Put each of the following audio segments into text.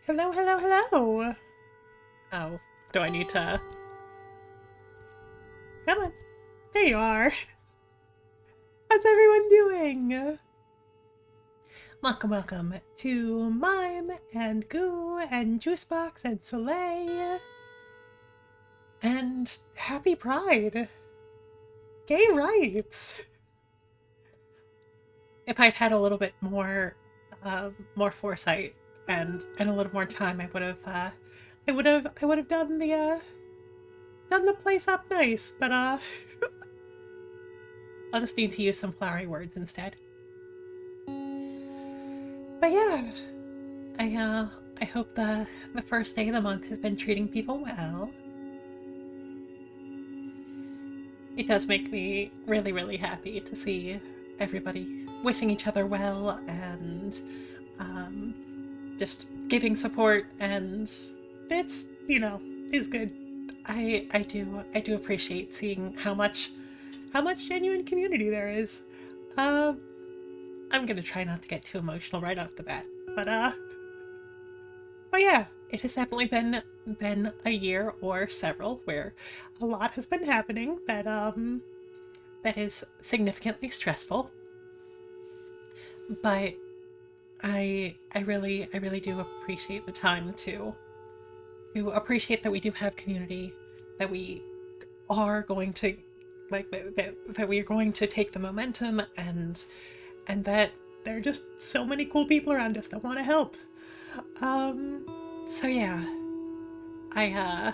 Hello, hello, hello. Oh, do I need to? Come on. There you are. How's everyone doing? Welcome, welcome to Mime and Goo and Juicebox and Soleil. And happy Pride. Gay rights. If I'd had a little bit more foresight and a little more time, I would have done the place up nice. But I'll just need to use some flowery words instead. But yeah, I hope the first day of the month has been treating people well. It does make me really, really happy to see everybody wishing each other well and just giving support, and it's is good. I do appreciate seeing how much genuine community there is. Um, I'm gonna try not to get too emotional right off the bat, but but yeah, it has definitely been a year or several where a lot has been happening that is significantly stressful. But I really do appreciate the time to appreciate that we do have community, that we are going to that we are going to take the momentum, and that there are just so many cool people around us that want to help. Um, so yeah, I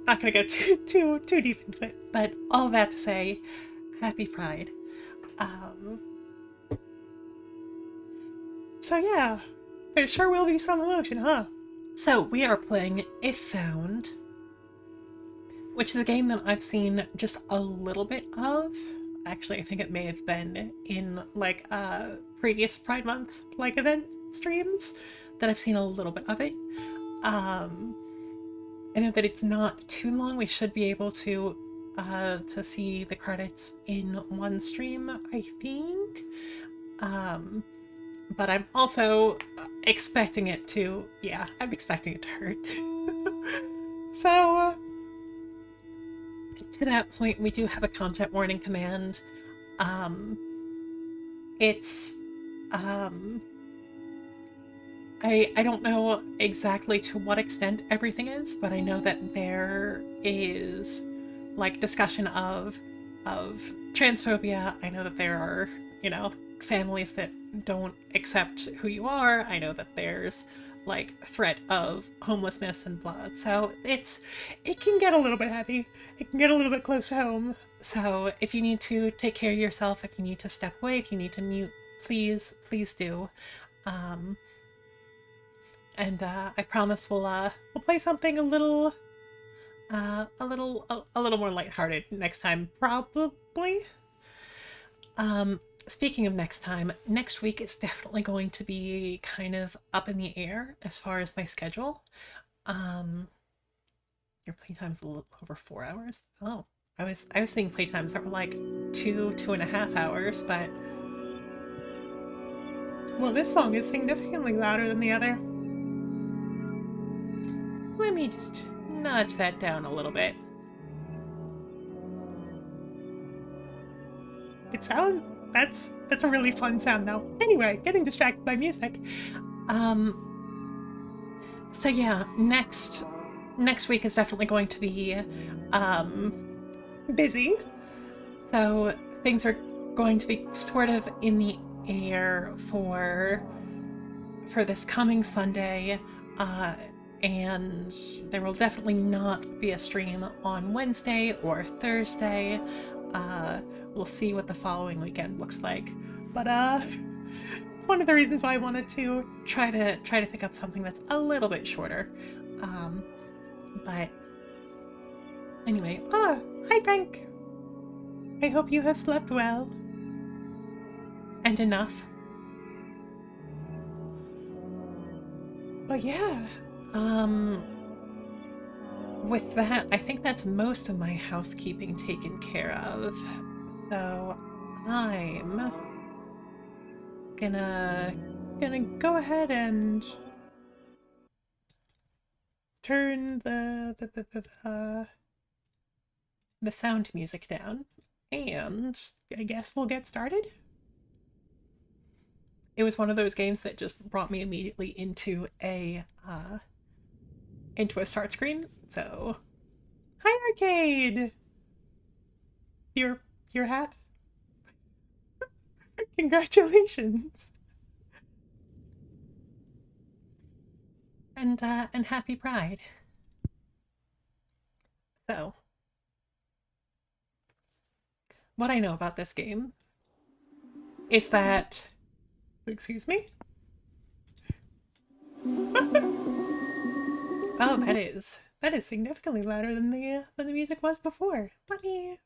not gonna go too deep into it, but all that to say, happy Pride. Um, so yeah, there sure will be some emotion, huh? So we are playing If Found, which is a game that I've seen just a little bit of. Actually, I think it may have been in like previous Pride Month like event streams that I've seen a little bit of it. Um, I know that it's not too long. We should be able to see the credits in one stream, I think. Um, but I'm also expecting it to. Yeah, I'm expecting it to hurt. So to that point, we do have a content warning command. Um, it's um, I don't know exactly to what extent everything is, but I know that there is like discussion of transphobia. I know that there are, families that don't accept who you are. I know that there's like threat of homelessness and blood. So it can get a little bit heavy. It can get a little bit close to home. So if you need to take care of yourself, if you need to step away, if you need to mute, please do. Um, and I promise we'll play something a little more lighthearted next time, probably. Speaking of next time, next week is definitely going to be kind of up in the air as far as my schedule. Um, your playtime's a little over 4 hours. Oh, I was seeing playtimes that were like 2.5 hours, but well, this song is significantly louder than the other. Let me just nudge that down a little bit. It sound that's a really fun sound though. Anyway, getting distracted by music. So yeah, next week is definitely going to be busy. So things are going to be sort of in the air for this coming Sunday. And there will definitely not be a stream on Wednesday or Thursday. Uh, we'll see what the following weekend looks like. But it's one of the reasons why I wanted to try to pick up something that's a little bit shorter. Um, but anyway, hi Frank. I hope you have slept well and enough. But yeah, um, with that, I think that's most of my housekeeping taken care of. So I'm gonna go ahead and turn the sound music down, and I guess we'll get started. It was one of those games that just brought me immediately into a start screen. So, hi Arcade. Your hat. Congratulations. And happy Pride. So, what I know about this game is that, excuse me? Oh, that is significantly louder than the music was before. Let me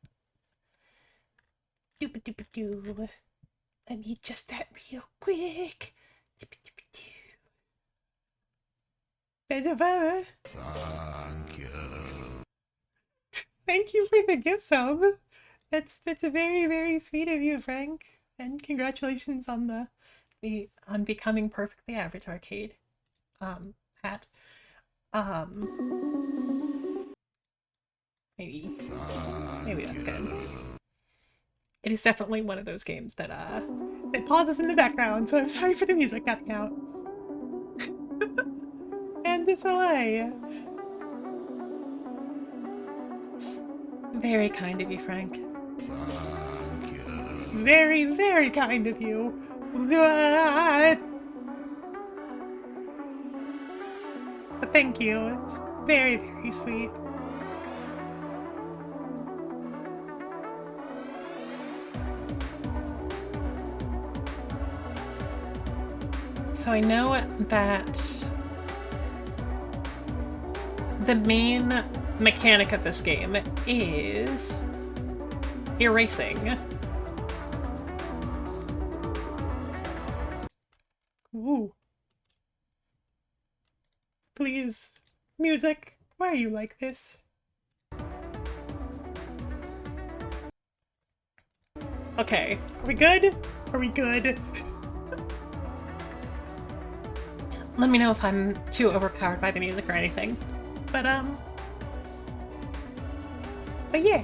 do. Let me adjust that real quick. Thank you. Thank you for the gift sub. That's very, very sweet of you, Frank. And congratulations on on becoming perfectly average Arcade hat. Maybe that's good. It is definitely one of those games that pauses in the background, so I'm sorry for the music cutting out. And it's away. It's very kind of you, Frank. Thank you. Very, very kind of you. But thank you. It's very, very sweet. So I know that the main mechanic of this game is erasing. Ooh. Please, music, why are you like this? Okay, are we good? Are we good? Let me know if I'm too overpowered by the music or anything. But yeah.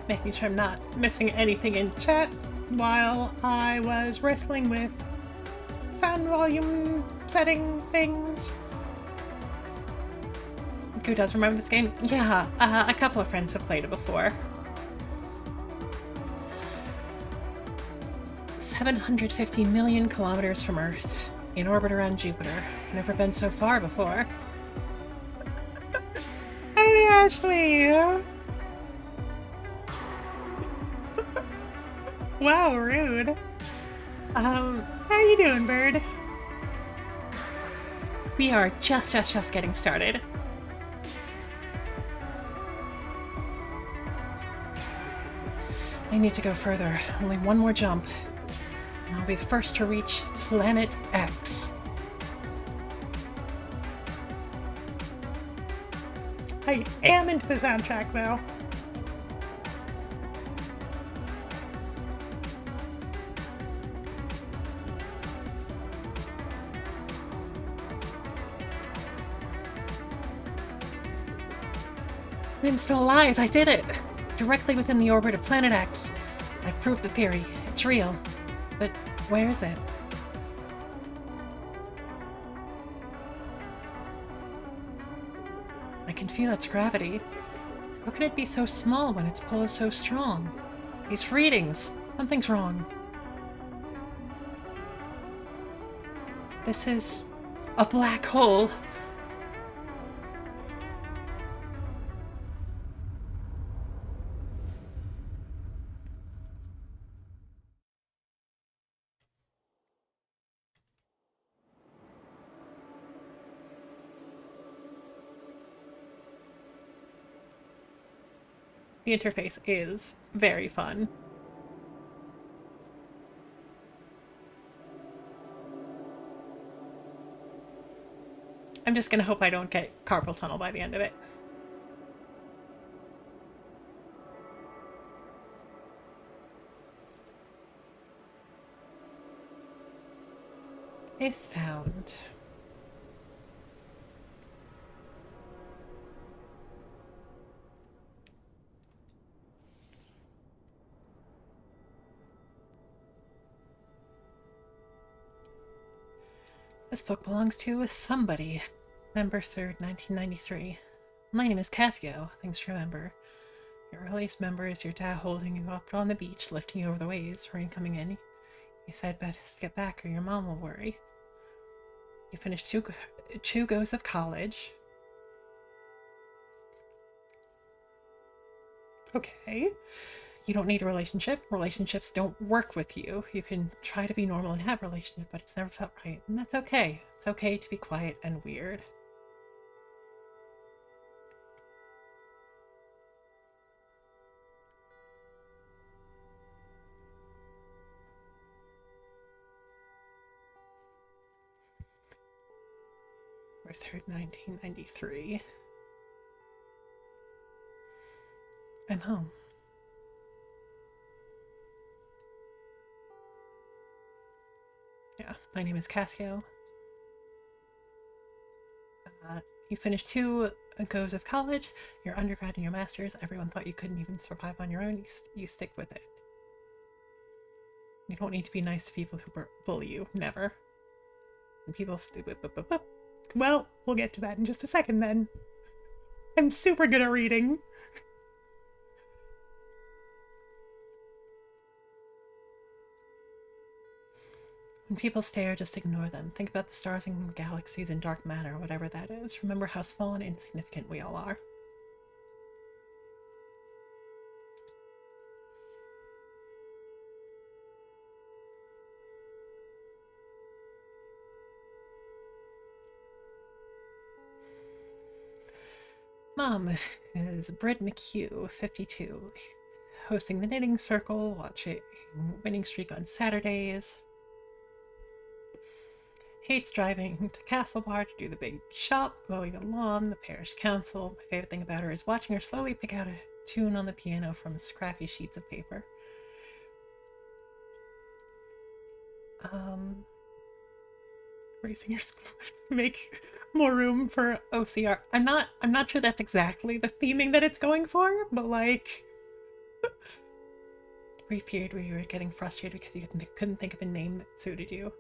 Making sure I'm not missing anything in chat while I was wrestling with sound volume setting things. Who does remember this game? Yeah, a couple of friends have played it before. 750 million kilometers from Earth, in orbit around Jupiter. Never been so far before. Hey, Ashley! Wow, rude. How are you doing, bird? We are just getting started. I need to go further. Only one more jump. And I'll be the first to reach Planet X. I am into the soundtrack, though. I'm still alive. I did it. Directly within the orbit of Planet X. I've proved the theory. It's real. But where is it? I can feel its gravity. How can it be so small when its pull is so strong? These readings. Something's wrong. This is a black hole. The interface is very fun. I'm just gonna hope I don't get carpal tunnel by the end of it. If found. This book belongs to somebody. November 3rd, 1993. My name is Kasio. Things to remember. Your earliest memory is your dad holding you up on the beach, lifting you over the waves, rain coming in. You said best get back or your mom will worry. You finished two goes of college. Okay. You don't need a relationship. Relationships don't work with you. You can try to be normal and have a relationship, but it's never felt right. And that's okay. It's okay to be quiet and weird. November 3rd, 1993. I'm home. Yeah, my name is Kasio. You finished two goes of college, your undergrad and your master's. Everyone thought you couldn't even survive on your own. You stick with it. You don't need to be nice to people who bully you. Never. And people... Well, we'll get to that in just a second then. I'm super good at reading. When people stare, just ignore them. Think about the stars and galaxies and dark matter, whatever that is. Remember how small and insignificant we all are. Mom is Britt McHugh, 52, hosting the knitting circle, watching winning streak on Saturdays. Hates driving to Castle Bar to do the big shop, mowing the lawn, the parish council. My favorite thing about her is watching her slowly pick out a tune on the piano from scrappy sheets of paper. Racing your school to make more room for OCR. I'm not sure that's exactly the theming that it's going for, but like brief period where you were getting frustrated because you couldn't think of a name that suited you.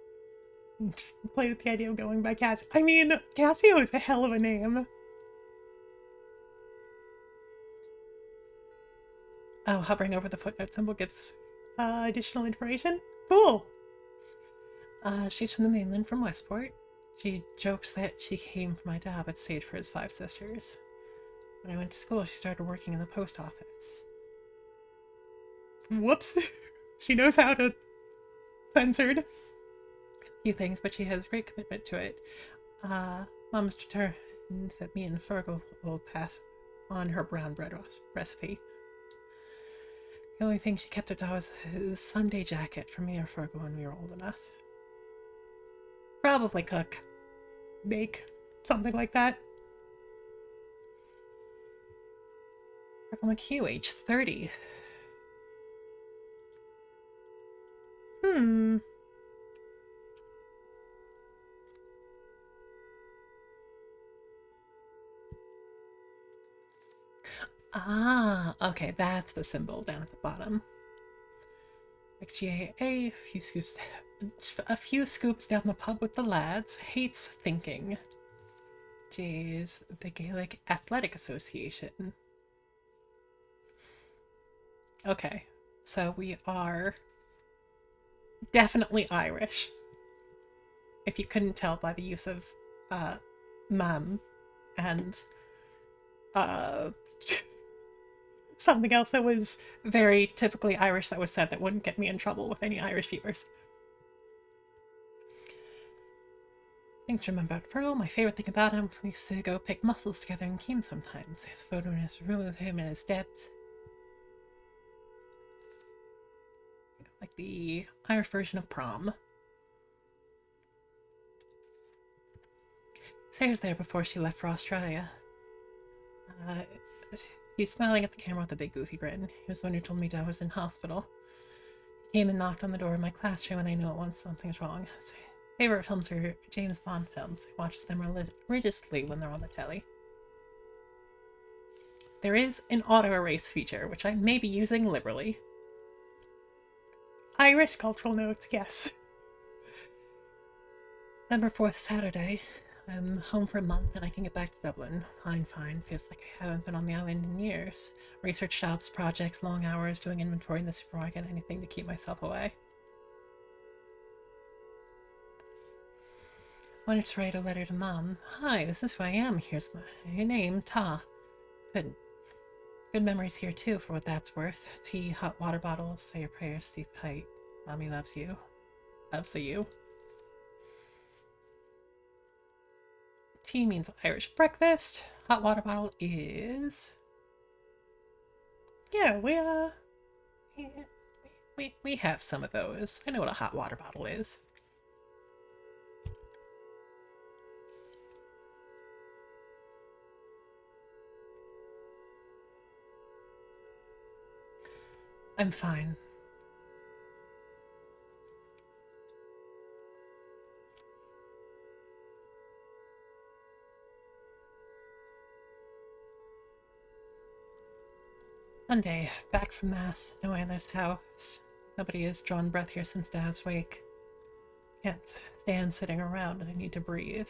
Played with the idea of going by Casio. I mean, Casio is a hell of a name. Oh, hovering over the footnote symbol gives additional information. Cool. She's from the mainland, from Westport. She jokes that she came from my dad, but stayed for his 5 sisters. When I went to school, she started working in the post office. Whoops. She knows how to... Censored. A few things, but she has great commitment to it. Mom's determined that me and Fergal will pass on her brown bread recipe. The only thing she kept at was his Sunday jacket for me or Fergal when we were old enough. Probably cook. Bake. Something like that. Fergal McHugh, age 30. Ah, okay, that's the symbol down at the bottom. XGAA, a few scoops down the pub with the lads. Hates thinking. J's, the Gaelic Athletic Association. Okay, so we are definitely Irish. If you couldn't tell by the use of mum and something else that was very typically Irish that was said that wouldn't get me in trouble with any Irish viewers. Things to remember about Fergal. My favorite thing about him, we used to go pick mussels together in Keem sometimes. His photo in his room of him and his Debs. Like the Irish version of prom. Sarah's there before she left for Australia. He's smiling at the camera with a big goofy grin. He was the one who told me Dad was in hospital. He came and knocked on the door of my classroom and I knew at once something's wrong. Favorite films are James Bond films. He watches them religiously when they're on the telly. There is an auto erase feature, which I may be using liberally. Irish cultural notes, yes. December 4th, Saturday. I'm home for a month and I can get back to Dublin. Fine. Feels like I haven't been on the island in years. Research jobs, projects, long hours, doing inventory in the supermarket, anything to keep myself away. Wanted to write a letter to Mom. Hi, this is who I am. Here's my name, Ta. Good memories here too, for what that's worth. Tea, hot water bottles, say your prayers, sleep tight. Mommy loves you. Loves you. Tea means Irish breakfast. Hot water bottle is... Yeah, we have some of those. I know what a hot water bottle is. I'm fine. Monday, back from Mass. No one in this house. Nobody has drawn breath here since Dad's wake. Can't stand sitting around. I need to breathe.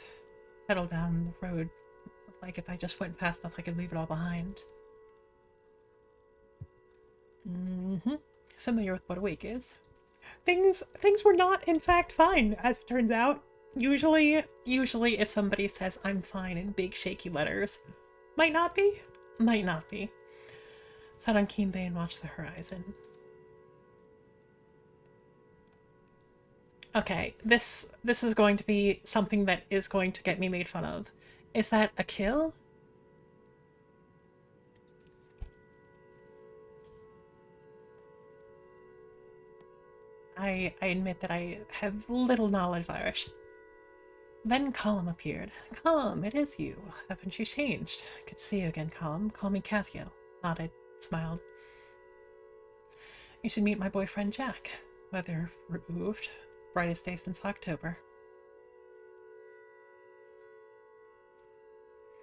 Pedal down the road. Like if I just went fast enough, I could leave it all behind. Familiar with what a wake is. Things were not, in fact, fine, as it turns out. Usually if somebody says I'm fine in big shaky letters, might not be. Sat on Keene Bay and watched the horizon. Okay, this is going to be something that is going to get me made fun of. Is that a kill? I admit that I have little knowledge of Irish. Then Colm appeared. Colm, it is you. Haven't you changed? Good to see you again, Colm. Call me Kasio. Nodded, smiled. You should meet my boyfriend Jack. Weather removed. Brightest day since October.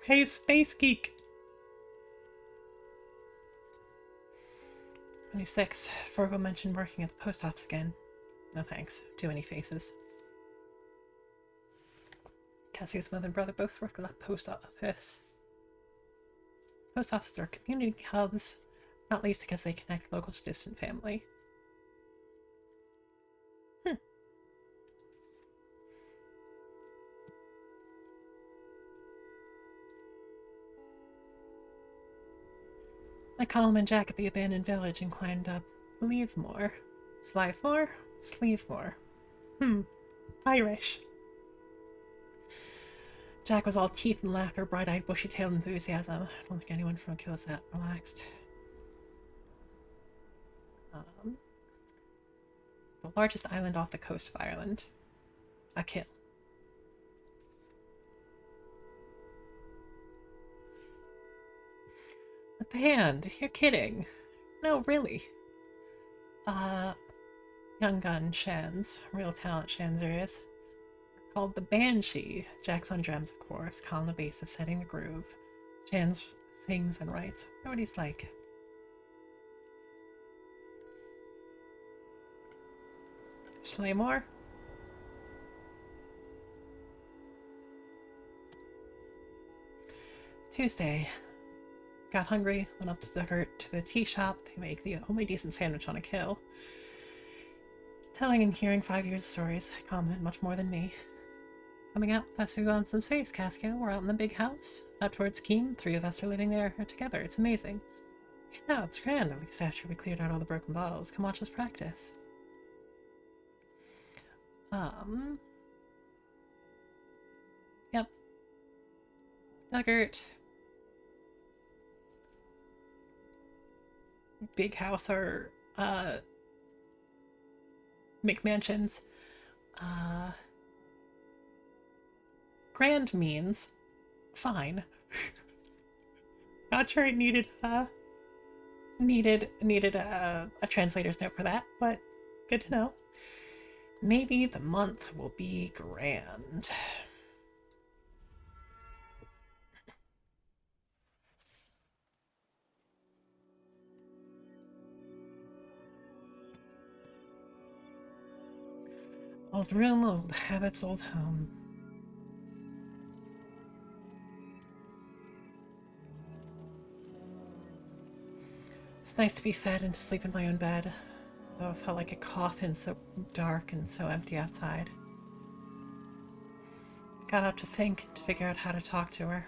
Hey, Space Geek! 26. Fergal mentioned working at the post office again. No thanks. Too many faces. Casio's mother and brother both work at the post office. Post offices are community hubs, not least because they connect local to distant family. I call him and Jack at the abandoned village and climbed up Sleevemore. Slivemore? Sleevemore. Irish. Jack was all teeth and laughter, bright-eyed, bushy-tailed enthusiasm. I don't think anyone from Kill is that relaxed. The largest island off the coast of Ireland. A kill. A band? You're kidding. No, really. Young gun Shans. Real talent Shans there is. Called the Banshee. Jack's on drums, of course. Colin the bass is setting the groove. Shans sings and writes. You know what he's like. Schlaymore? Tuesday. Got hungry, went up to the tea shop. They make the only decent sandwich on a kill. Telling and hearing 5 years of stories. Comment much more than me. Coming out with us who go on some space, Kasio. We're out in the big house. Out towards Keene. 3 of us are living there together. It's amazing. Yeah, it's grand. At least after we cleared out all the broken bottles. Come watch us practice. Yep. Duggart. Big house are, McMansions. Grand means fine. Not sure it needed a translator's note for that, but good to know. Maybe the month will be grand. Old room, old habits, old home. It's nice to be fed and to sleep in my own bed, though it felt like a coffin, so dark and so empty outside. Got up to think and to figure out how to talk to her.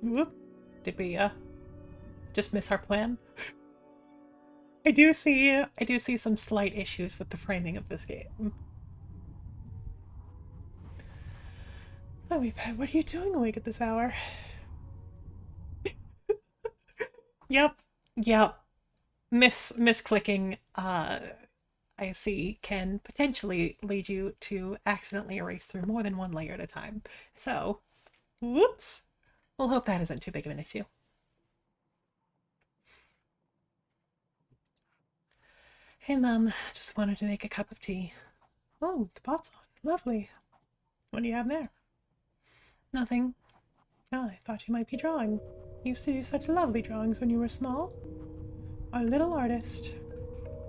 Whoop. Did we, just miss our plan? I do see some slight issues with the framing of this game. Oh, what are you doing awake at this hour? Yep. Misclicking, I see, can potentially lead you to accidentally erase through more than one layer at a time. So, whoops. We'll hope that isn't too big of an issue. Hey, Mum. Just wanted to make a cup of tea. Oh, the pot's on. Lovely. What do you have there? Nothing. Oh, I thought you might be drawing. You used to do such lovely drawings when you were small. A little artist.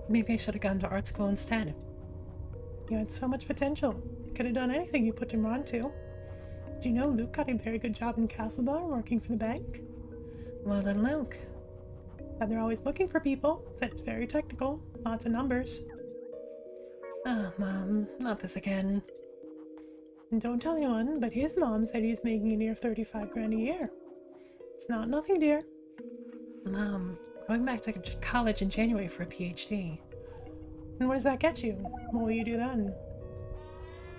Maybe I should have gone to art school instead. You had so much potential. You could have done anything you put your mind to. Do you know Luke got a very good job in Castlebar working for the bank? Well done, Luke. Said they're always looking for people. Said it's very technical. Lots of numbers. Oh, Mom, not this again. And don't tell anyone, but his mom said he's making near 35 grand a year. It's not nothing, dear. Mom, going back to college in January for a PhD. And what does that get you? What will you do then?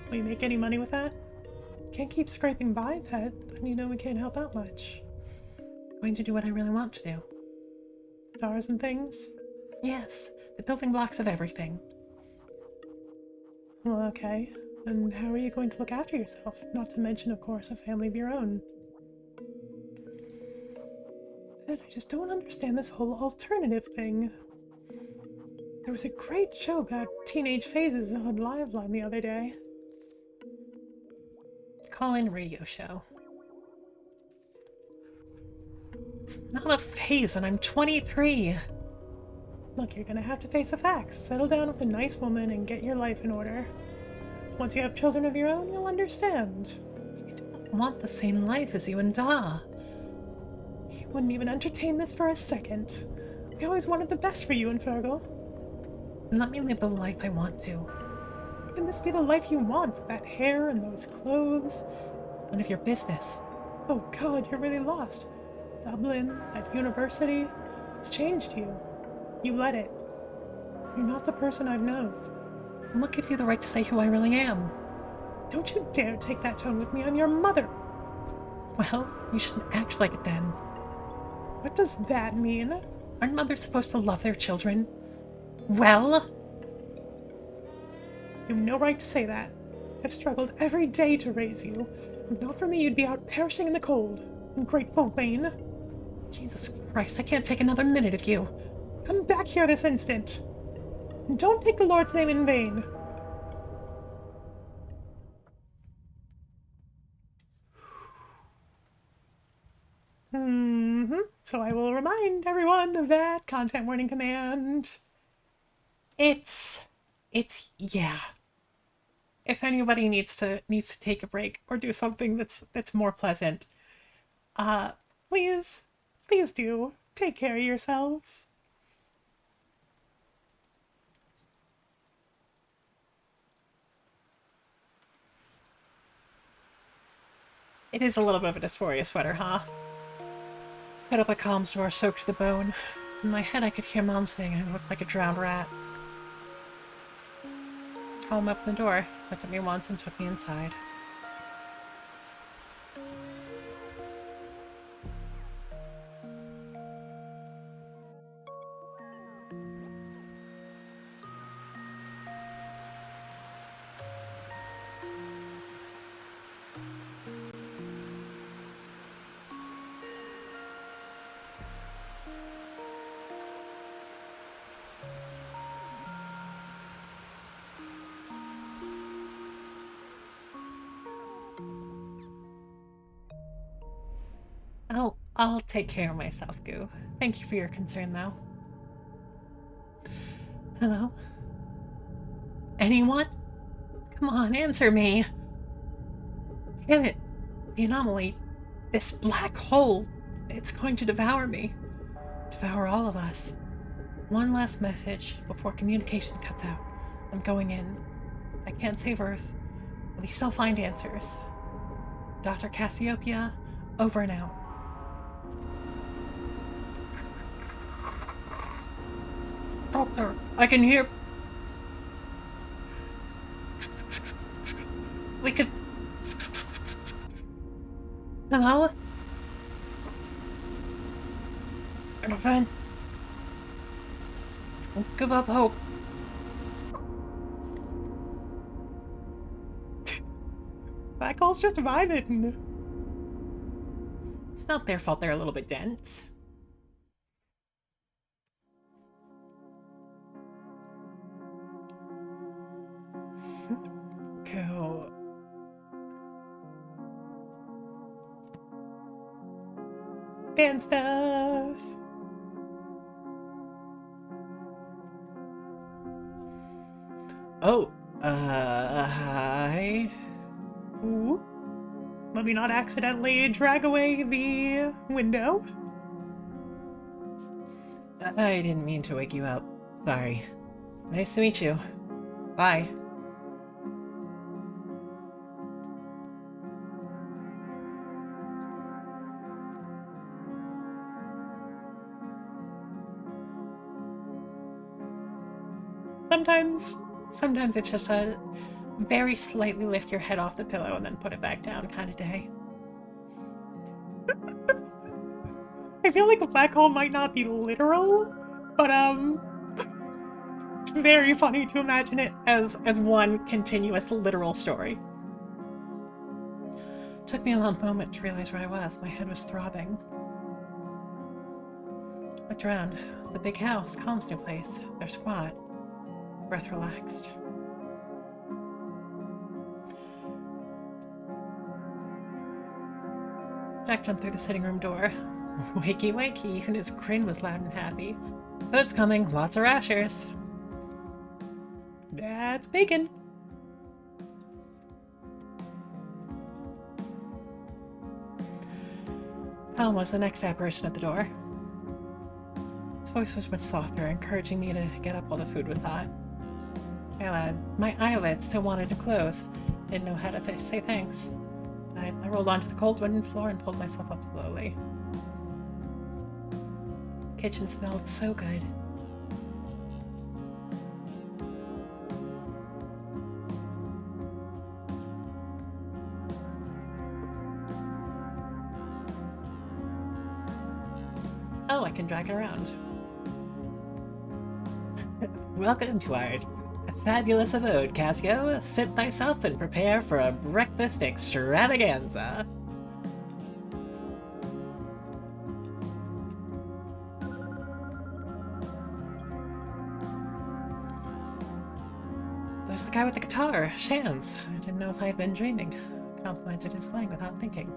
Will you make any money with that? Can't keep scraping by, Pet, and you know we can't help out much. Going to do what I really want to do. Stars and things? Yes, the building blocks of everything. Well, okay. And how are you going to look after yourself? Not to mention, of course, a family of your own. Pet, I just don't understand this whole alternative thing. There was a great show about teenage phases on Liveline the other day. Call-in radio show. It's not a phase and I'm 23. Look, you're gonna have to face the facts. Settle down with a nice woman and get your life in order. Once you have children of your own, you'll understand. I don't want the same life as you and Da. He wouldn't even entertain this for a second. We always wanted the best for you and Fergal. Let me live the life I want to. Can this be the life you want with that hair and those clothes? It's none of your business. Oh God, you're really lost. Dublin, that university, it's changed you. You let it. You're not the person I've known. And what gives you the right to say who I really am? Don't you dare take that tone with me. I'm your mother. Well, you shouldn't act like it then. What does that mean? Aren't mothers supposed to love their children? Well? You have no right to say that. I've struggled every day to raise you. If not for me, you'd be out perishing in the cold. Ungrateful Wayne. Jesus Christ, I can't take another minute of you. Come back here this instant. And don't take the Lord's name in vain. So I will remind everyone of that content warning command. It's yeah. If anybody needs to take a break or do something that's more pleasant, please do take care of yourselves. It is a little bit of a dysphoria sweater, huh? Put up a calm store soaked to the bone. In my head I could hear Mom saying I looked like a drowned rat. Home opened the door, looked at me once and took me inside. I'll take care of myself, Goo. Thank you for your concern, though. Hello? Anyone? Come on, answer me. Damn it. The anomaly. This black hole. It's going to devour me. Devour all of us. One last message before communication cuts out. I'm going in. I can't save Earth. At least I'll find answers. Dr. Cassiopeia, over and out. Doctor, I can hear... We could... Hello? An event. Don't give up hope. Black hole's just vibing. It's not their fault they're a little bit dense. Go. Band stuff. Oh, hi. Ooh. Let me not accidentally drag away the window. I didn't mean to wake you up. Sorry. Nice to meet you. Bye. Sometimes it's just a very slightly lift your head off the pillow and then put it back down kind of day. I feel like a black hole might not be literal, but it's very funny to imagine it as one continuous literal story. It took me a long moment to realize where I was. My head was throbbing. Looked around. It was the big house, Calm's new place. Their squat. Breath relaxed. Jack jumped through the sitting room door. Wakey wakey, even his grin was loud and happy. Food's coming, lots of rashers. That's bacon. Calm was the next apparition at the door. His voice was much softer, encouraging me to get up while the food was hot. My eyelids still wanted to close. Didn't know how to say thanks. I rolled onto the cold wooden floor and pulled myself up slowly. The kitchen smelled so good. Oh, I can drag it around. Welcome to our fabulous abode, Kasio. Sit thyself and prepare for a breakfast extravaganza. There's the guy with the guitar, Shans. I didn't know if I had been dreaming. Complimented his playing without thinking.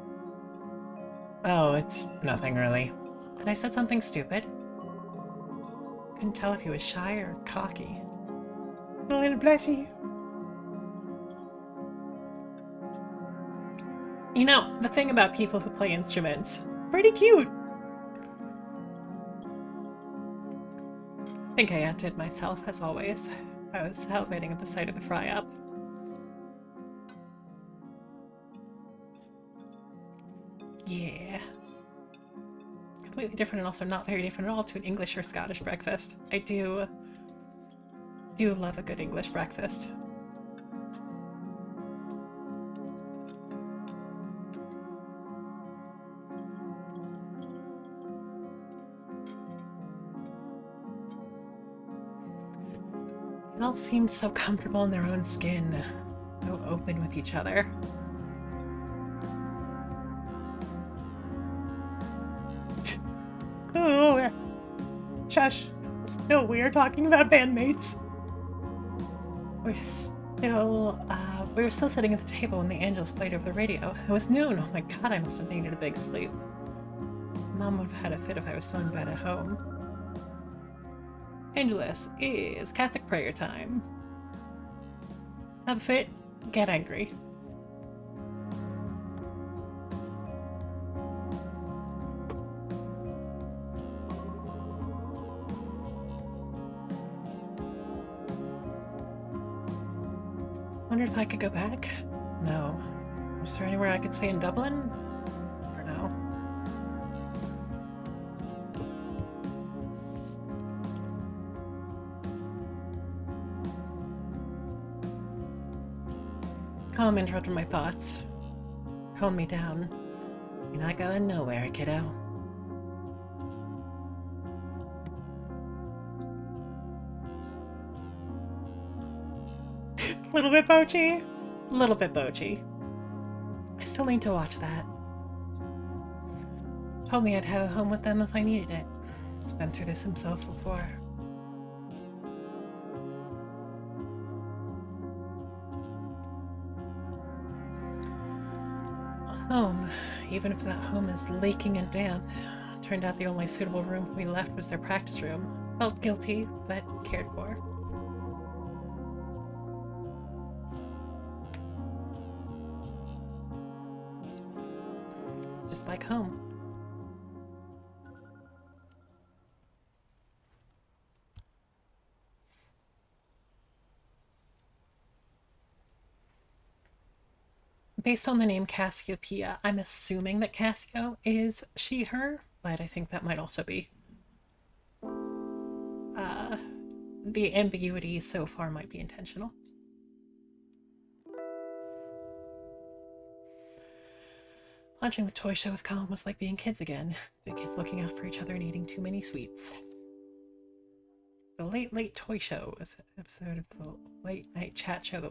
Oh, it's nothing really. Had I said something stupid? Couldn't tell if he was shy or cocky. A little blushy. You know, the thing about people who play instruments, pretty cute. I think I outdid myself, as always. I was salivating at the sight of the fry-up. Yeah. Completely different and also not very different at all to an English or Scottish breakfast. I do love a good English breakfast. They all seemed so comfortable in their own skin, so open with each other. Oh, shush. No, we are talking about bandmates. We were still sitting at the table when the angels played over the radio. It was noon. Oh my god, I must have needed a big sleep. Mom would have had a fit if I was still in bed at home. Angelus, is Catholic prayer time. Have a fit, get angry. Wondered if I could go back? No. Was there anywhere I could stay in Dublin? Or no? Calm interrupted my thoughts. Calmed me down. You're not going nowhere, kiddo. Little bit boachy. Little bit boachy. I still need to watch that. Told me I'd have a home with them if I needed it. He's been through this himself before. A home, even if that home is leaking and damp. Turned out the only suitable room we left was their practice room. Felt guilty, but cared for. Just like home. Based on the name Cassiopeia, I'm assuming that Kasio is she, her, but I think that might also be the ambiguity so far might be intentional. Watching the toy show with Colin was like being kids again. The kids looking out for each other and eating too many sweets. The Late Late Toy Show was an episode of the late night chat show that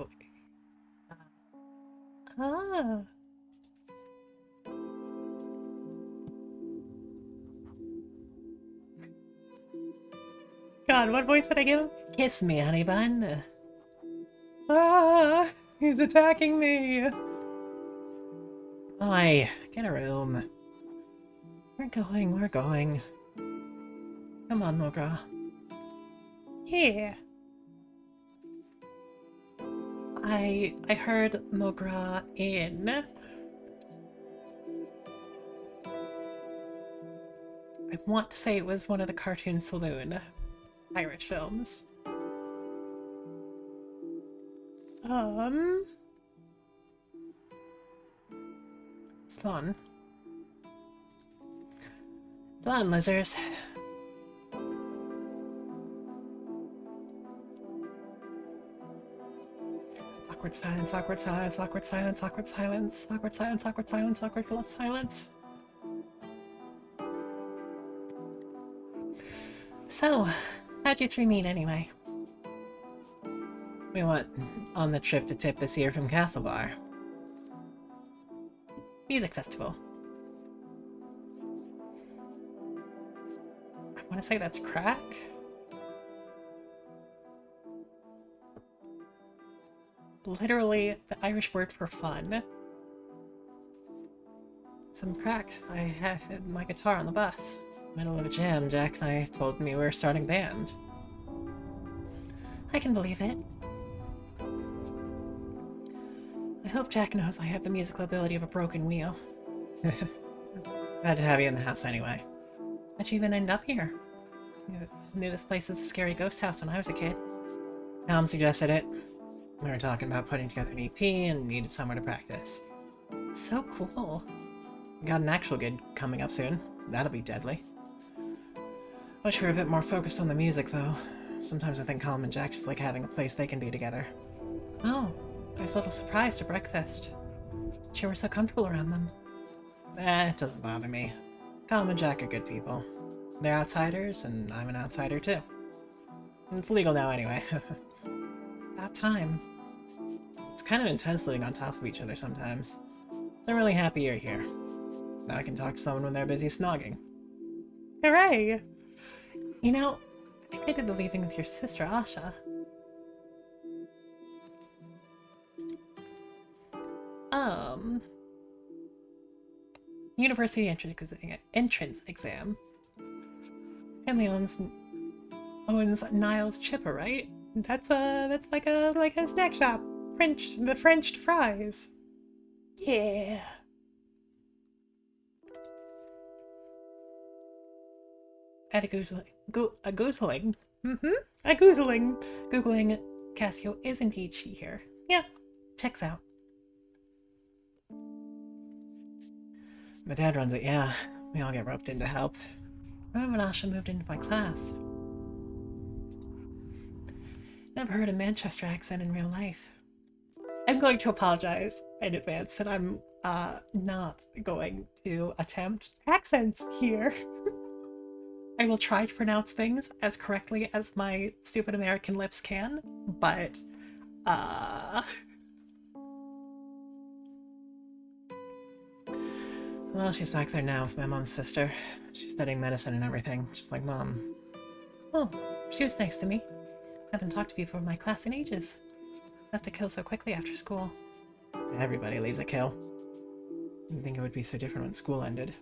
God, what voice did I give him? Kiss me, honey bun. He's attacking me. Oi, get a room. We're going. Come on, Mogra. Yeah. I heard Mogra in... I want to say it was one of the Cartoon Saloon Irish films. Slán. Slán, lizards. Awkward silence, awkward silence, awkward silence, awkward silence, awkward silence, awkward silence, awkward silence. So, how'd you three meet anyway? We went on the trip to Tip this year from Castlebar. Music festival. I want to say that's crack. Literally the Irish word for fun. Some crack. I had my guitar on the bus. Middle of a jam, Jack and I told me we were starting a band. I can believe it. I hope Jack knows I have the musical ability of a broken wheel. Glad to have you in the house anyway. How'd you even end up here? Knew this place is a scary ghost house when I was a kid. Tom suggested it. We were talking about putting together an EP and needed somewhere to practice. It's so cool. Got an actual gig coming up soon. That'll be deadly. Wish we were a bit more focused on the music, though. Sometimes I think Colin and Jack just like having a place they can be together. Oh, I was a little surprised at breakfast. You were so comfortable around them. It doesn't bother me. Colin and Jack are good people. They're outsiders, and I'm an outsider too. It's legal now anyway. About time. It's kind of intense living on top of each other sometimes. So I'm really happy you're here. Now I can talk to someone when they're busy snogging. Hooray! You know, I think I did the leaving with your sister, Asha. university entrance exam. Family owns Niles Chipper, right? That's like a snack shop. The Frenched fries. Yeah. At a googling. A googling. A googling. Googling Kasio is indeed she here. Yeah. Checks out. My dad runs it, yeah. We all get roped in to help. I remember when Asha moved into my class. Never heard a Manchester accent in real life. I'm going to apologize in advance that I'm not going to attempt accents here. I will try to pronounce things as correctly as my stupid American lips can, but well, she's back there now with my mom's sister. She's studying medicine and everything, just like Mom. Oh, she was nice to me. Haven't talked to people from my class in ages. Left to kill so quickly after school. Everybody leaves a kill. Didn't think it would be so different when school ended.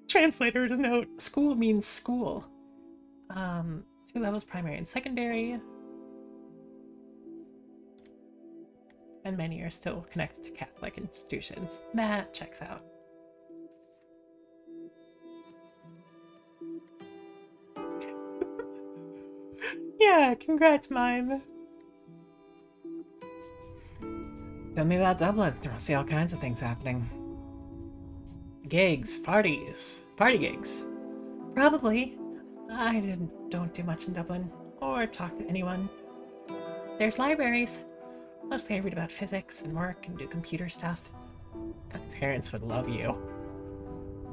Translator's note. School means school. 2 levels, primary and secondary. And many are still connected to Catholic institutions. That checks out. Yeah, congrats, Mime. Tell me about Dublin. There must be all kinds of things happening. Gigs, parties, party gigs. Probably. I don't do much in Dublin, or talk to anyone. There's libraries. Mostly I read about physics and work and do computer stuff. My parents would love you.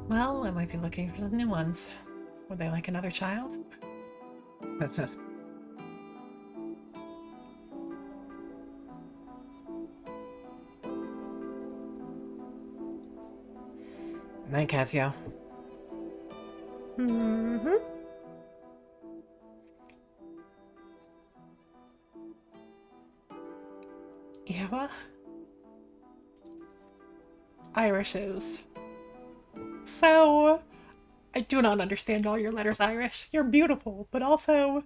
Well, I might be looking for some new ones. Would they like another child? Night, Kasio. Yeah. Irishes. So, I do not understand all your letters, Irish. You're beautiful, but also...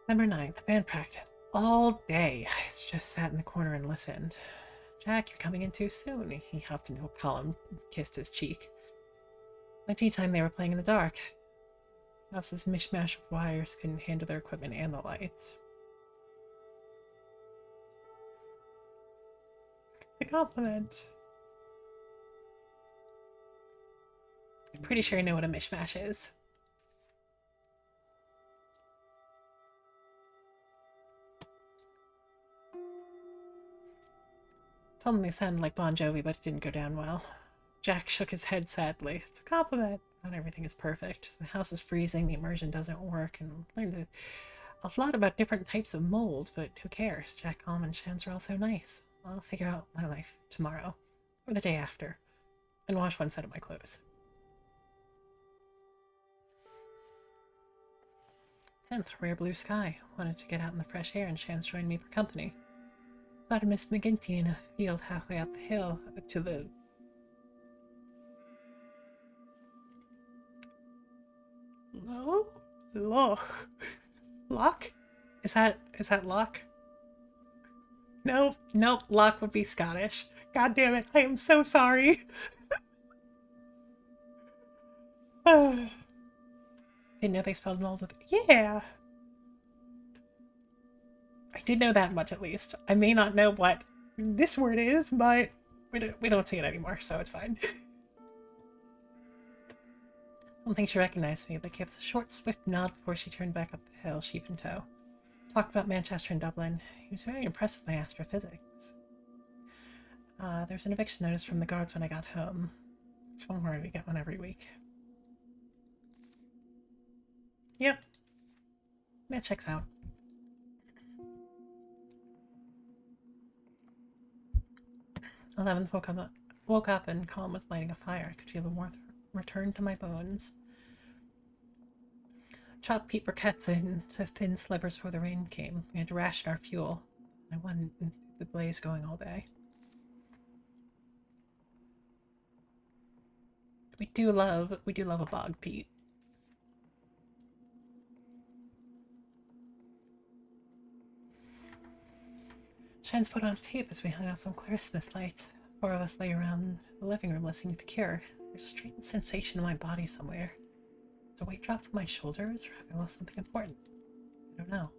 Number 9th, band practice. All day. I just sat in the corner and listened. Jack, you're coming in too soon. He hopped into a column and kissed his cheek. By tea time, they were playing in the dark. House's mishmash of wires couldn't handle their equipment and the lights. It's a compliment. I'm pretty sure I know what a mishmash is. Told them they sounded like Bon Jovi, but it didn't go down well. Jack shook his head sadly. It's a compliment. Not everything is perfect. The house is freezing, the immersion doesn't work, and learned a lot about different types of mold, but who cares? Jack, Alm, and Shams are all so nice. I'll figure out my life tomorrow, or the day after, and wash one set of my clothes. 10th, rare blue sky. Wanted to get out in the fresh air, and Shams joined me for company. Spotted Miss McGinty in a field halfway up the hill to the... Loch? Loch? Is that Loch? Nope, Loch would be Scottish. God damn it, I am so sorry. Didn't know they spelled mold with... Yeah! I did know that much, at least. I may not know what this word is, but we don't see it anymore, so it's fine. I don't think she recognized me, but gave us a short, swift nod before she turned back up the hill, sheep in tow. Talked about Manchester and Dublin. He was very impressed with my astrophysics. There's an eviction notice from the guards when I got home. It's one where we get one every week. Yep. That checks out. Woke up and Colin was lighting a fire. I could feel the warmth return to my bones. Chopped Pete briquettes into thin slivers before the rain came. We had to ration our fuel. I wanted the blaze going all day. We do love a bog, Pete. Shans put on a tape as we hung up some Christmas lights. 4 of us lay around the living room listening to The Cure. There's a strange sensation in my body somewhere. Has a weight dropped from my shoulders, or have I lost something important? I don't know.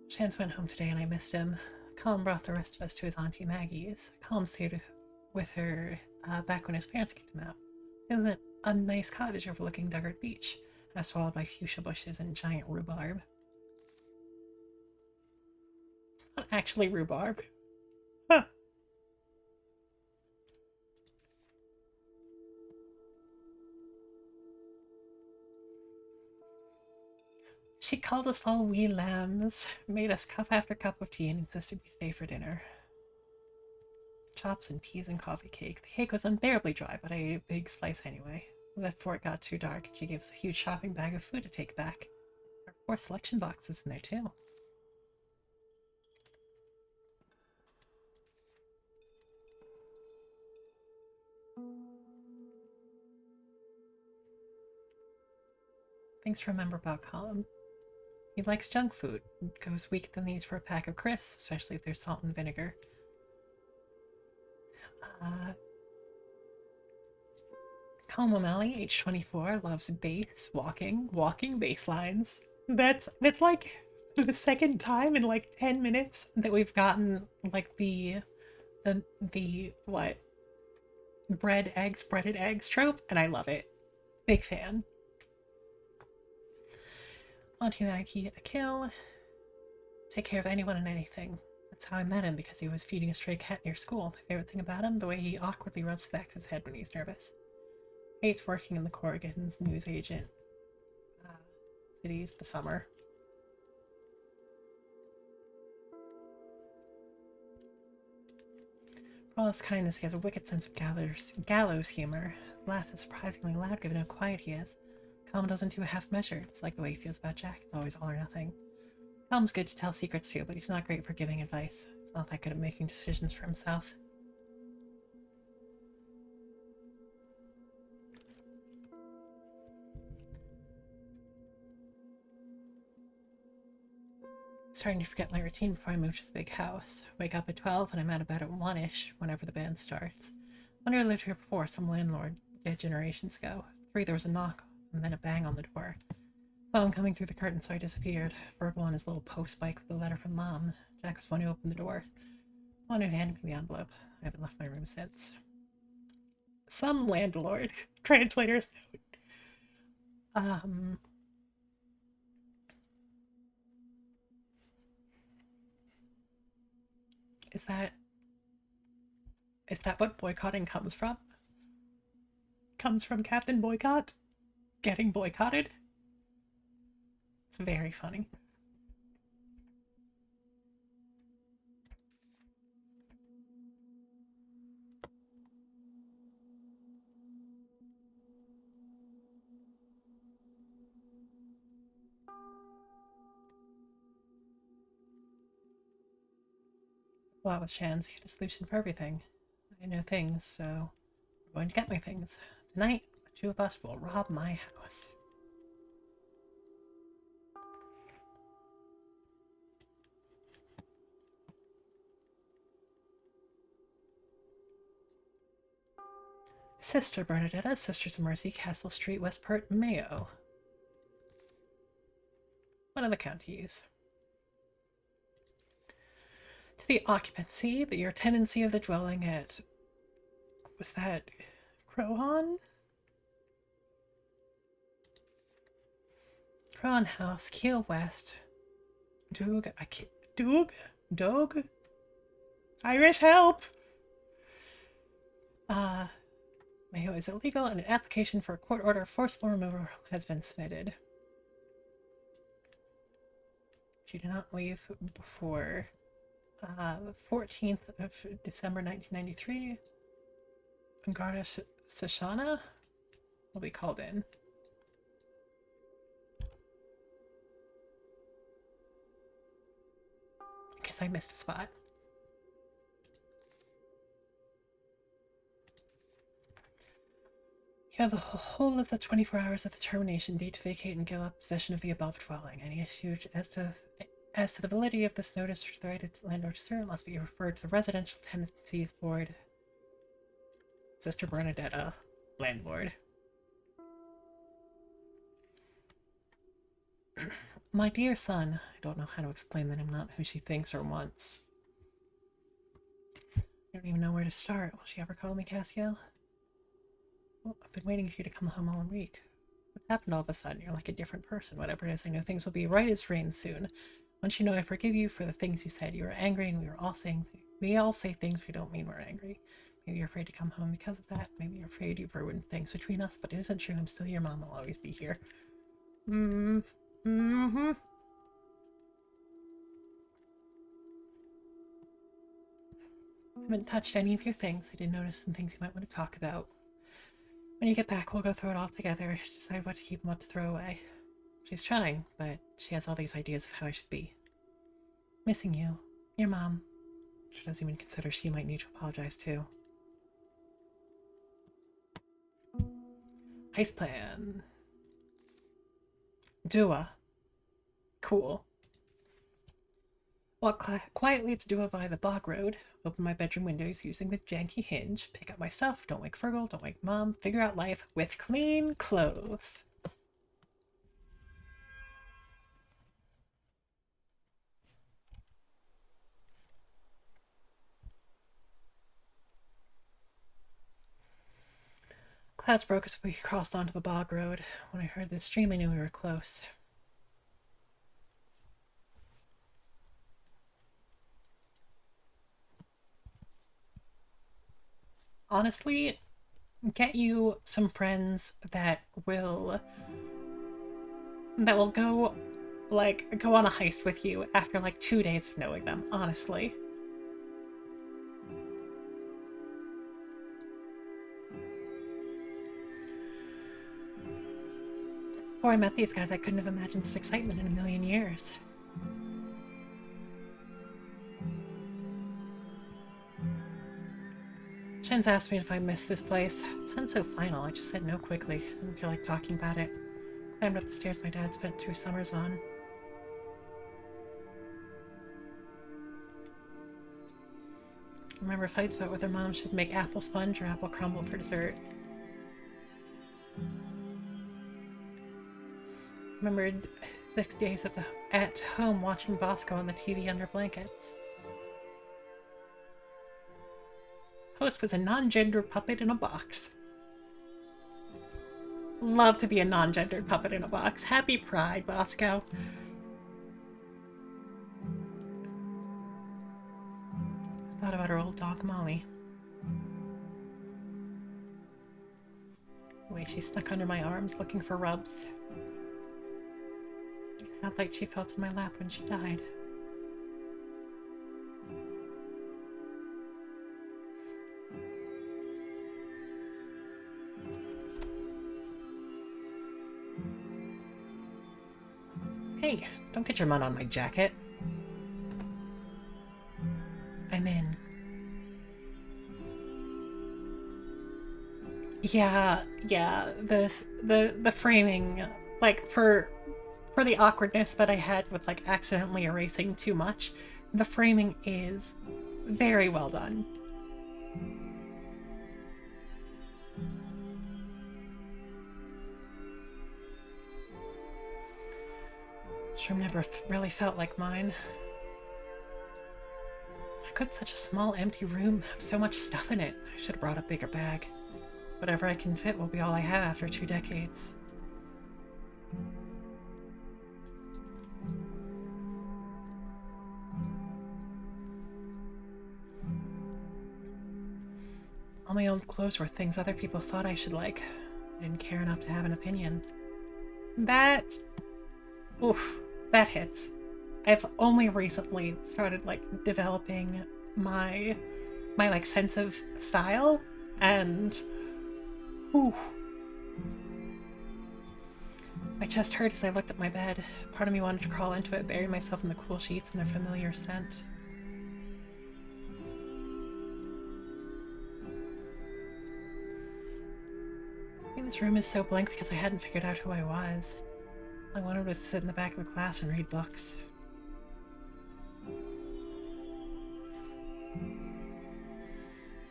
Shans went home today and I missed him. Colin brought the rest of us to his Auntie Maggie's. Colin stayed with her back when his parents kicked him out. Isn't a nice cottage overlooking Duggart Beach, swallowed by fuchsia bushes and giant rhubarb. It's not actually rhubarb. Huh. She called us all wee lambs, made us cup after cup of tea, and insisted we stay for dinner. Chops and peas and coffee cake. The cake was unbearably dry, but I ate a big slice anyway. Before it got too dark, she gave us a huge shopping bag of food to take back. There are 4 selection boxes in there, too. Things to remember about Colin. He likes junk food, goes weak at the knees for a pack of crisps, especially if there's salt and vinegar. Colin O'Malley, age 24, loves walking bass lines. That's like the second time in like 10 minutes that we've gotten like the what? Breaded eggs trope, and I love it. Big fan. Auntie Maggie, a kill. Take care of anyone and anything. That's how I met him, because he was feeding a stray cat near school. My favorite thing about him, the way he awkwardly rubs the back of his head when he's nervous. Hates working in the Corrigan's news agent cities the summer. For all his kindness, he has a wicked sense of gallows humor. His laugh is surprisingly loud given how quiet he is. Colin doesn't do a half measure. It's like the way he feels about Jack. It's always all or nothing. Colin's good to tell secrets too, but he's not great for giving advice. He's not that good at making decisions for himself. Starting to forget my routine before I move to the big house. Wake up at 12 and I'm out of bed at 1-ish, whenever the band starts. Wonder I lived here before, some landlord, dead generations ago. 3, there was a knock, and then a bang on the door. Saw him coming through the curtain, so I disappeared. Virgil on his little post bike with a letter from Mom. Jack was the one who opened the door. The one who handed me the envelope. I haven't left my room since. Some landlord. Translator's note. Is that what boycotting comes from? Comes from Captain Boycott? Getting boycotted? It's very funny. Well, with Chance, he had a solution for everything. I know things, so I'm going to get my things. Tonight, the 2 of us will rob my house. Sister Bernadetta, Sisters of Mercy, Castle Street, Westport, Mayo. One of the counties. To the occupancy, your tenancy of the dwelling at... was that Crowhon? Prawn House, Keel West. Doog, I can't. Doog? Irish help! Mayo is illegal and an application for a court order of forcible removal has been submitted. She did not leave before the 14th of December 1993. Garda Sashana will be called in. I guess I missed a spot. You have the whole of the 24 hours of the termination date to vacate and give up possession of the above dwelling. Any issue as to the validity of this notice or the right of the landlord to serve must be referred to the Residential Tenancies Board. Sister Bernadetta, landlord. My dear son, I don't know how to explain that I'm not who she thinks or wants. I don't even know where to start. Will she ever call me Kasio? Well, I've been waiting for you to come home all week. What's happened all of a sudden? You're like a different person. Whatever it is, I know things will be right as rain soon. Once you know I forgive you for the things you said. You were angry and we all say things we don't mean we're angry. Maybe you're afraid to come home because of that. Maybe you're afraid you've ruined things between us, but it isn't true. I'm still your mom. I'll always be here. I haven't touched any of your things. I did notice some things you might want to talk about. When you get back, we'll go through it all together, decide what to keep and what to throw away. She's trying, but she has all these ideas of how I should be. Missing you. Your mom. She doesn't even consider she might need to apologize too. Heist plan. Dua. Cool. Walk quietly to Dua via the bog road. Open my bedroom windows using the janky hinge. Pick up my stuff. Don't wake Fergal. Don't wake Mom. Figure out life with clean clothes. Clouds broke as we crossed onto the bog road. When I heard this stream, I knew we were close. Honestly, get you some friends that will go on a heist with you after like 2 days of knowing them, honestly. Before I met these guys, I couldn't have imagined this excitement in a million years. Shen's asked me if I miss this place. It sounds so final. I just said no quickly. I didn't feel like talking about it. Climbed up the stairs my dad spent 2 summers on. I remember fights about whether Mom should make apple sponge or apple crumble for dessert. Remembered 6 days at home watching Bosco on the TV under blankets. Host was a non-gendered puppet in a box. Love to be a non-gendered puppet in a box. Happy Pride, Bosco. I thought about our old dog, Molly. The way she snuck under my arms looking for rubs. How light she felt in my lap when she died. Hey, don't get your mud on my jacket. I'm in. Yeah, the framing, like, for the awkwardness that I had with, like, accidentally erasing too much, the framing is very well done. This room never really felt like mine. How could such a small, empty room have so much stuff in it? I should have brought a bigger bag. Whatever I can fit will be all I have after 2 decades. my old clothes were things other people thought I should like. I didn't care enough to have an opinion. That... oof, that hits. I've only recently started, like, developing my like, sense of style, and... oof. My chest hurt as I looked at my bed. Part of me wanted to crawl into it, bury myself in the cool sheets and their familiar scent. I think this room is so blank because I hadn't figured out who I was. All I wanted was to sit in the back of a class and read books.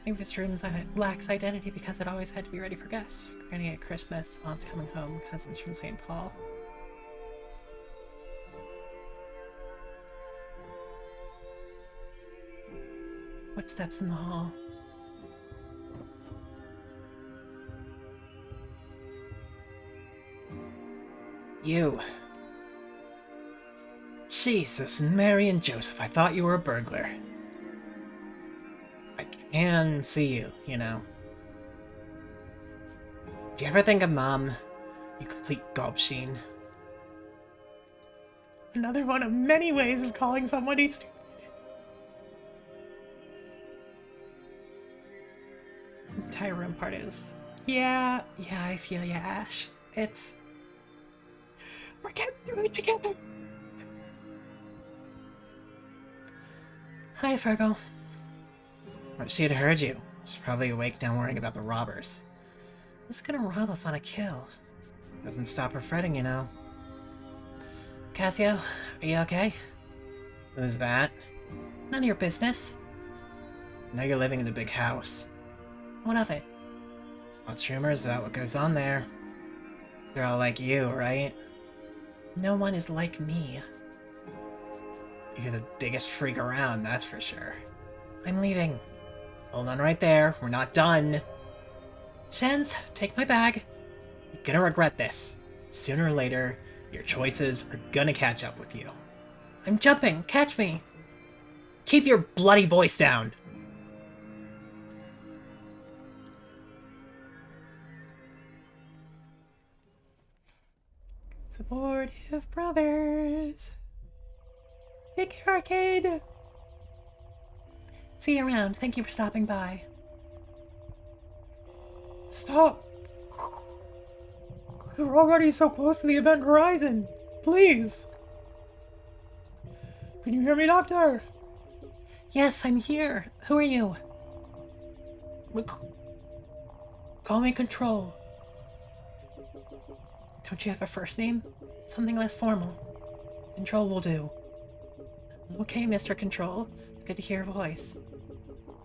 Maybe this room lacks identity because it always had to be ready for guests. Granny at Christmas, aunts coming home, cousins from St. Paul. Footsteps in the hall. You. Jesus, Mary and Joseph, I thought you were a burglar. I can see you, you know. Do you ever think of Mom? You complete gobsheen. Another one of many ways of calling somebody stupid. The entire room part is... yeah, I feel ya, Ash. It's... we're getting through it together. Hi, Fergal. Well, she had heard you. She's probably awake now worrying about the robbers. Who's gonna rob us on a kill? Doesn't stop her fretting, you know. Kasio, are you okay? Who's that? None of your business. I know you're living in the big house. What of it? Lots of rumors about what goes on there. They're all like you, right? No one is like me. You're the biggest freak around, that's for sure. I'm leaving. Hold on right there, we're not done. Shens, take my bag. You're gonna regret this. Sooner or later, your choices are gonna catch up with you. I'm jumping, catch me. Keep your bloody voice down. Supportive brothers. Take care, Arcade. See you around. Thank you for stopping by. Stop. You're already so close to the event horizon. Please. Can you hear me, Doctor? Yes, I'm here. Who are you? Call me Control. Don't you have a first name? Something less formal. Control will do. Okay, Mr. Control. It's good to hear your voice.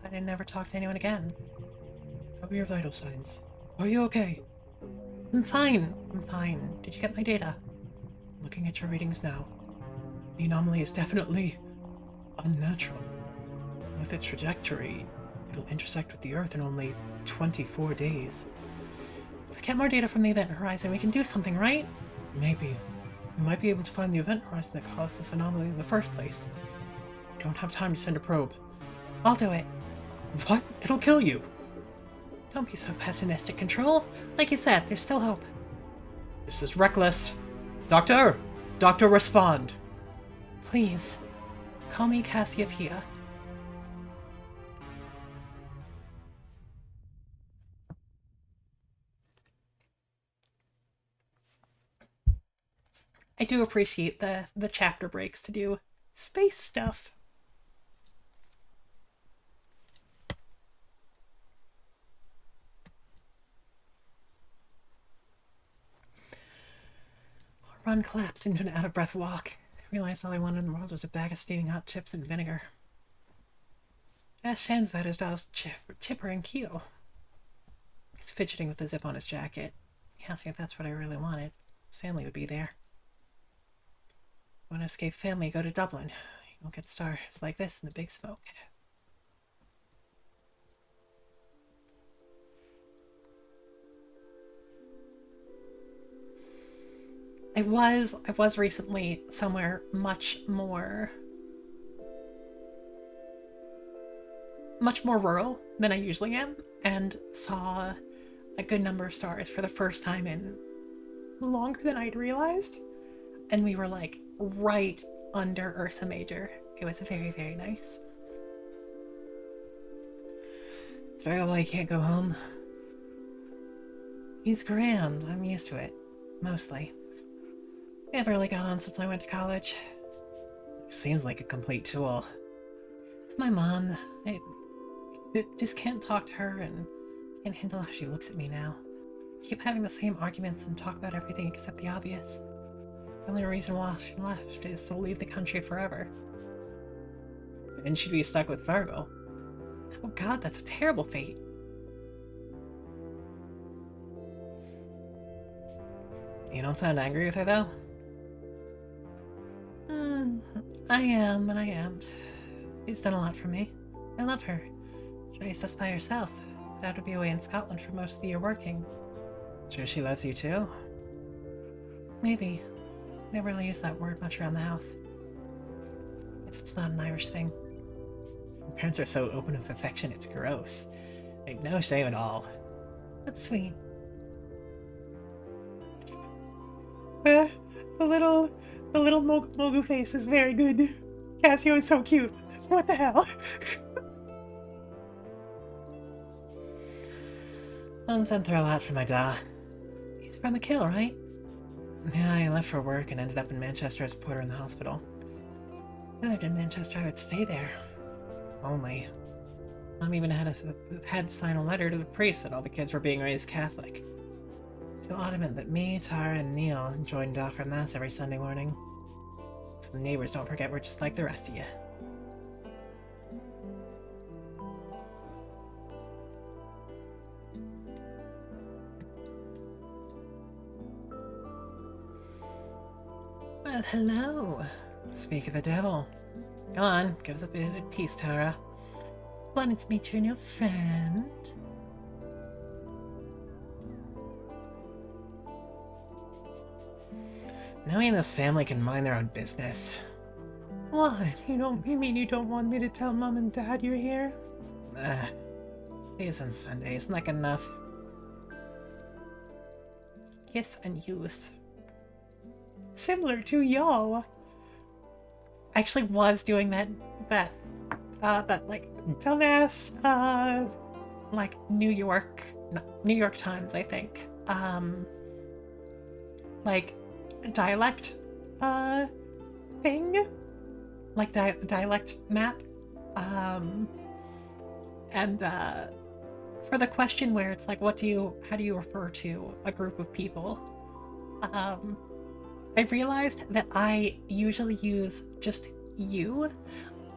I didn't ever talk to anyone again. How are your vital signs? Are you okay? I'm fine. I'm fine. Did you get my data? Looking at your readings now. The anomaly is definitely unnatural. With its trajectory, it'll intersect with the Earth in only 24 days. If we get more data from the event horizon, we can do something, right? Maybe. We might be able to find the event horizon that caused this anomaly in the first place. We don't have time to send a probe. I'll do it. What? It'll kill you. Don't be so pessimistic, Control. Like you said, there's still hope. This is reckless. Doctor! Doctor, respond. Please. Call me Cassiopeia. I do appreciate the chapter breaks to do space stuff. Our run collapsed into an out-of-breath walk. I realized all I wanted in the world was a bag of steaming hot chips and vinegar. Ash Shansvad is Val's chipper and keto. He's fidgeting with the zip on his jacket. He asked me if that's what I really wanted. His family would be there. Want to escape family, go to Dublin. You don't get stars like this in the big smoke. I was recently somewhere much more rural than I usually am. and saw a good number of stars for the first time in longer than I'd realized. And we were like right under Ursa Major. It was very, very nice. It's very well you can't go home. He's grand. I'm used to it. Mostly. We haven't really got on since I went to college. Seems like a complete tool. It's my mom. I just can't talk to her and can't handle how she looks at me now. Keep having the same arguments and talk about everything except the obvious. The only reason why she left is to leave the country forever. And she'd be stuck with Virgo. Oh god, that's a terrible fate. You don't sound angry with her, though? I am, and I amn't. She's done a lot for me. I love her. She raised us by herself. Dad would be away in Scotland for most of the year working. Sure she loves you too? Maybe. Never really use that word much around the house. Guess it's not an Irish thing. My parents are so open with affection, it's gross. Like, no shame at all. That's sweet. The little Mogu face is very good. Kasio is so cute. What the hell? I've been through a lot for my da. He's from a kill, right? Yeah, I left for work and ended up in Manchester as a porter in the hospital. If I lived in Manchester, I would stay there. Only. Mom even had to sign a letter to the priest that all the kids were being raised Catholic. So adamant that me, Tara, and Neil joined off for Mass every Sunday morning. So the neighbors don't forget we're just like the rest of you. Well, hello. Speak of the devil. Go on, give us a bit of peace, Tara. Wanted to meet your new friend. Knowing in this family can mind their own business. What? You mean you don't want me to tell Mom and Dad you're here? Days and Sundays, not good enough. Yes, and use. Similar to y'all. I actually was doing that like dumbass like New York Times, I think. Like dialect thing, like dialect map, and for the question where it's like, how do you refer to a group of people, I've realized that I usually use just you,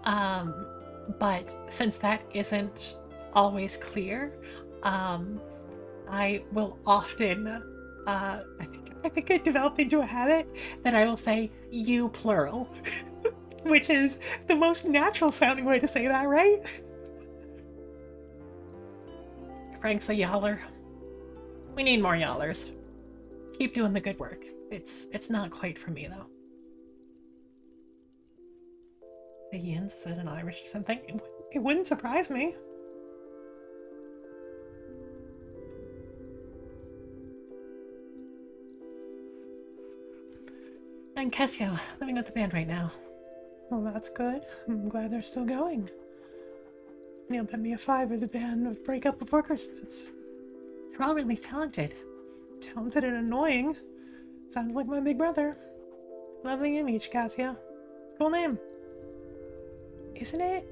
but since that isn't always clear, I will often I think I developed into a habit that I will say you plural, which is the most natural sounding way to say that, right? Frank's a yaller. We need more yallers. Keep doing the good work. It's not quite for me though. The Yins, is it an Irish or something? It wouldn't surprise me. I'm Kasio, living with the band right now. Well, that's good. I'm glad they're still going. Neil bet me a $5 the band would break up before Christmas. They're all really talented. Talented and annoying. Sounds like my big brother. Lovely image, Kasio. Cool name. Isn't it?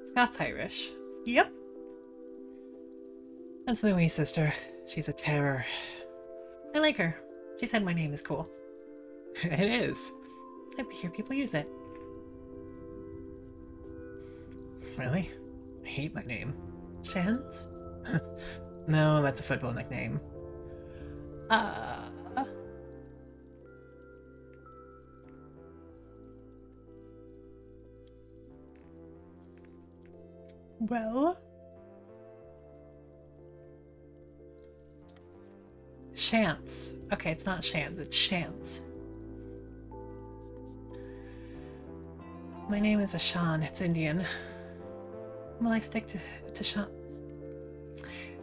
Scott's Irish. Yep. That's my wee sister. She's a terror. I like her. She said my name is cool. It is. It's nice to hear people use it. Really? I hate my name. Shans? No, that's a football nickname. Well... Chance. Okay, it's not Shans, it's Chance. My name is Ashan, it's Indian. Will I stick to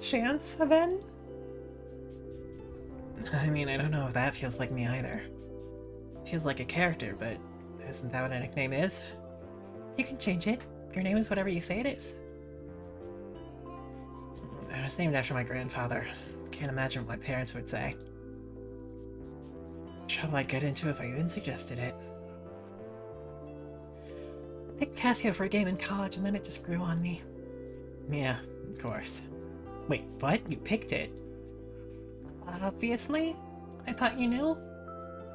Chance then? I mean, I don't know if that feels like me either. It feels like a character, but isn't that what a nickname is? You can change it. Your name is whatever you say it is. I was named after my grandfather. Can't imagine what my parents would say. Trouble I'd get into if I even suggested it. I picked Kasio for a game in college and then it just grew on me. Yeah, of course. Wait, what? You picked it? Obviously? I thought you knew?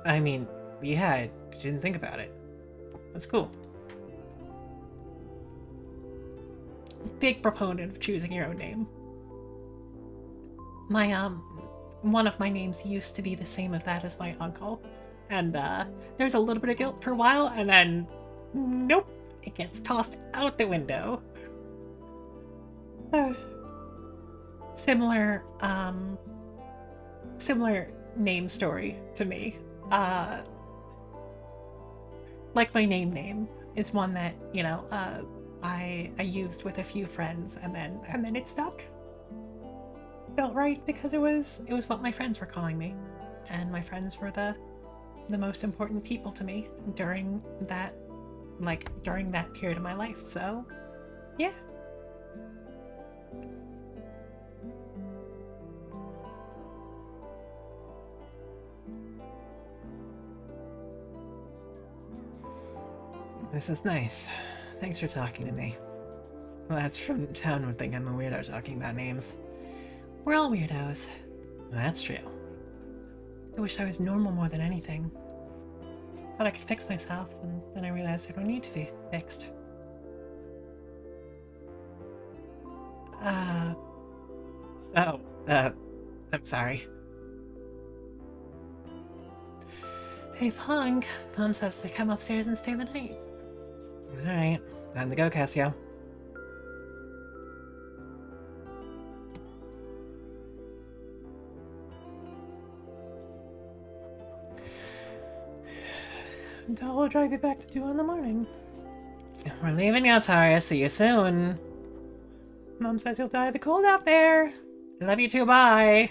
I mean, yeah, I didn't think about it. That's cool. Big proponent of choosing your own name. My, one of my names used to be the same as that as my uncle. And, there's a little bit of guilt for a while, and then, nope, it gets tossed out the window. Similar name story to me. Like my name is one that, you know, I used with a few friends and then it stuck. Felt right because it was what my friends were calling me. And my friends were the most important people to me during that period of my life. So, yeah. This is nice. Thanks for talking to me. Lads from town would think I'm a weirdo talking about names. We're all weirdos. That's true. I wish I was normal more than anything. Thought I could fix myself, and then I realized I don't need to be fixed. I'm sorry. Hey, Punk. Mom says to come upstairs and stay the night. Alright, time to go, Kasio. Doll will drive you back to 2 in the morning. We're leaving now, Taria. See you soon. Mom says you'll die of the cold out there. I love you too, bye.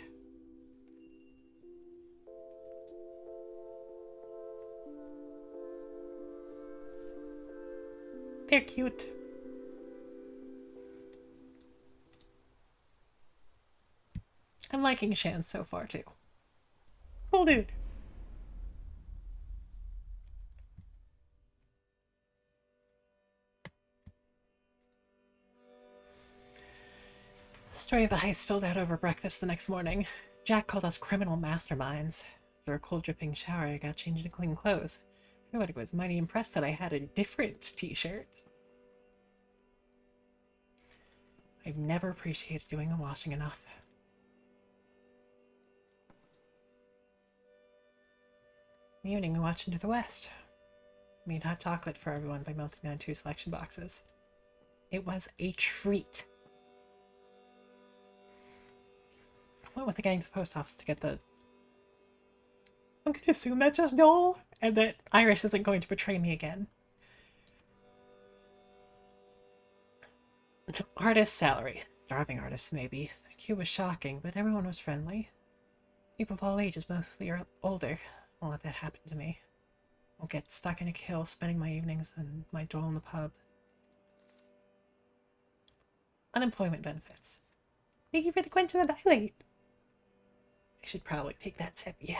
They're cute. I'm liking Shan so far, too. Cool dude. The story of the heist spilled out over breakfast the next morning. Jack called us criminal masterminds. After a cold dripping shower, I got changed into clean clothes. Everybody was mighty impressed that I had a different t-shirt. I've never appreciated doing the washing enough. In the evening, we watched Into the West. I made hot chocolate for everyone by melting down 2 selection boxes. It was a treat. I went with the gang to the post office to get the... I'm going to assume that's just Dole, and that Irish isn't going to betray me again. Artist salary. Starving artists, maybe. The queue was shocking, but everyone was friendly. People of all ages, mostly older. Won't let that happen to me. I'll get stuck in a kill, spending my evenings and my dole in the pub. Unemployment benefits. Thank you for the quench and the dilate. I should probably take that tip, yeah.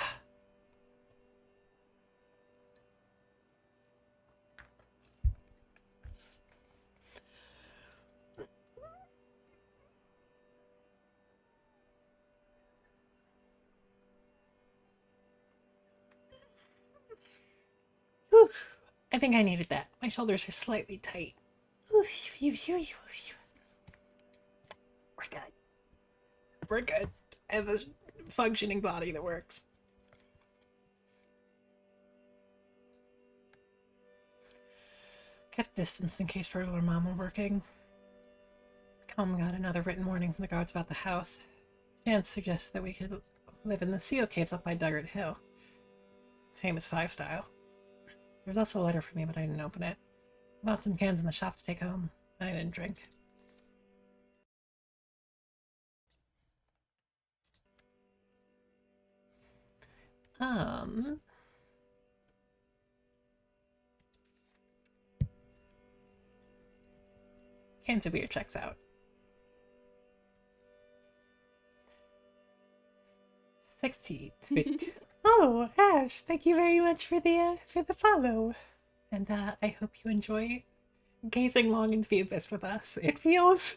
Whew. I think I needed that. My shoulders are slightly tight. We're good. We're good. I have a functioning body that works. Kept distance in case Fertile or Mom were working. Calm got another written warning from the guards about the house. Chance suggested that we could live in the seal caves up by Duggart Hill. Same as 5 style. There was also a letter for me, but I didn't open it. I bought some cans in the shop to take home. I didn't drink. Cans of beer checks out. 16th. Oh, Ash, thank you very much for the follow. And I hope you enjoy gazing long into the abyss with us. It feels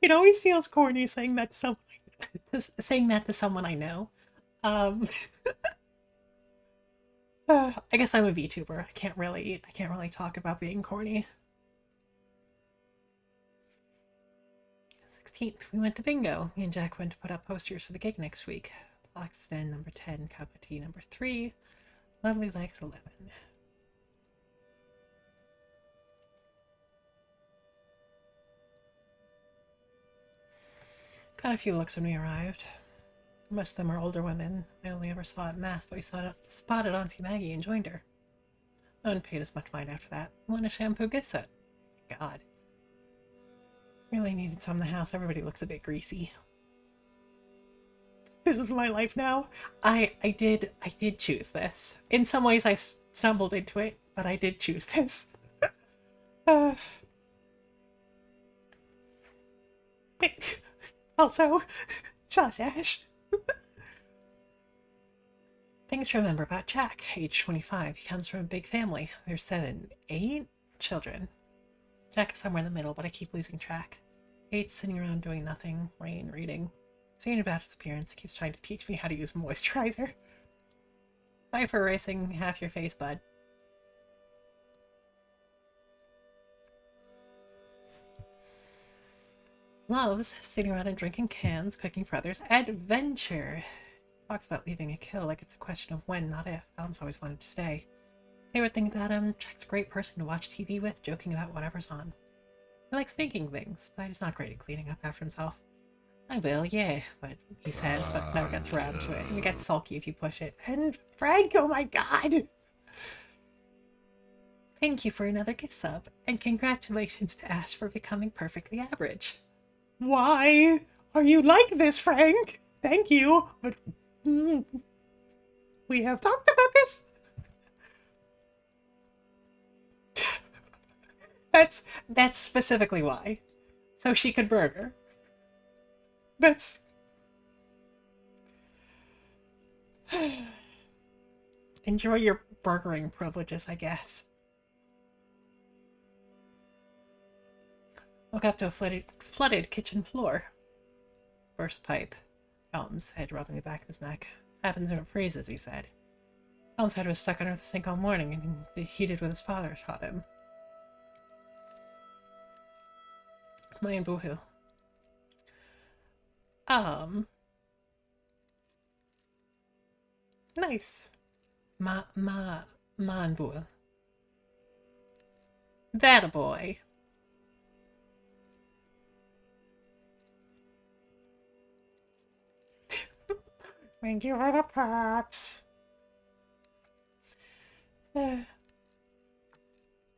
it always feels corny saying that to someone I know. Um I guess I'm a VTuber. I can't really talk about being corny. 16th, we went to bingo. Me and Jack went to put up posters for the gig next week. Fox Den number 10, cup of tea number 3, Lovely Legs 11. Got a few looks when we arrived. Most of them are older women. I only ever saw at Mass, but we spotted Auntie Maggie and joined her. No one paid us much mind after that. Won a shampoo gift set. God. Really needed some in the house. Everybody looks a bit greasy. This is my life now. I did choose this. In some ways I stumbled into it, but I did choose this. Also, Josh Ash. Things to remember about Jack, age 25. He comes from a big family. There's 7, 8 children. Jack is somewhere in the middle, but I keep losing track. 8's sitting around doing nothing, Rain reading. Speaking about his appearance, he keeps trying to teach me how to use moisturizer. Sorry for erasing half your face, bud. Loves sitting around and drinking cans, cooking for others. Adventure. Talks about leaving a kill like it's a question of when, not if. Elm's always wanted to stay. Favorite thing about him, Jack's a great person to watch TV with, joking about whatever's on. He likes making things, but he's not great at cleaning up after himself. I will, yeah, but he says, but never gets around to it, and he gets sulky if you push it. And Frank, oh my god! Thank you for another gift sub, and congratulations to Ash for becoming perfectly average. Why are you like this, Frank? Thank you, but we have talked about this. That's specifically why. So she could burger. That's... Enjoy your burgering privileges, I guess. Woke up to a flooded kitchen floor. Burst pipe. Elm's head rubbing the back of his neck. Happens when it freezes, he said. Elm's head was stuck under the sink all morning, and he did what his father taught him. Mayan boohoo. Nice. Man boo. That a boy. Thank you for the pats.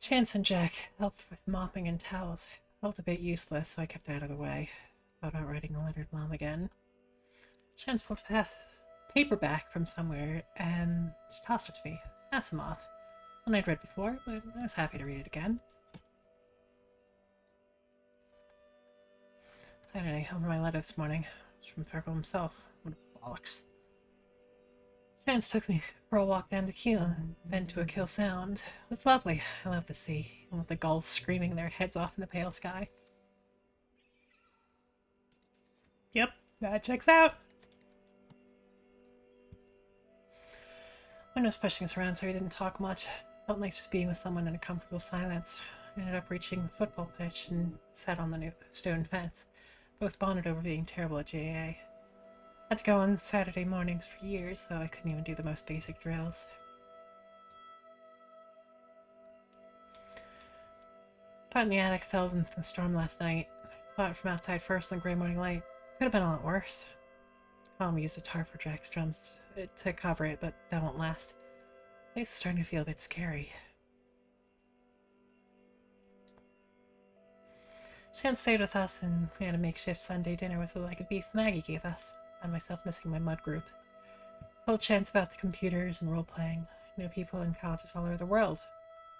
Chance and Jack helped with mopping and towels. Felt a bit useless, so I kept out of the way. Thought about writing a letter to Mom again. Chance pulled a paperback from somewhere and she tossed it to me. Asimov. One I'd read before, but I was happy to read it again. Saturday, opened my letter this morning. It was from Fergal himself. What a bollocks. Chance took me for a walk down to Keelan, then to a kill sound. It was lovely. I love the sea, and with the gulls screaming their heads off in the pale sky. Yep, that checks out. Wind was pushing us around, so we didn't talk much. Felt nice just being with someone in a comfortable silence. We ended up reaching the football pitch and sat on the new stone fence. Both bonded over being terrible at JA. Had to go on Saturday mornings for years, though I couldn't even do the most basic drills. Pot in the attic fell in the storm last night. Saw it from outside first in the gray morning light. Could have been a lot worse. Mom used a tarp for Jack's drums to cover it, but that won't last. The place is starting to feel a bit scary. Chance stayed with us, and we had a makeshift Sunday dinner with a leg of beef Maggie gave us. I found myself missing my mud group. Told Chance about the computers and role-playing. Knew people in colleges all over the world.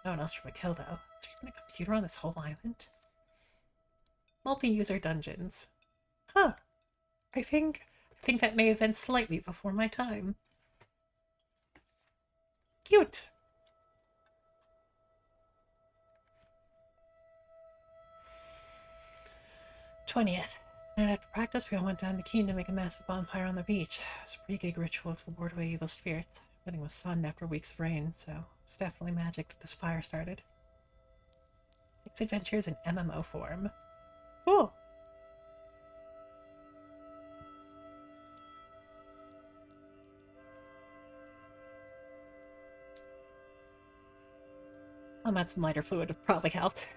No one else from McKill, though. Is there even a computer on this whole island? Multi-user dungeons. Huh. I think that may have been slightly before my time. Cute. "20th. And after practice, we all went down to Keene to make a massive bonfire on the beach. It was a pre-gig ritual to ward away evil spirits. Everything was sun after weeks of rain, so it was definitely magic that this fire started. It's adventures in MMO form. Cool. I'll add some lighter fluid would probably helped.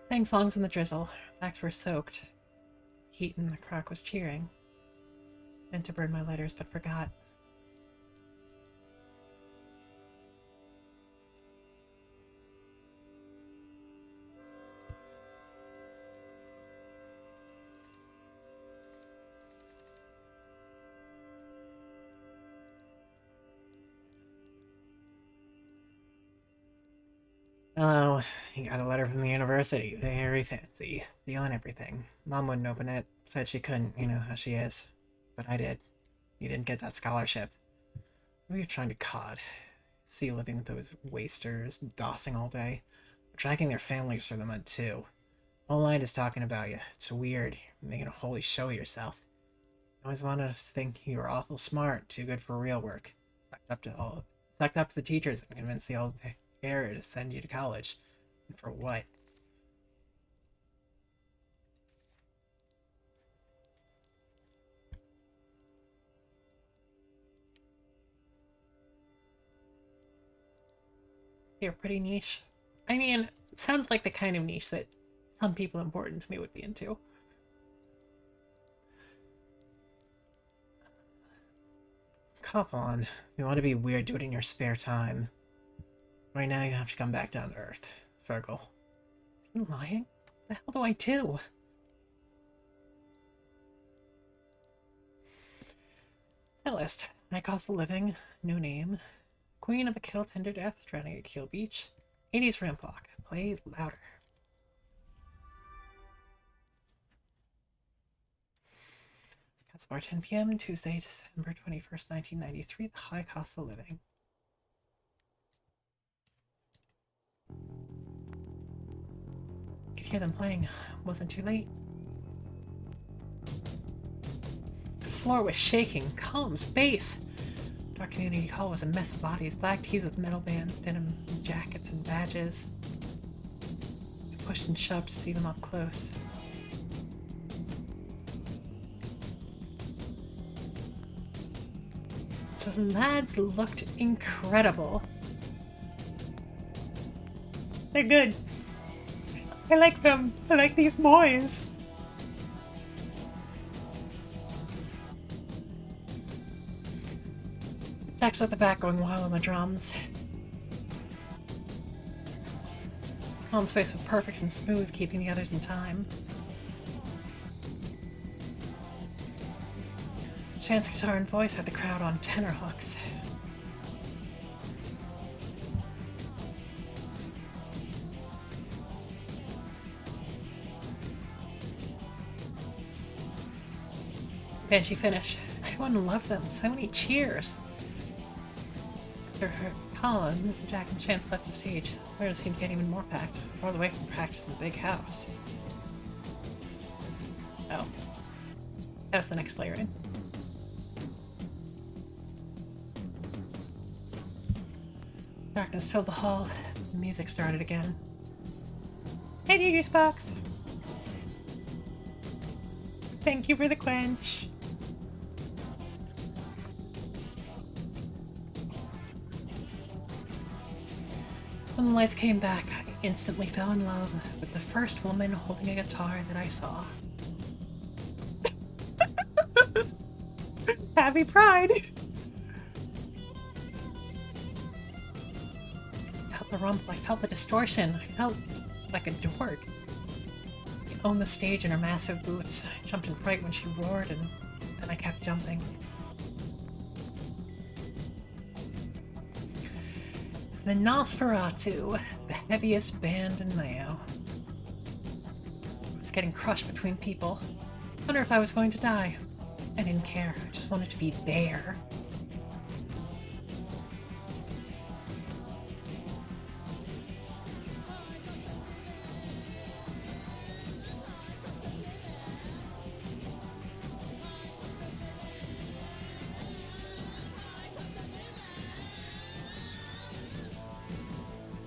Sang songs in the drizzle. Backs were soaked. Heat in the crowd was cheering. Meant to burn my letters, but forgot. Oh, you got a letter from the university. Very fancy. Deal and everything. Mom wouldn't open it. Said she couldn't, you know how she is. But I did. You didn't get that scholarship. What were you trying to cod? See you living with those wasters, dossing all day. Dragging their families through the mud, too. All line is talking about you. It's weird. You're making a holy show of yourself. I always wanted us to think you were awful smart, too good for real work. Sucked up to the teachers and convinced the old era to send you to college. And for what? You're pretty niche. I mean, it sounds like the kind of niche that some people important to me would be into. Come on. You want to be weird, do it in your spare time. Right now you have to come back down to Earth, Fergal. Is he lying? What the hell do I do? Celeste. High cost of living. No name. Queen of a kill tender death. Drowning at Keel Beach. 80s ramp walk. Play louder. That's bar 10 p.m. Tuesday, December 21st, 1993. The high cost of living. Could hear them playing. Wasn't too late. The floor was shaking. Columns, bass. Dark community hall was a mess of bodies. Black tees with metal bands, denim jackets, and badges. I pushed and shoved to see them up close. The lads looked incredible. They're good. I like them. I like these boys. Jack's at the back going wild on the drums. Holmes' face was perfect and smooth, keeping the others in time. Chan's guitar and voice had the crowd on tenterhooks. Then she finished. Everyone loved them. So many cheers. After her Colin, Jack and Chance left the stage. The room seemed to get even more packed. All the way from practice in the big house. Oh. That was the next layer in. Darkness filled the hall. The music started again. Hey, Juice Box. Thank you for the quench. When the lights came back, I instantly fell in love with the first woman holding a guitar that I saw. Happy Pride! I felt the rumble, I felt the distortion, I felt like a dork. She owned the stage in her massive boots. I jumped in fright when she roared, and then I kept jumping. The Nosferatu, the heaviest band in Mayo. I was getting crushed between people. Wonder if I was going to die. I didn't care. I just wanted to be there.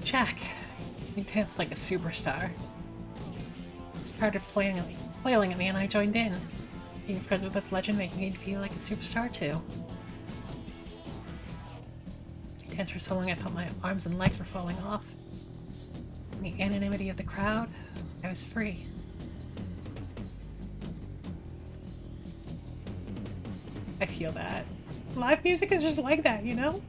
Jack, you dance like a superstar. Started flailing at me and I joined in. Being friends with this legend made me feel like a superstar too. I danced for so long I felt my arms and legs were falling off. In the anonymity of the crowd, I was free. I feel that. Live music is just like that, you know?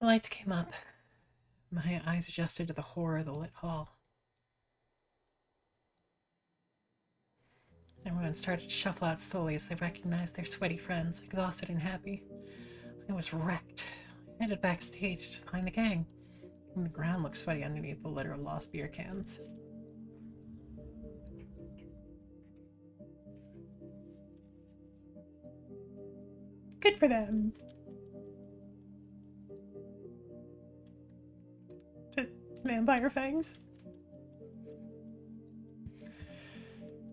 The lights came up. My eyes adjusted to the horror of the lit hall. Everyone started to shuffle out slowly as they recognized their sweaty friends, exhausted and happy. I was wrecked. I headed backstage to find the gang. And the ground looked sweaty underneath the litter of lost beer cans. Good for them. Vampire fangs.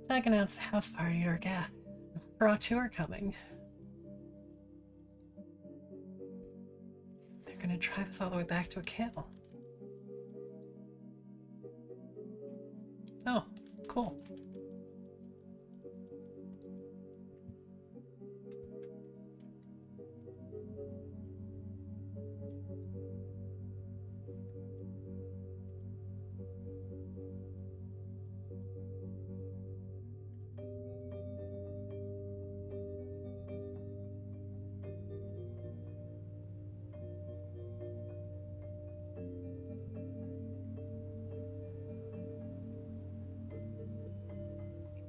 Jack announced the house party at our gap. Nosferatu are coming. They're gonna drive us all the way back to a kill. Oh, cool.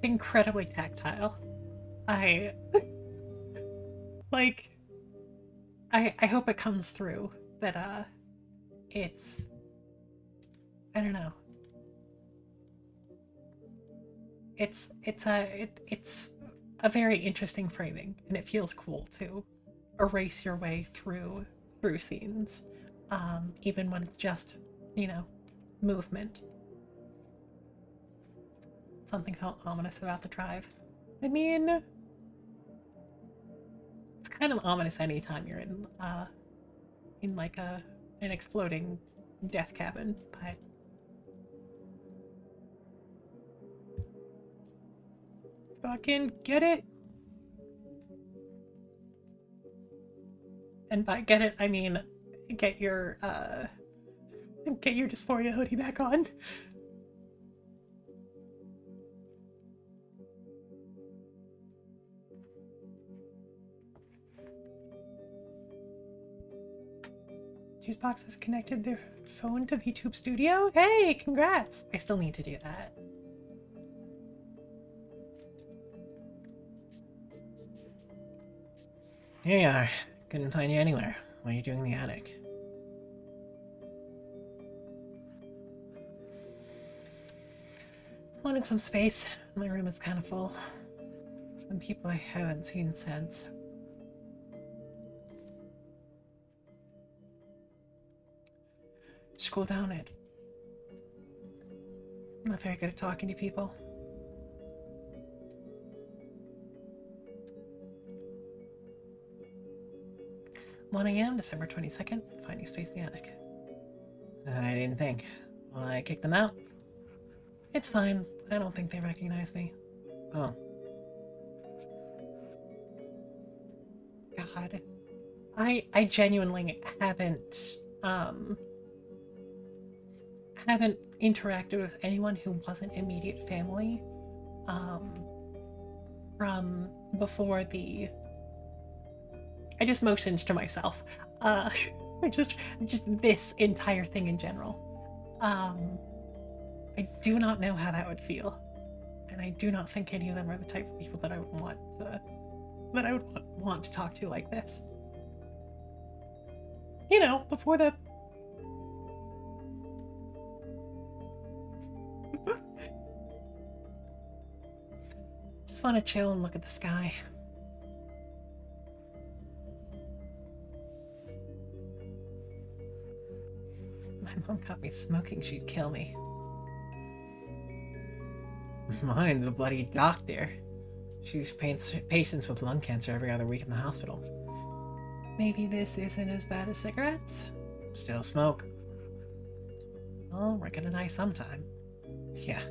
Incredibly tactile. I like I hope it comes through that it's I don't know. It's a very interesting framing and it feels cool to erase your way through scenes. Even when it's just, you know, movement. Something felt ominous about the drive. I mean, it's kind of ominous anytime you're in like an exploding death cabin, but fucking get it. And by get it, I mean get your dysphoria hoodie back on. Juicebox has connected their phone to VTube Studio? Hey, congrats! I still need to do that. Here you are. Couldn't find you anywhere. What are you doing in the attic? Wanted some space. My room is kind of full. Some people I haven't seen since. Just cool down it. I'm not very good at talking to people. One AM, December 22nd, finding space in the attic. I didn't think. Well, I kicked them out. It's fine. I don't think they recognize me. Oh. God. I genuinely haven't haven't interacted with anyone who wasn't immediate family from before the... I just motioned to myself. Just this entire thing in general. I do not know how that would feel. And I do not think any of them are the type of people that I would want to talk to like this. You know, before the... Just want to chill and look at the sky. My mom caught me smoking, she'd kill me. Mine's a bloody doctor. She paints patients with lung cancer every other week in the hospital. Maybe this isn't as bad as cigarettes? Still smoke. Well, we're gonna die sometime. Yeah.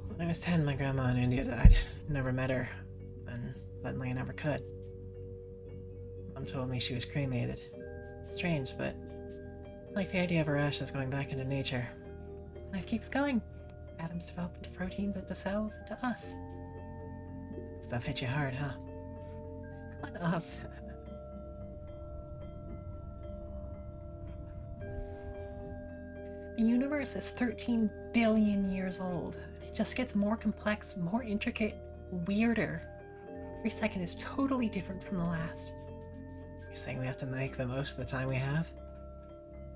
When I was 10, my grandma in India died. Never met her, and suddenly I never could. Mom told me she was cremated. Strange, but I like the idea of her ashes going back into nature. Life keeps going. Atoms develop into proteins, into cells, into us. Stuff hit you hard, huh? What up? The universe is 13 billion years old. It just gets more complex, more intricate, weirder. Every second is totally different from the last. You're saying we have to make the most of the time we have?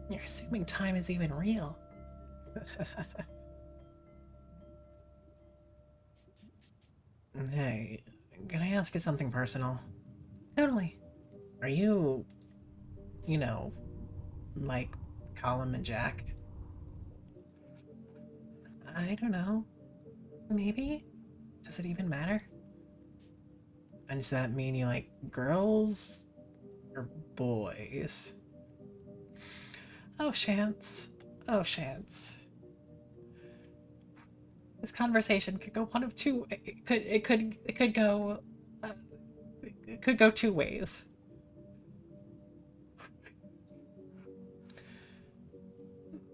You're assuming time is even real. Hey, can I ask you something personal? Totally. Are you, like Colin and Jack? I don't know. Maybe? Does it even matter? And does that mean you like girls or boys? Oh, Chance. Oh, Chance. This conversation could go one of two. It could go two ways.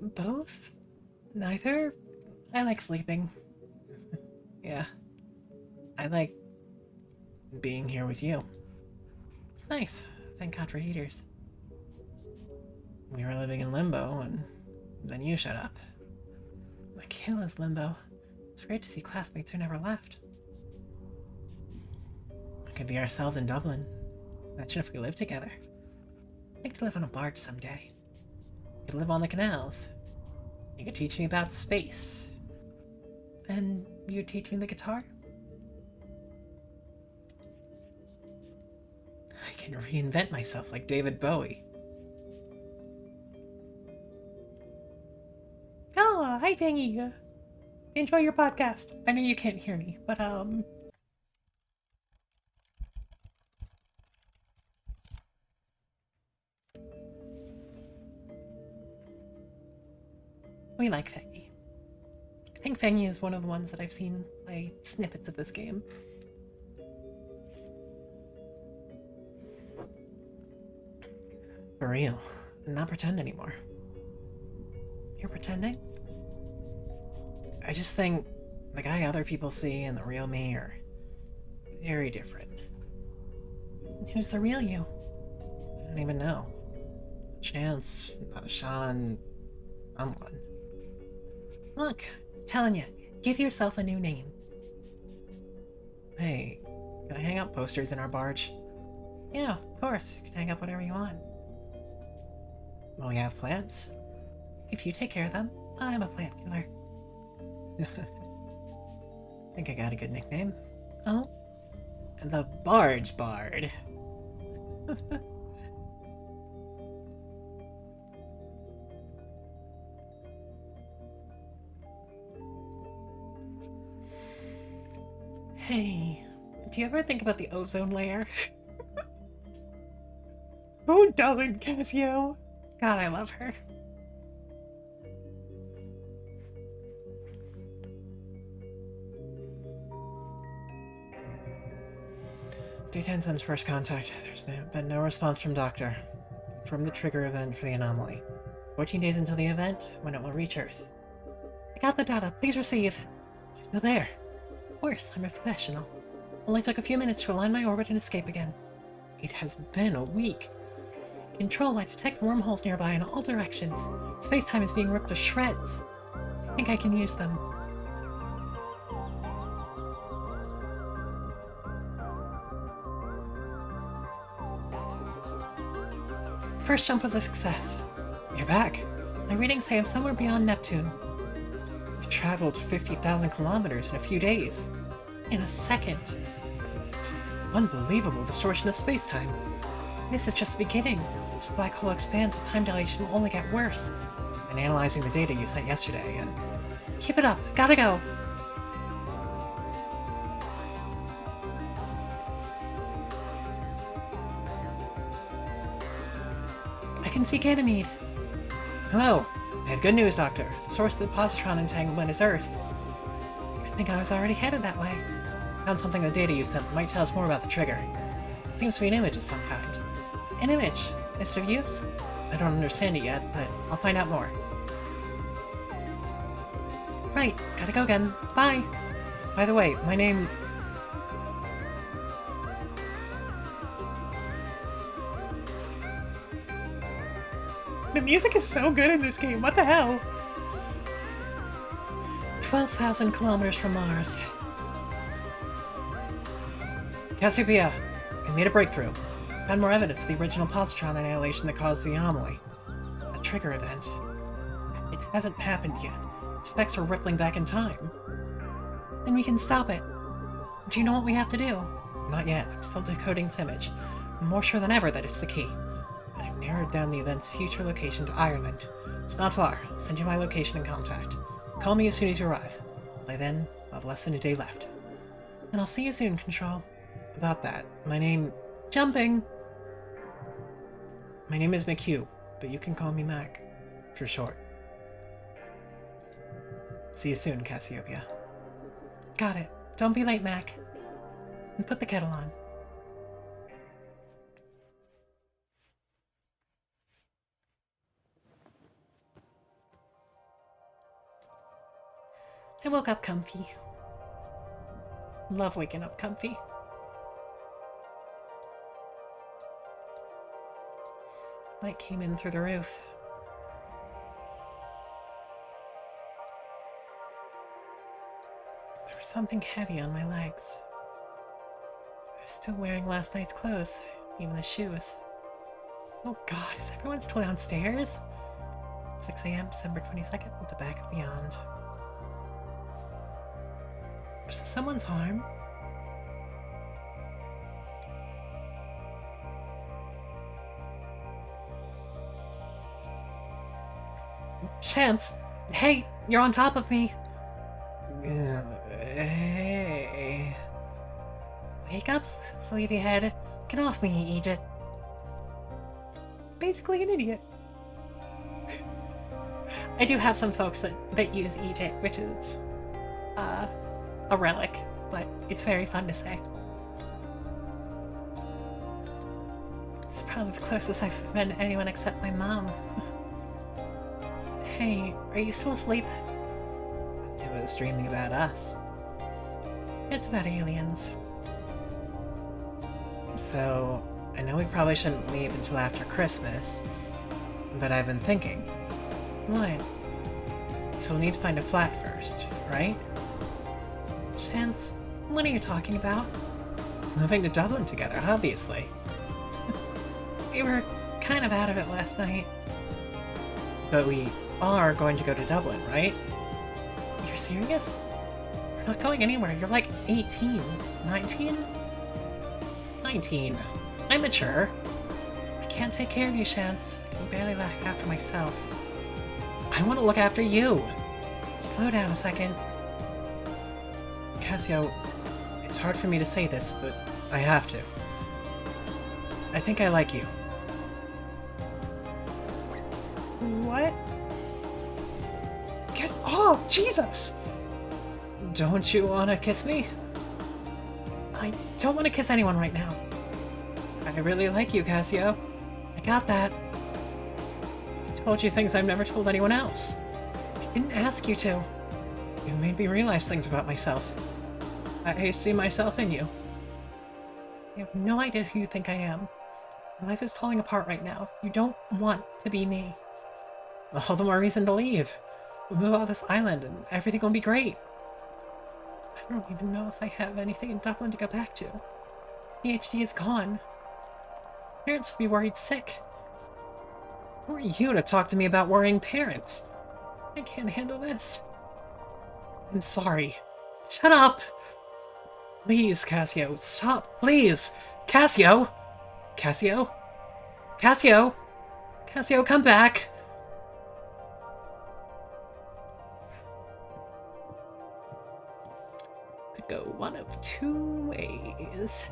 Both? Neither? I like sleeping. Yeah. I like being here with you. It's nice. Thank God for heaters. We were living in limbo, and then you showed up. My kill is limbo. It's great to see classmates who never left. We could be ourselves in Dublin. Imagine if we lived together. I'd like to live on a barge someday. We could live on the canals. You could teach me about space. And you teach me the guitar? I can reinvent myself like David Bowie. Oh, hi, Fangy. Enjoy your podcast. I know you can't hear me, but we like Fangy. I think Fangy is one of the ones that I've seen play snippets of this game. For real. Not pretend anymore. You're pretending? I just think the guy other people see and the real me are very different. And who's the real you? I don't even know. A Chance, not a Sean, someone. Look, I'm telling you, give yourself a new name. Hey, can I hang up posters in our barge? Yeah, of course. You can hang up whatever you want. Well, we have plants. If you take care of them, I'm a plant killer. Think I got a good nickname. Oh? The Barge Bard. Hey, do you ever think about the ozone layer? Who doesn't, Kasio? God, I love her. D10 since first contact. There's been no response from doctor. From the trigger event for the anomaly. 14 days until the event, when it will reach Earth. I got the data. Please receive. She's still there. Of course, I'm a professional. Only took a few minutes to align my orbit and escape again. It has been a week. Control, I detect wormholes nearby in all directions. Space-time is being ripped to shreds. I think I can use them. First jump was a success. You're back. My readings say I'm somewhere beyond Neptune. We've traveled 50,000 kilometers in a few days. In a second. It's an unbelievable distortion of space-time. This is just the beginning. As the black hole expands, the time dilation will only get worse. I've been analyzing the data you sent yesterday, and... Keep it up. Gotta go. I can see Ganymede. Hello. I have good news, Doctor. The source of the positron entanglement is Earth. I think I was already headed that way. Found something in the data you sent that might tell us more about the trigger. It seems to be an image of some kind. An image? Is it of use? I don't understand it yet, but I'll find out more. Right, gotta go again. Bye! By the way, my name... The music is so good in this game, what the hell? 12,000 kilometers from Mars. Cassiopeia, I made a breakthrough. Found more evidence of the original positron annihilation that caused the anomaly. A trigger event. It hasn't happened yet. Its effects are rippling back in time. Then we can stop it. Do you know what we have to do? Not yet. I'm still decoding its image. I'm more sure than ever that it's the key. But I've narrowed down the event's future location to Ireland. It's not far. I'll send you my location and contact. Call me as soon as you arrive. By then, I'll have less than a day left. And I'll see you soon, Control. About that, my name... Jumping! My name is McHugh, but you can call me Mac, for short. See you soon, Cassiopeia. Got it. Don't be late, Mac. And put the kettle on. I woke up comfy. Love waking up comfy. Light came in through the roof. There was something heavy on my legs. I was still wearing last night's clothes, even the shoes. Oh god, is everyone still downstairs? 6 a.m., December 22nd, at the back of Beyond. Was this someone's harm? Chance! Hey, you're on top of me! Hey... Wake up, sleepyhead. Get off me, Egypt. Basically an idiot. I do have some folks that use Egypt, which is a relic, but it's very fun to say. It's probably the closest I've been to anyone except my mom. Hey, are you still asleep? I was dreaming about us. It's about aliens. So, I know we probably shouldn't leave until after Christmas, but I've been thinking. What? So we'll need to find a flat first, right? Chance, what are you talking about? Moving to Dublin together, obviously. We were kind of out of it last night. But we are going to go to Dublin, right? You're serious? We're not going anywhere. You're like 18. 19? 19. I'm mature. I can't take care of you, Chance. I can barely look after myself. I want to look after you. Slow down a second. Kasio, it's hard for me to say this, but I have to. I think I like you. What? Get off! Jesus! Don't you want to kiss me? I don't want to kiss anyone right now. I really like you, Kasio. I got that. told you things I've never told anyone else. I didn't ask you to. You made me realize things about myself. I see myself in you. You have no idea who you think I am. My life is falling apart right now. You don't want to be me. All the more reason to leave. We'll move off this island and everything will be great. I don't even know if I have anything in Dublin to go back to. PhD is gone. Parents will be worried sick. Who are you to talk to me about worrying parents? I can't handle this. I'm sorry. Shut up! Please, Kasio, stop, please! Kasio! Kasio? Kasio! Kasio, come back! Could go one of two ways.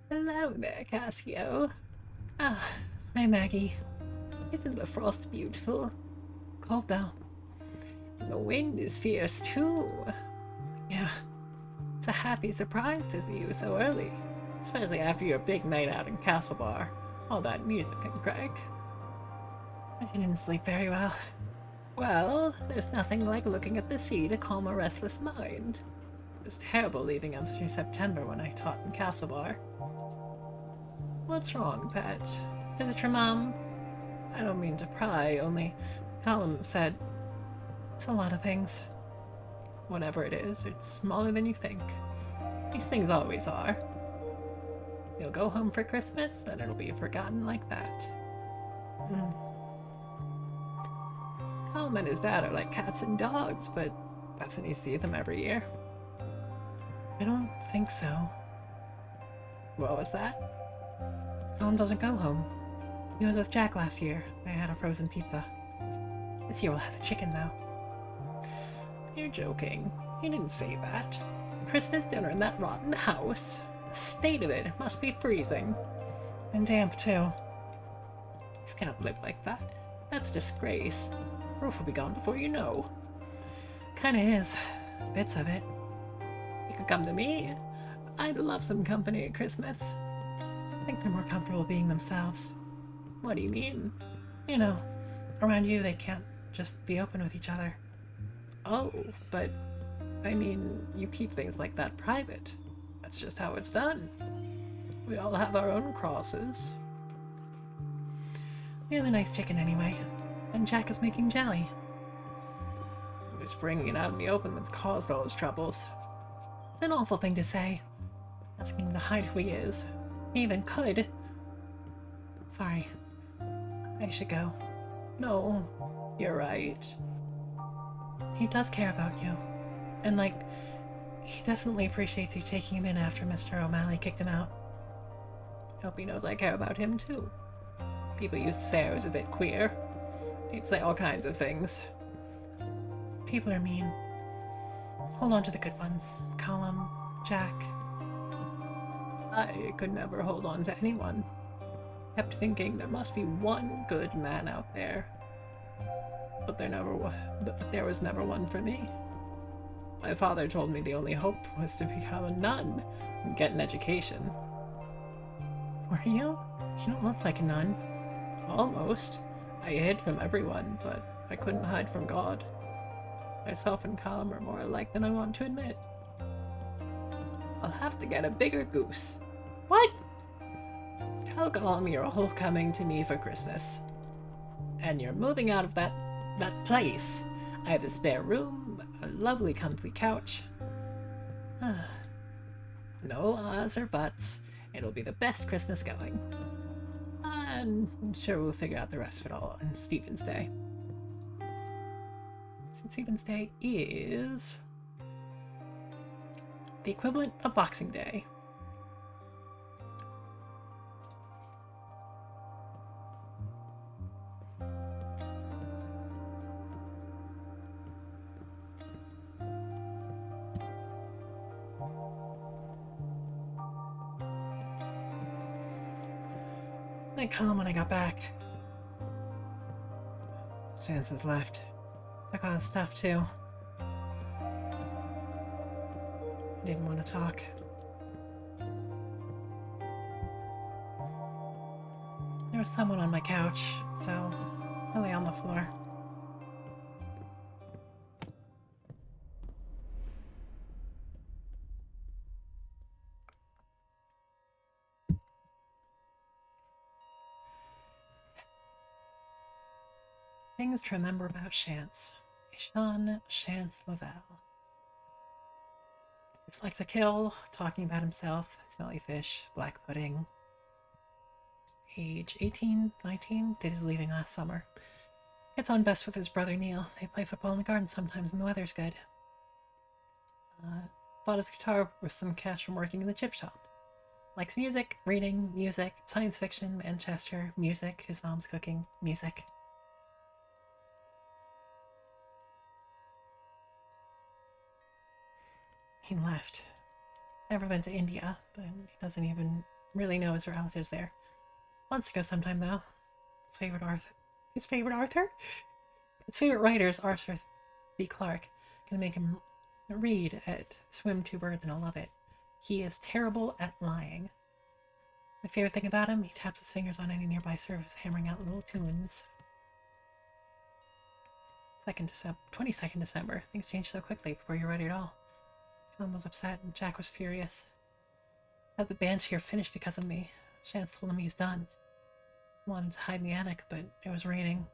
Hello there, Kasio. Ah, hi Maggie. Isn't the frost beautiful? Cold though. And the wind is fierce too. Yeah, it's a happy surprise to see you so early. Especially after your big night out in Castle Bar. All that music and Greg. I didn't sleep very well. Well, there's nothing like looking at the sea to calm a restless mind. It was terrible leaving up through September when I taught in Castle Bar. What's wrong, Pat? Is it your mom? I don't mean to pry, only Colin said it's a lot of things. Whatever it is, it's smaller than you think. These things always are. You'll go home for Christmas, and it'll be forgotten like that. Colin and his dad are like cats and dogs, but doesn't he see them every year? I don't think so. What was that? Colin doesn't go home. He was with Jack last year. They had a frozen pizza. This year we'll have a chicken, though. You're joking. He didn't say that. Christmas dinner in that rotten house. The state of it must be freezing. And damp, too. These can't live like that. That's a disgrace. Roof will be gone before you know. Kinda is. Bits of it. You could come to me. I'd love some company at Christmas. I think they're more comfortable being themselves. What do you mean? You know, around you they can't just be open with each other. Oh, but I mean, you keep things like that private. That's just how it's done. We all have our own crosses. We have a nice chicken anyway, and Jack is making jelly. It's bringing it out in the open that's caused all his troubles. It's an awful thing to say, asking him to hide who he is. He even could. Sorry. I should go. No, you're right. He does care about you. And, like, he definitely appreciates you taking him in after Mr. O'Malley kicked him out. Hope he knows I care about him, too. People used to say I was a bit queer. He'd say all kinds of things. People are mean. Hold on to the good ones. Callum, Jack. I could never hold on to anyone. Kept thinking there must be one good man out there. But there was never one for me. My father told me the only hope was to become a nun and get an education. Were you? You don't look like a nun. Almost. I hid from everyone, but I couldn't hide from God. Myself and Callum are more alike than I want to admit. I'll have to get a bigger goose. What? Tell Callum you're all coming to me for Christmas. And you're moving out of that place. I have a spare room, a lovely comfy couch. No ahs or buts. It'll be the best Christmas going. I'm sure we'll figure out the rest of it all on Stephen's Day. St. Stephen's Day is the equivalent of Boxing Day. I calm when I got back. Sans has left. Took all his stuff too. I didn't want to talk. There was someone on my couch, so I lay on the floor. Things to remember about Chance. Ishan Chance Lavelle. Dislikes a kill, talking about himself, smelly fish, black pudding. Age 18, 19, did his leaving last summer. Gets on best with his brother Neil. They play football in the garden sometimes when the weather's good. Bought his guitar with some cash from working in the chip shop. Likes music, reading, music, science fiction, Manchester, music, his mom's cooking, music. He left. He's never been to India, but he doesn't even really know his relatives there. Wants to go sometime, though. His favorite writer is Arthur C. Clarke. Gonna make him read at Swim Two Birds and I'll love it. He is terrible at lying. My favorite thing about him, he taps his fingers on any nearby surface, hammering out little tunes. 22nd December. Things change so quickly before you're ready at all. Mom was upset and Jack was furious. Said the band here finished because of me. Chance told him he's done. Wanted to hide in the attic, but it was raining.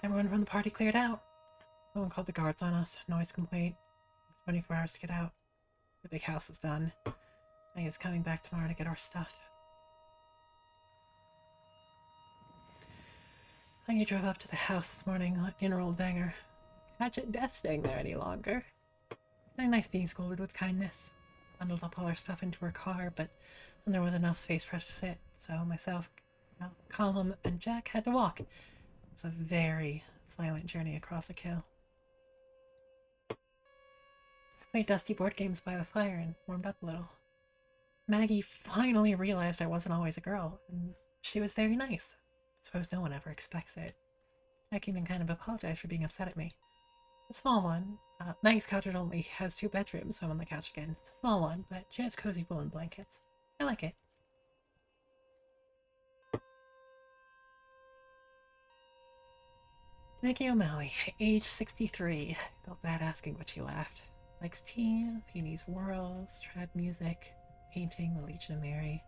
Everyone from the party cleared out. Someone called the guards on us. Noise complaint. 24 hours to get out. The big house is done. Megan's coming back tomorrow to get our stuff. Maggie drove up to the house this morning in her old banger. Catch it death staying there any longer. It's kind of nice being scolded with kindness. Bundled up all our stuff into her car, but then there was enough space for us to sit, so myself, Colum, and Jack had to walk. It was a very silent journey across the kill. I played dusty board games by the fire and warmed up a little. Maggie finally realized I wasn't always a girl, and she was very nice. Suppose no one ever expects it. Jack even kind of apologized for being upset at me. It's a small one. Maggie's couch only has 2 bedrooms, so I'm on the couch again. It's a small one, but she has cozy woolen blankets. I like it. Maggie O'Malley, age 63. Felt bad asking, but she laughed. Likes tea, peonies whirls, trad music, painting, the Legion of Mary.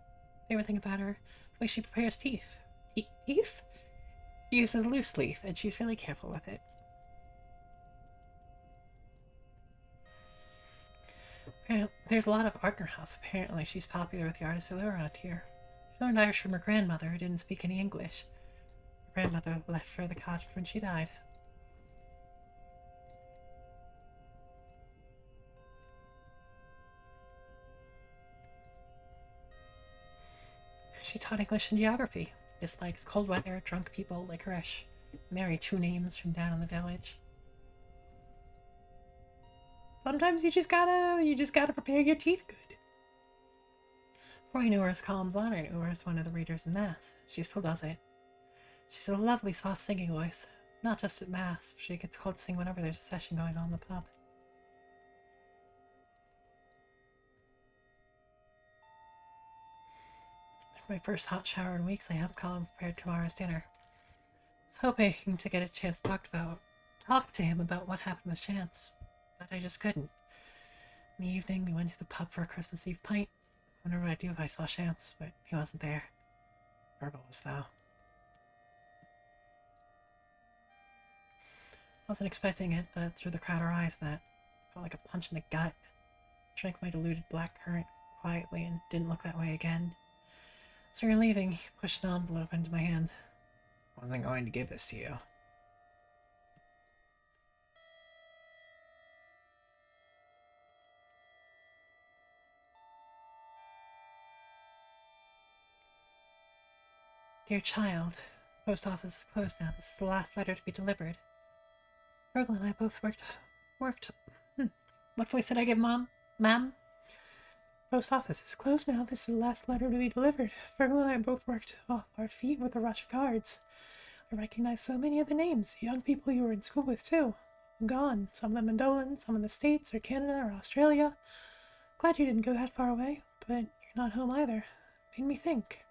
Favorite thing about her, the way she prepares teeth. Teeth? She uses loose leaf, and she's really careful with it. There's a lot of art in her house. Apparently, she's popular with the artists who live around here. She learned Irish from her grandmother, who didn't speak any English. Her grandmother left for the cottage when she died. She taught English and geography. Dislikes cold weather, drunk people, licorice. Married 2 names from down in the village. Sometimes you just gotta prepare your teeth good. Before I knew her as Column's Honor, I knew her as one of the readers in Mass. She still does it. She's a lovely, soft singing voice. Not just at Mass. She gets called to sing whenever there's a session going on in the pub. My first hot shower in weeks, I helped Colin prepare tomorrow's dinner. I was hoping to get a chance to talk to him about what happened with Chance, but I just couldn't. In the evening, we went to the pub for a Christmas Eve pint. I wondered what I'd do if I saw Chance, but he wasn't there. Virgil was, though. I wasn't expecting it, but through the crowd our eyes met. It felt like a punch in the gut. I drank my diluted black currant quietly and didn't look that way again. So you're leaving. He pushed an envelope into my hand. I wasn't going to give this to you. Dear child, the post office is closed now. This is the last letter to be delivered. Virgil and I both worked. What voice did I give, Mom? Ma'am? Post office is closed now. This is the last letter to be delivered. Virgil and I both worked off our feet with a rush of cards. I recognize so many of the names. Young people you were in school with, too. Gone. Some of them in Dolan, some in the States, or Canada, or Australia. Glad you didn't go that far away, but you're not home either. Made me think.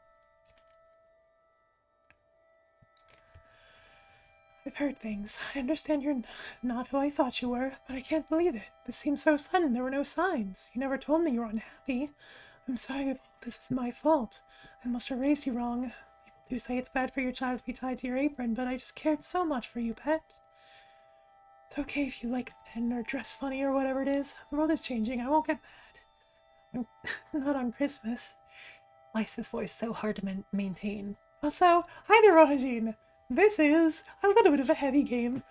I've heard things. I understand you're not who I thought you were, but I can't believe it. This seems so sudden. There were no signs. You never told me you were unhappy. I'm sorry if all this is my fault. I must have raised you wrong. People do say it's bad for your child to be tied to your apron, but I just cared so much for you, pet. It's okay if you like men or dress funny or whatever it is. The world is changing. I won't get mad. Not on Christmas. Why is this voice so hard to maintain? Also, hi there, Rohajin. This is a little bit of a heavy game.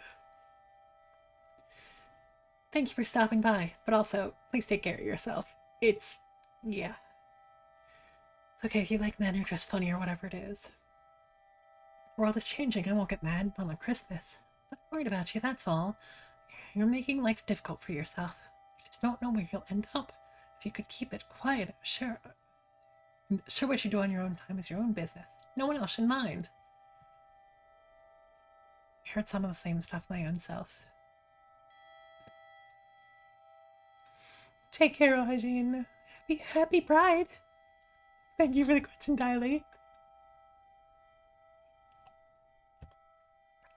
Thank you for stopping by, but also, please take care of yourself. Yeah. It's okay if you like men or dress funny or whatever it is. The world is changing. I won't get mad. Not on Christmas. I'm worried about you, that's all. You're making life difficult for yourself. I just don't know where you'll end up. If you could keep it quiet, sure what you do on your own time is your own business. No one else should mind. I heard some of the same stuff my own self. Take care, Ohajin. Happy Pride. Thank you for the question, Dilate.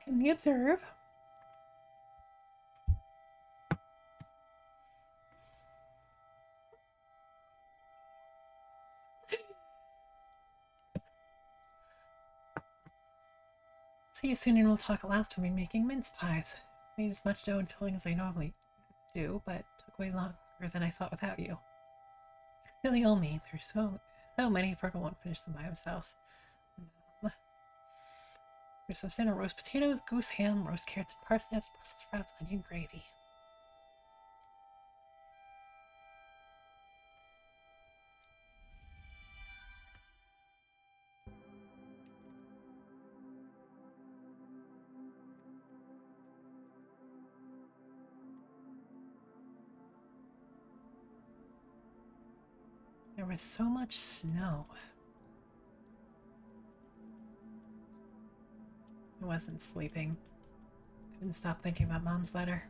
And the observe. See you soon, and we'll talk at last. I've been making mince pies. Made as much dough and filling as I normally do, but took way longer than I thought without you. Silly old me. There's so many, Virgil won't finish them by himself. There's some dinner: roast potatoes, goose ham, roast carrots and parsnips, Brussels sprouts, onion gravy. There was so much snow. I wasn't sleeping. Couldn't stop thinking about Mom's letter.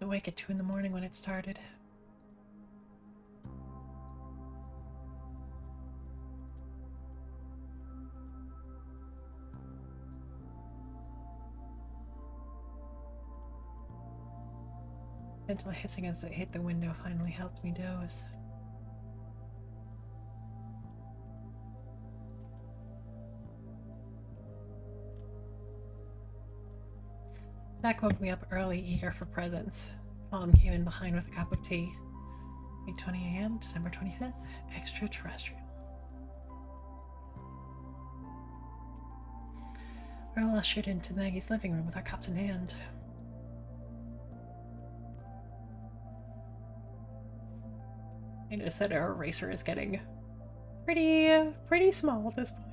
I was awake at 2 in the morning when it started. Gentle hissing as it hit the window finally helped me doze. Jack woke me up early, eager for presents. Mom came in behind with a cup of tea. 8:20 a.m., December 25th, extraterrestrial. We're all ushered into Maggie's living room with our cups in hand. I noticed that our eraser is getting pretty small at this point.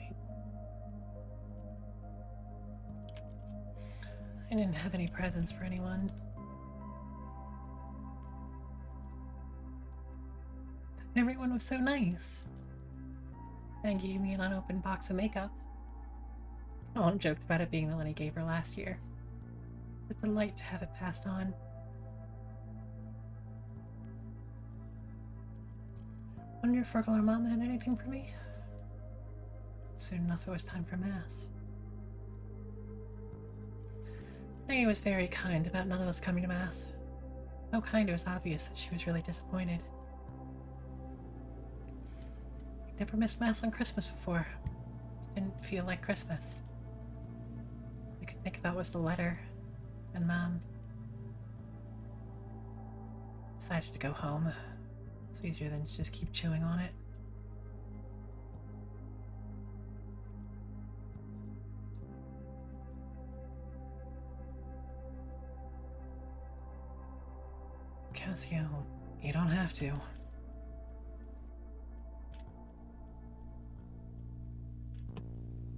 I didn't have any presents for anyone. Everyone was so nice. Maggie gave me an unopened box of makeup. Mom joked about it being the one he gave her last year. It's a delight to have it passed on. Wonder if Virgil or Mom had anything for me? Soon enough it was time for Mass. Maggie was very kind about none of us coming to Mass. So kind it was obvious that she was really disappointed. I'd never missed Mass on Christmas before. It didn't feel like Christmas. All I could think about was the letter and Mom. Decided to go home. It's easier than to just keep chewing on it. Kasio, you don't have to.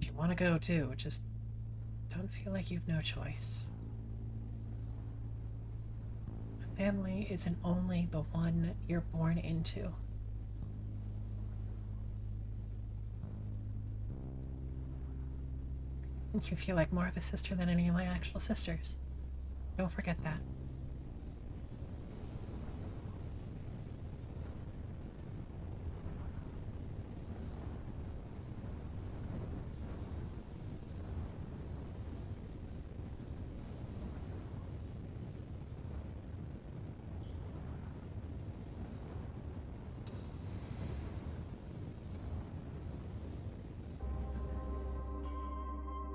If you want to go too, just don't feel like you've no choice. Family isn't only the one you're born into. You feel like more of a sister than any of my actual sisters. Don't forget that.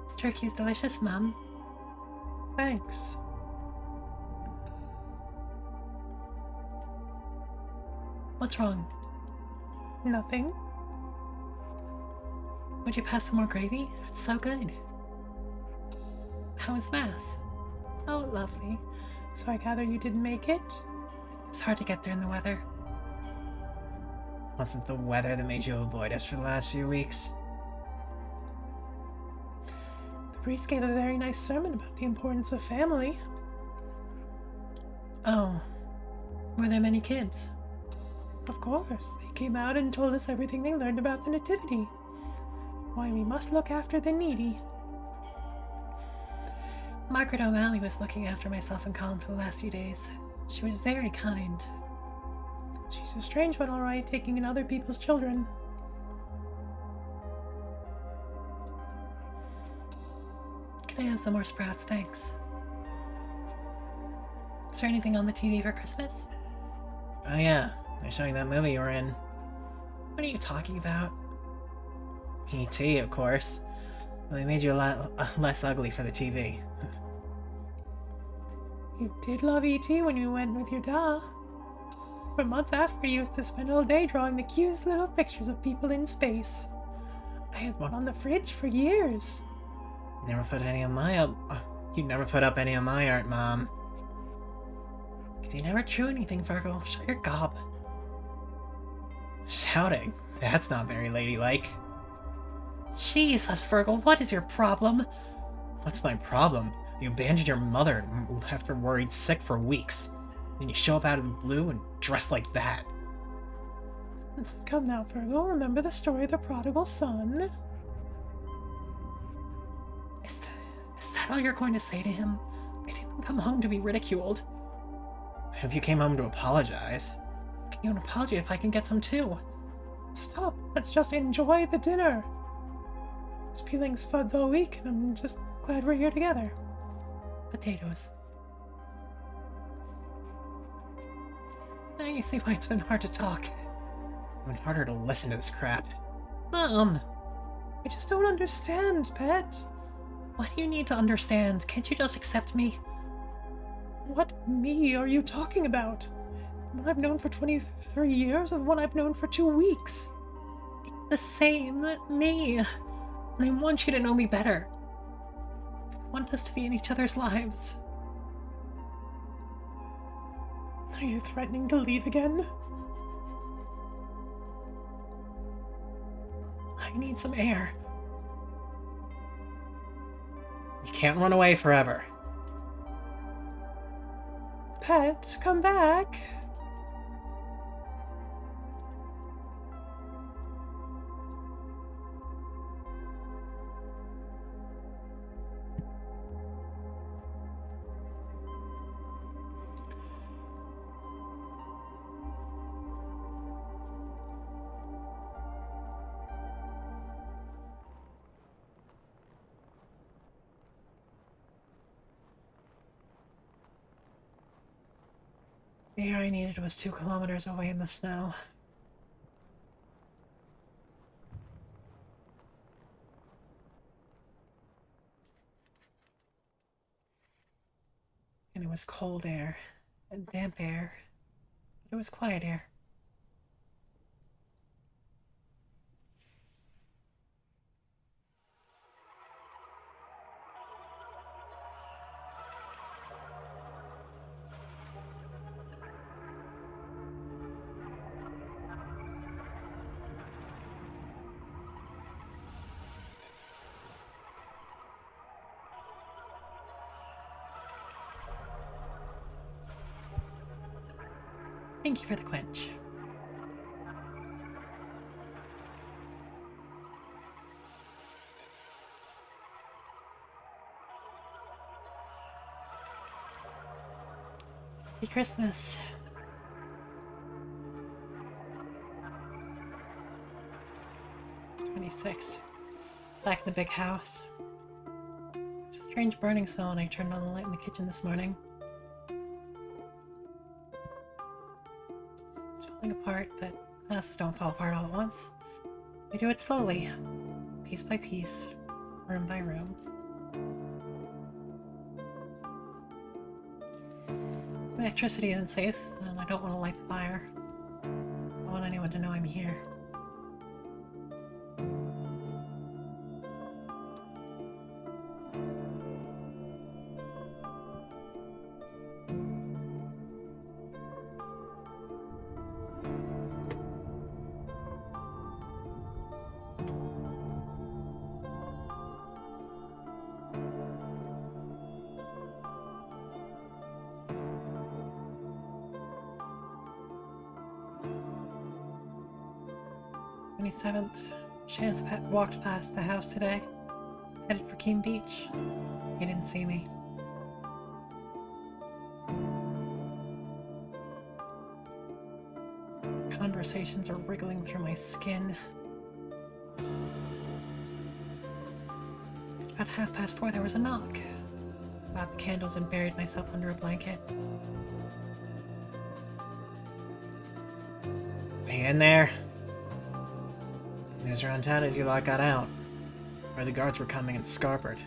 This turkey's delicious, Mom. Thanks. What's wrong? Nothing. Would you pass some more gravy? It's so good. How was Mass? Oh, lovely. So I gather you didn't make it? It's hard to get there in the weather. Wasn't the weather that made you avoid us for the last few weeks? The priest gave a very nice sermon about the importance of family. Oh, were there many kids? Of course, they came out and told us everything they learned about the Nativity. Why we must look after the needy. Margaret O'Malley was looking after myself and Colin for the last few days. She was very kind. She's a strange one, all right, taking in other people's children. Can I have some more sprouts, thanks? Is there anything on the TV for Christmas? Oh yeah, they're showing that movie you were in. What are you talking about? E.T., of course. Well, they made you a lot less ugly for the TV. You did love E.T. when you went with your da. For months after, you used to spend all day drawing the cutest little pictures of people in space. I had one on the fridge for years. Never put any of my up. You never put up any of my art, Mom. Because you never drew anything, Virgil. Shut your gob. Shouting? That's not very ladylike. Jesus, Virgil, what is your problem? What's my problem? You abandoned your mother and left her worried sick for weeks. Then you show up out of the blue and dress like that. Come now, Virgil, remember the story of the prodigal son? Is that all you're going to say to him? I didn't come home to be ridiculed. I hope you came home to apologize. I'll give you an apology if I can get some too. Stop, let's just enjoy the dinner. I was peeling spuds all week, and I'm just glad we're here together. Potatoes. Now you see why it's been hard to talk. It's been harder to listen to this crap. Mom! I just don't understand, Pet. Why do you need to understand? Can't you just accept me? What me are you talking about? The one I've known for 23 years or the one I've known for 2 weeks? It's the same me. And I want you to know me better. I want us to be in each other's lives. Are you threatening to leave again? I need some air. You can't run away forever. Pet, come back. The air I needed was 2 kilometers away in the snow. And it was cold air, and damp air, but it was quiet air. Thank you for the quench. Happy Christmas. Back in the big house. There's a strange burning smell when I turned on the light in the kitchen this morning. It's falling apart, but houses don't fall apart all at once. We do it slowly, piece by piece, room by room. The electricity isn't safe, and I don't want to light the fire. I don't want anyone to know I'm here. Chance walked past the house today, headed for Keene Beach. He didn't see me. Conversations are wriggling through my skin. About 4:30 there was a knock. Got the candles and buried myself under a blanket. Are you in there? News around town is you lot got out, or the guards were coming and scarpered.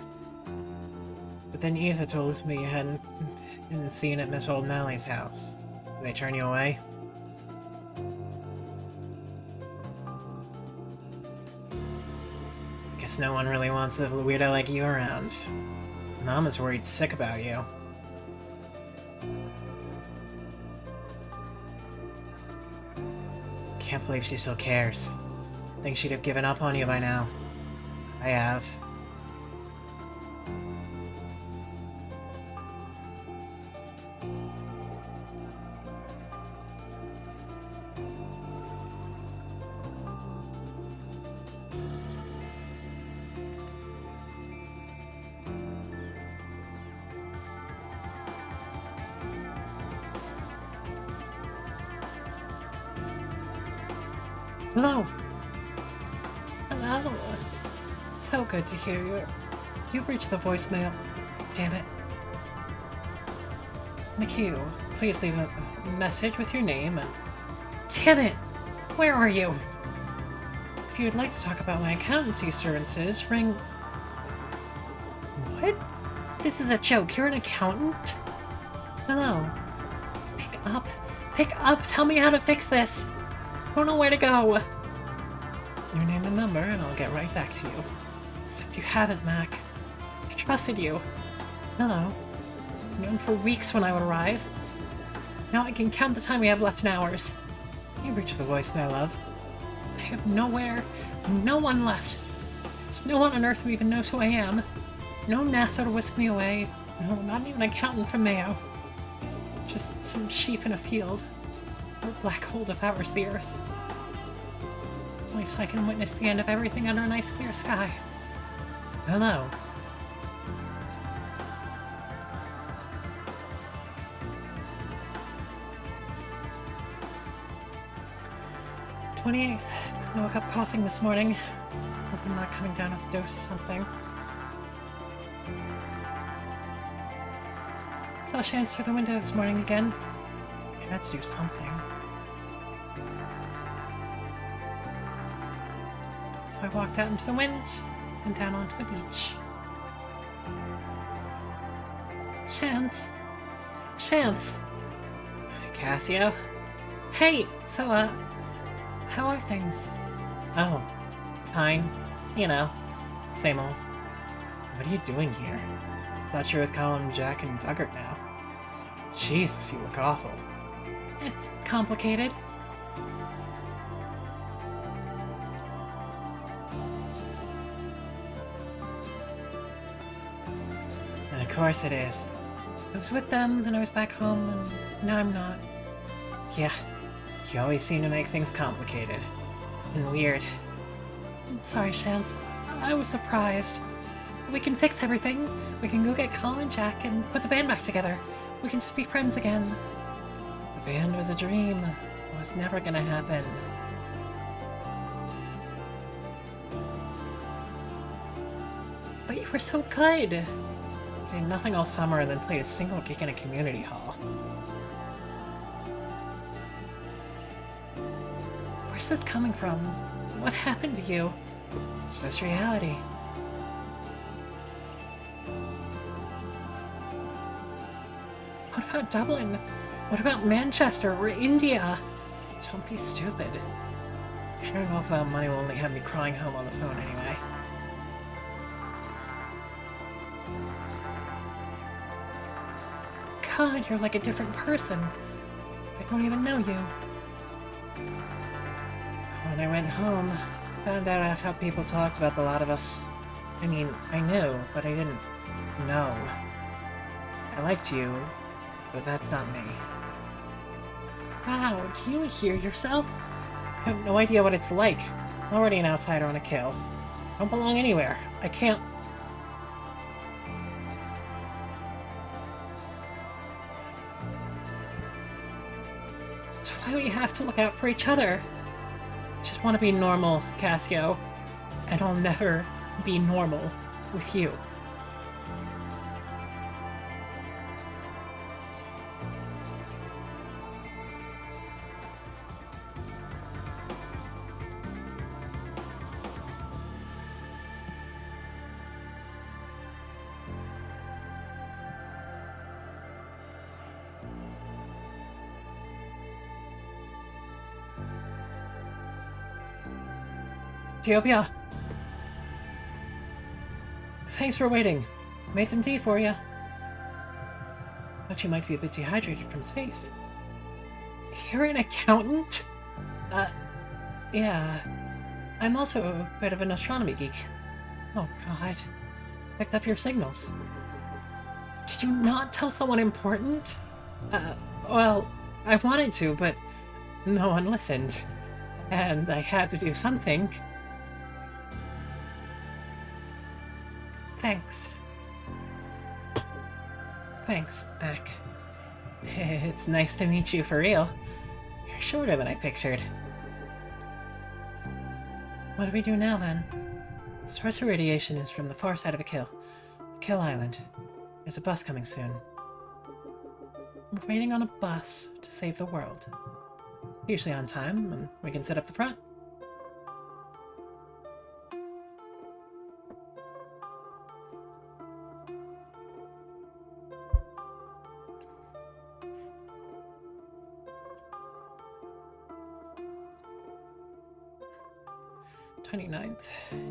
But then Eva told me you hadn't been seen at Miss Old Mally's house. Did they turn you away? Guess no one really wants a weirdo like you around. Mama's worried sick about you. Can't believe she still cares. Think she'd have given up on you by now. I have. Hello. Hello. It's so good to hear you. You've reached the voicemail. Damn it. McHugh, please leave a message with your name and... Damn it! Where are you? If you'd like to talk about my accountancy services, ring... What? This is a joke. You're an accountant? Hello. Pick up. Pick up. Tell me how to fix this. I don't know where to go. Your name and number, and I'll get right back to you. Except you haven't, Mac. I trusted you. Hello. I've known for weeks when I would arrive. Now I can count the time we have left in hours. You've reached the voicemail, love. I have nowhere, and no one left. There's no one on Earth who even knows who I am. No NASA to whisk me away. No, not even an accountant from Mayo. Just some sheep in a field. Or a black hole devours the Earth. At least I can witness the end of everything under a nice clear sky. Hello. "28th. I woke up coughing this morning. Hope I'm not coming down with a dose of something. Saw Chance through the window this morning again. I had to do something. So I walked out into the wind and down onto the beach. Chance? Chance! Kasio? Hey! So, how are things? Oh, fine. You know, same old. What are you doing here? Thought you were with Colin, Jack, and Duggart now. Jesus, you look awful. It's complicated. Of course it is. I was with them, then I was back home, and now I'm not. Yeah, You always seem to make things complicated. And weird. I'm sorry, Chance. I was surprised. We can fix everything. We can go get Colin and Jack and put the band back together. We can just be friends again. The band was a dream. It was never gonna happen. But you were so good. You did nothing all summer and then played a single gig in a community hall. Where's this coming from? What happened to you? It's just reality. What about Dublin? What about Manchester or India? Don't be stupid. I don't know if that money will only have me crying home on the phone anyway. God, you're like a different person. I don't even know you. When I went home, found out how people talked about the lot of us. I mean, I knew, but I didn't know. I liked you, but that's not me. Wow, do you hear yourself? I have no idea what it's like. I'm already an outsider on a kill. I don't belong anywhere. I can't... That's why we have to look out for each other. I just want to be normal, Kasio. And I'll never be normal with you. Ethiopia! Thanks for waiting. Made some tea for you. Thought you might be a bit dehydrated from space. You're an accountant? Yeah. I'm also a bit of an astronomy geek. Oh god. Picked up your signals. Did you not tell someone important? Well, I wanted to, but no one listened. And I had to do something. Thanks. Thanks, Mac. It's nice to meet you for real. You're shorter than I pictured. What do we do now, then? The source of radiation is from the far side of a kill. Kill Island. There's a bus coming soon. We're waiting on a bus to save the world. It's usually on time, and we can sit up the front.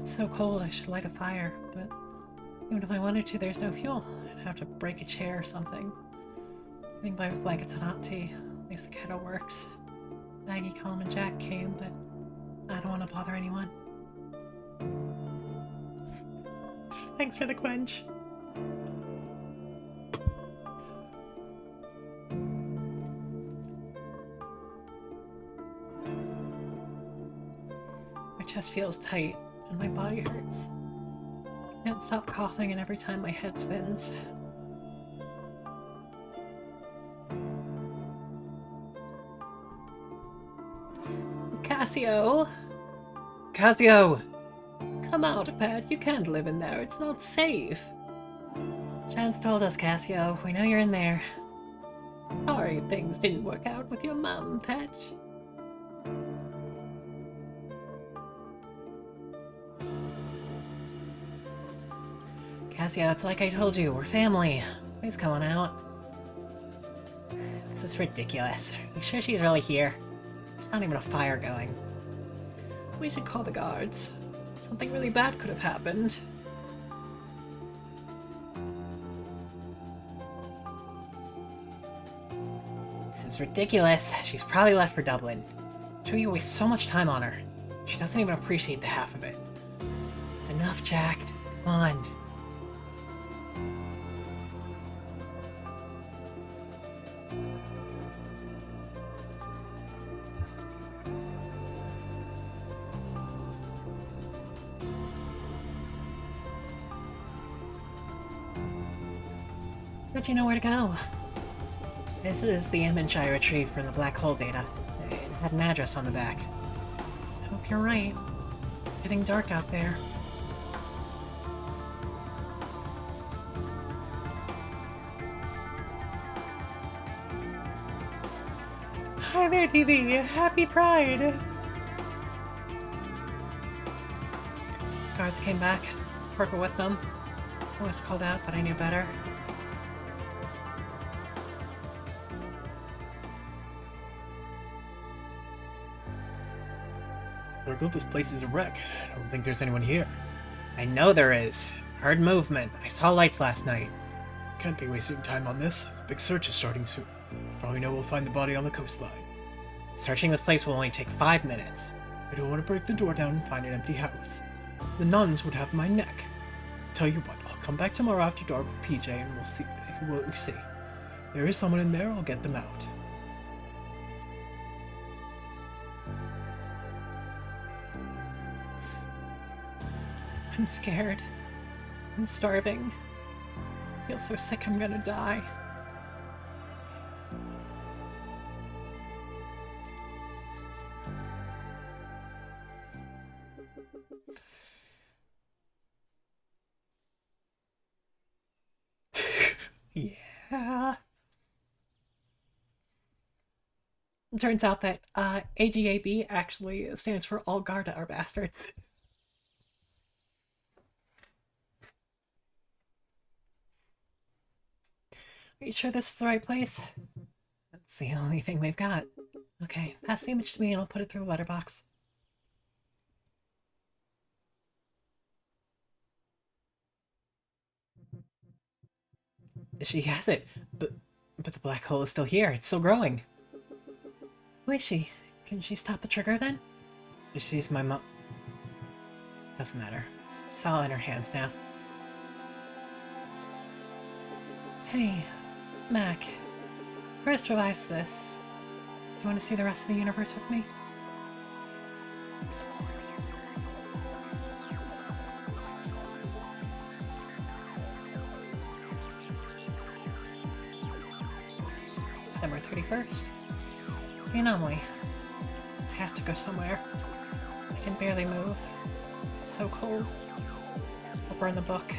It's so cold I should light a fire, but even if I wanted to, there's no fuel. I'd have to break a chair or something. Getting by with blankets and hot tea. At least the kettle works. Maggie, Colin, and Jack came, but I don't want to bother anyone. Thanks for the quench. My chest feels tight, and my body hurts. I can't stop coughing, and every time my head spins. Kasio! Kasio! Come out, Pat. You can't live in there. It's not safe. Chance told us, Kasio. We know you're in there. Sorry things didn't work out with your mum, Pat. Kasio, it's like I told you. We're family. Please come on out. This is ridiculous. Are you sure she's really here? There's not even a fire going. We should call the guards. Something really bad could have happened. This is ridiculous. She's probably left for Dublin. We waste so much time on her. She doesn't even appreciate the half of it. It's enough, Jack. Come on. But you know where to go. This is the image I retrieved from the black hole data. It had an address on the back. I hope you're right. It's getting dark out there. Hi there, TV. Happy Pride. Guards came back. Parker with them. I was called out, but I knew better. Virgo, this place is a wreck. I don't think there's anyone here. I know there is. Heard movement. I saw lights last night. Can't be wasting time on this. The big search is starting soon. Probably know we'll find the body on the coastline. Searching this place will only take 5 minutes. I don't want to break the door down and find an empty house. The nuns would have my neck. Tell you what, I'll come back tomorrow after dark with PJ and we'll see what we see. If there is someone in there, I'll get them out. I'm scared. I'm starving. I feel so sick I'm gonna die. Yeah. It turns out that AGAB actually stands for All Garda are bastards. Are you sure this is the right place? That's the only thing we've got. Okay, pass the image to me and I'll put it through a letterbox. She has it, but the black hole is still here. It's still growing. Who is she? Can she stop the trigger then? She's my mom. Doesn't matter. It's all in her hands now. Hey, Mac. Chris survives this. Do you want to see the rest of the universe with me? December 31st. The anomaly. I have to go somewhere. I can barely move. It's so cold. I'll burn the book.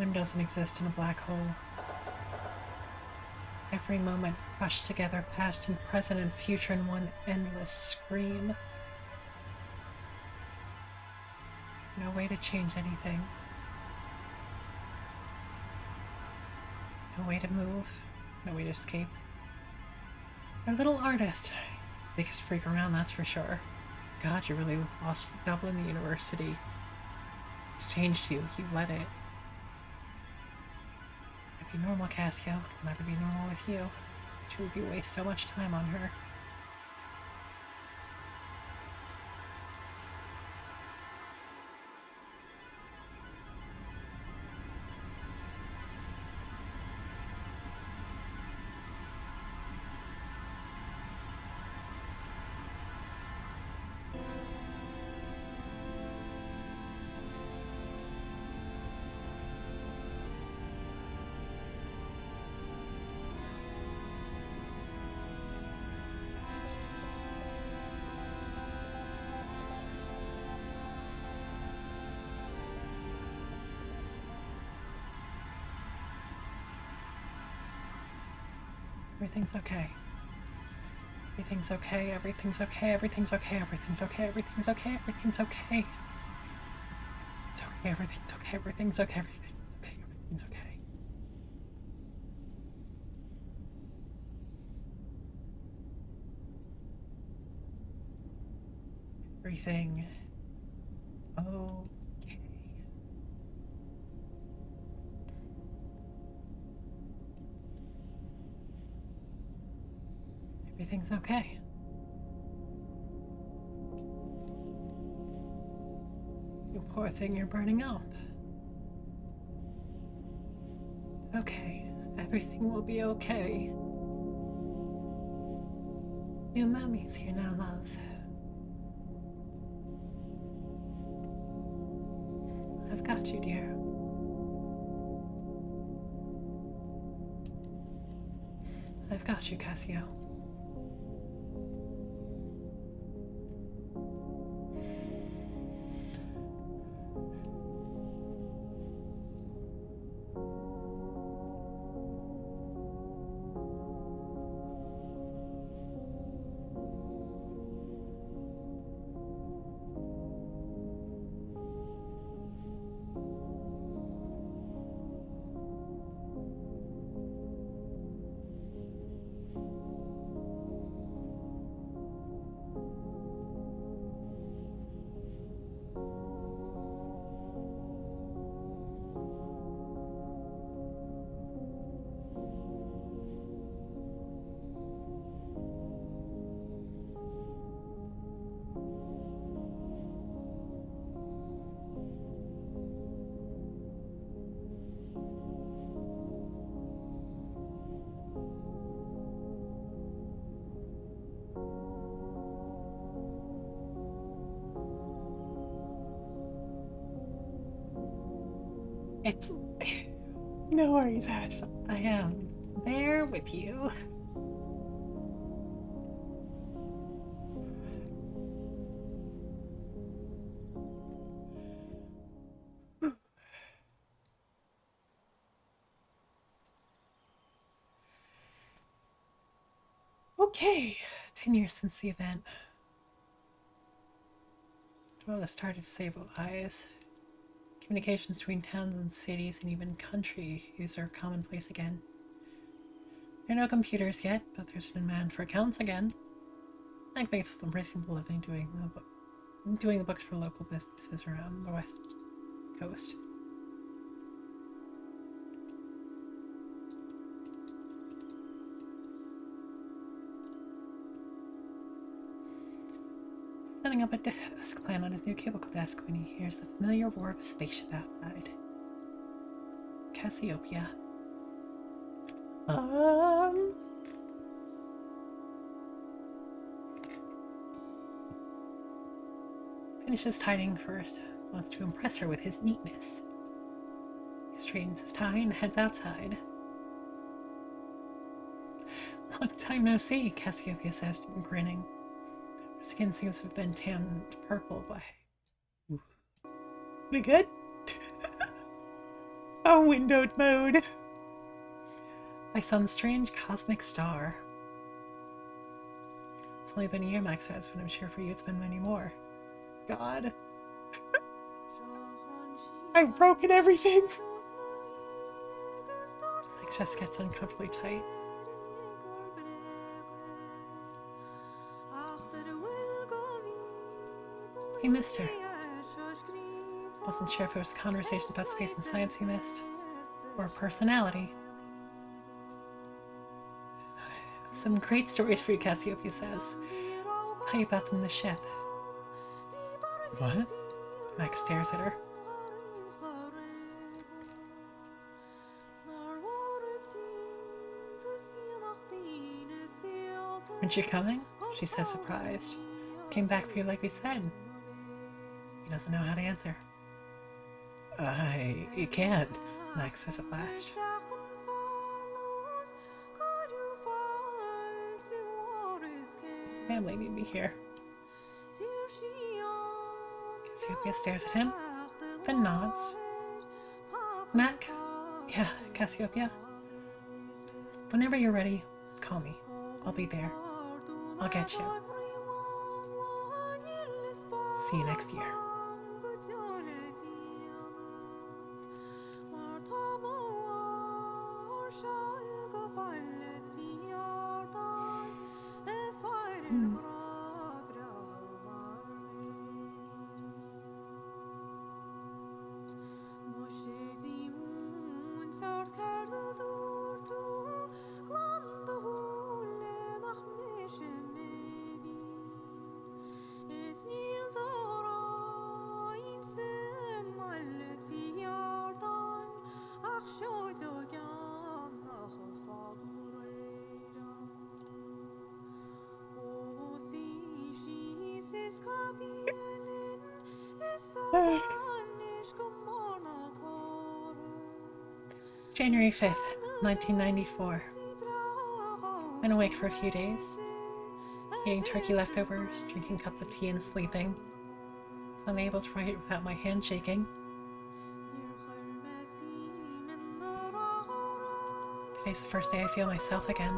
Time doesn't exist in a black hole. Every moment crushed together, past and present and future in one endless scream. No way to change anything. No way to move. No way to escape. A little artist. Biggest freak around, that's for sure. God, you really lost double in the university. It's changed you. You let it. Be normal, Kasio. I'll never be normal with you. Two of you waste so much time on her. Everything's okay. Everything's okay, everything's okay, everything's okay, everything's okay, everything's okay, everything's okay. It's okay, everything's okay, everything's okay, everything's okay, everything's okay. Everything okay. Everything's okay. You poor thing, you're burning up. It's okay. Everything will be okay. Your mommy's here now, love. I've got you, dear. I've got you, Kasio. It's... No worries, Ash. I am there with you. Okay, 10 years since the event. Well, it started to save lives. Communications between towns and cities and even countries are commonplace again. There are no computers yet, but there's a demand for accounts again. That makes them reasonable living doing the books for local businesses around the west coast. Setting up a desk plan on his new cubicle desk when he hears the familiar roar of a spaceship outside. Cassiopeia. Finishes tidying first. Wants to impress her with his neatness. He straightens his tie and heads outside. Long time no see, Cassiopeia says, grinning. Her skin seems to have been tanned purple by... We good? A windowed mode. By some strange cosmic star. It's only been a year, Max says, but I'm sure for you it's been many more. God. I've broken everything. My chest gets uncomfortably tight. He missed her. Wasn't sure if it was a conversation about space and science he missed, or personality. Some great stories for you, Cassiopeia says. Tell you about them in the ship. What? Max stares at her. Aren't you coming? She says, surprised. Came back for you like we said. He doesn't know how to answer. I can't, Max says at last. Family need me here. Cassiopeia stares at him, then nods. Mac? Yeah, Cassiopeia. Whenever you're ready, call me. I'll be there. I'll get you. See you next year. January 5th, 1994. Been awake for a few days. Eating turkey leftovers, drinking cups of tea and sleeping. Unable to write without my hand shaking. Today's the first day I feel myself again.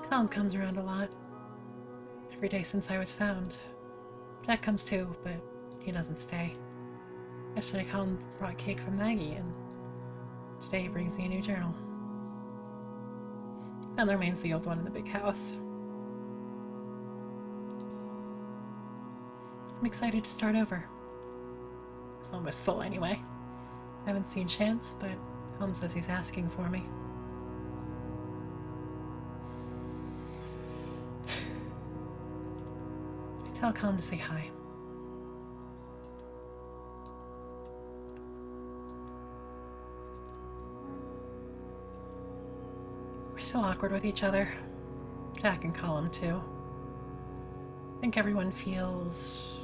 Calm comes around a lot. Every day since I was found. Jack comes too, but he doesn't stay. Yesterday Colin brought cake from Maggie, and today he brings me a new journal. And there remains the old one in the big house. I'm excited to start over. It's almost full anyway. I haven't seen Chance, but Colin says he's asking for me. Tell Colin to say hi. We're still awkward with each other. Jack and Colin too. I think everyone feels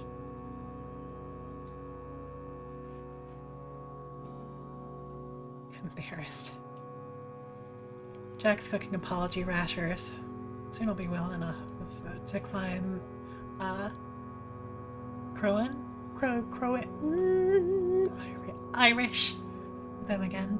embarrassed. Jack's cooking apology rashers. Soon I'll be well enough to climb Irish them again.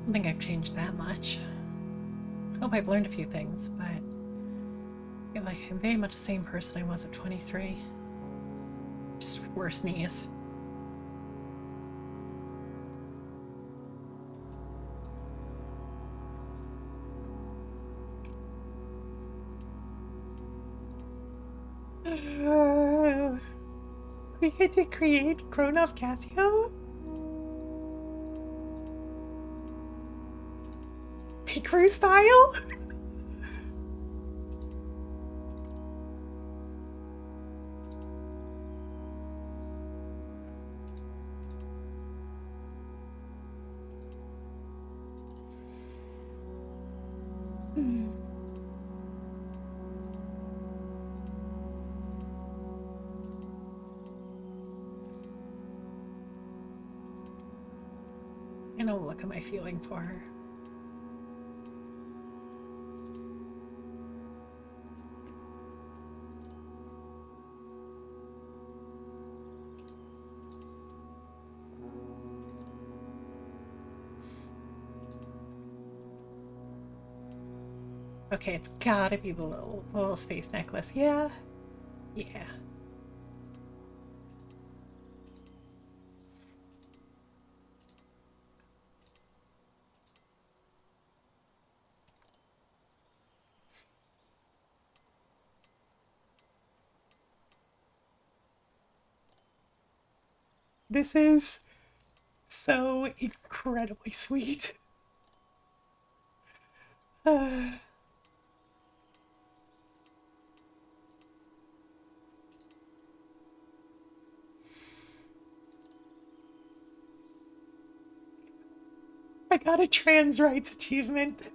I don't think I've changed that much. I hope I've learned a few things, but I feel like I'm very much the same person I was at 23. Just with worse knees. We get to create grown-up Kasio? Crew style? kind of look am I feeling for her? Okay, it's gotta be the little space necklace. Yeah. Yeah. This is so incredibly sweet. I got a trans rights achievement.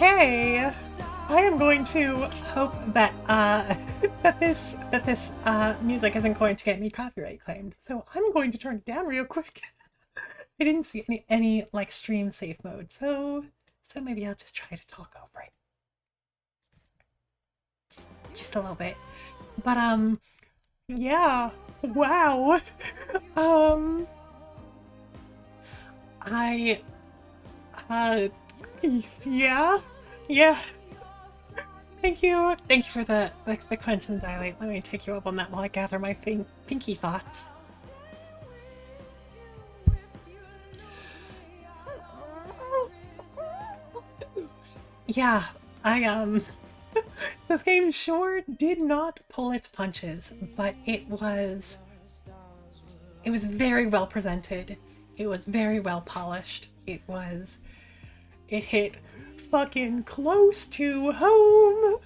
Okay. I am going to hope that that this music isn't going to get me copyright claimed. So I'm going to turn it down real quick. I didn't see any like stream safe mode, so maybe I'll just try to talk over it. Just a little bit. But yeah. Wow. I yeah. Yeah. Thank you. Thank you for the quench and dilate. Let me take you up on that while I gather my thinky thoughts. Yeah, this game sure did not pull its punches, but it was very well presented. It was very well polished. It hit fucking close to home.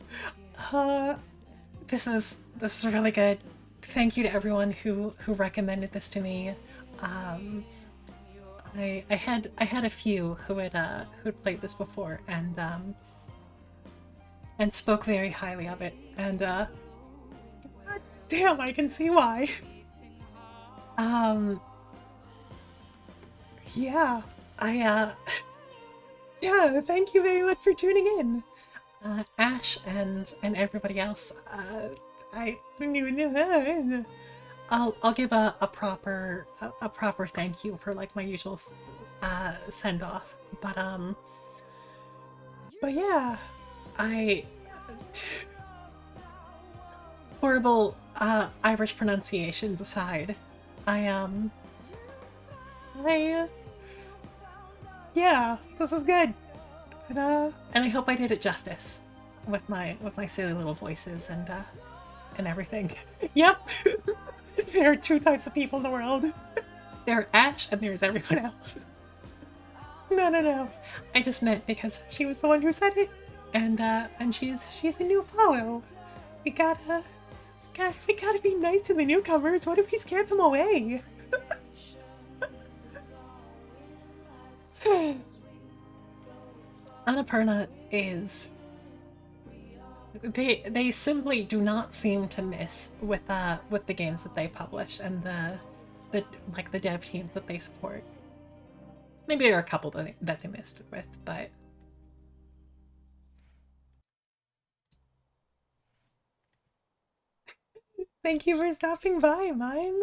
This is really good. Thank you to everyone who recommended this to me. I had a few who had played this before and spoke very highly of it, and damn, I can see why. Yeah, yeah, thank you very much for tuning in, Ash and everybody else. I'll give a proper thank you for like my usual send off, but yeah, horrible Irish pronunciations aside, yeah, this is good, and I hope I did it justice with my silly little voices and everything. Yep, there are two types of people in the world. There's Ash and there's everyone else. No. I just meant because she was the one who said it, and she's a new follow. We gotta be nice to the newcomers. What if we scared them away? Annapurna is... They simply do not seem to miss with the games that they publish and the dev teams that they support. Maybe there are a couple that they missed with, but thank you for stopping by, Mime.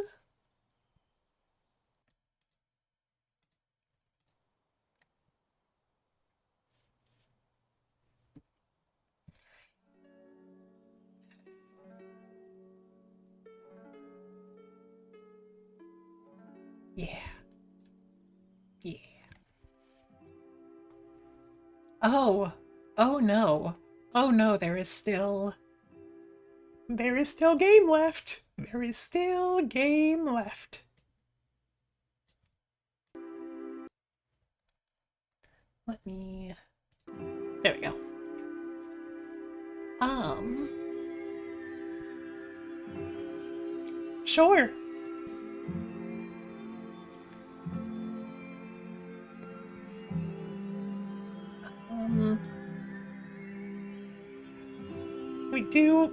Yeah. Yeah. Oh. Oh no. Oh no, there is still There is still game left. There is still game left. Let me... There we go. Sure.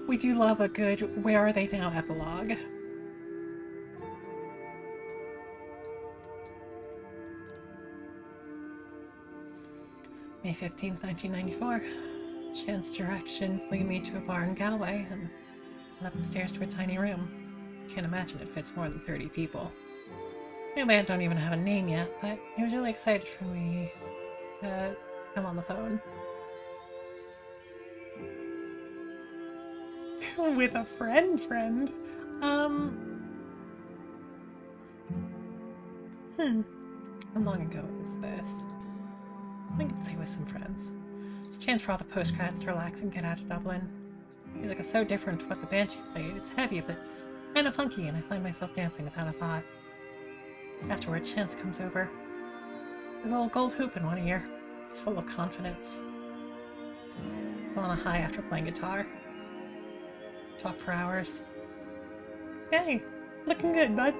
We do love a good "Where Are They Now" epilogue. May 15th, 1994. Chance directions lead me to a bar in Galway and up the stairs to a tiny room. Can't imagine it fits more than 30 people. New band don't even have a name yet, but he was really excited for me to come on the phone. With a friend. How long ago is this? I think it's with some friends. It's a chance for all the postgrads to relax and get out of Dublin. Music is so different to what the band she played. It's heavy, but kind of funky, and I find myself dancing without a thought. Afterwards, Chance comes over. There's a little gold hoop in one ear. He's full of confidence. He's on a high after playing guitar. Talk for hours. Hey, looking good, bud.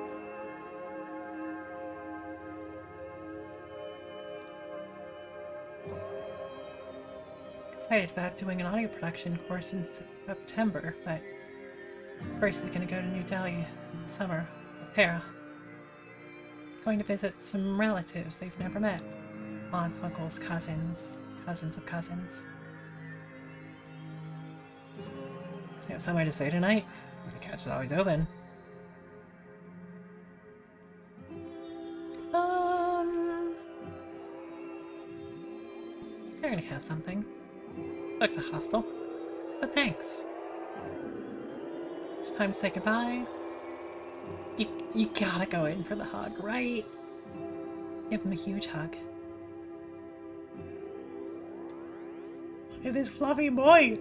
Excited about doing an audio production course in September, but first is going to go to New Delhi in the summer with Tara. Going to visit some relatives they've never met. Aunts, uncles, cousins of cousins. You have somewhere to stay tonight? The couch is always open. They're gonna have something. Booked a hostel. But thanks. It's time to say goodbye. You gotta go in for the hug, right? Give him a huge hug. Look at this fluffy boy!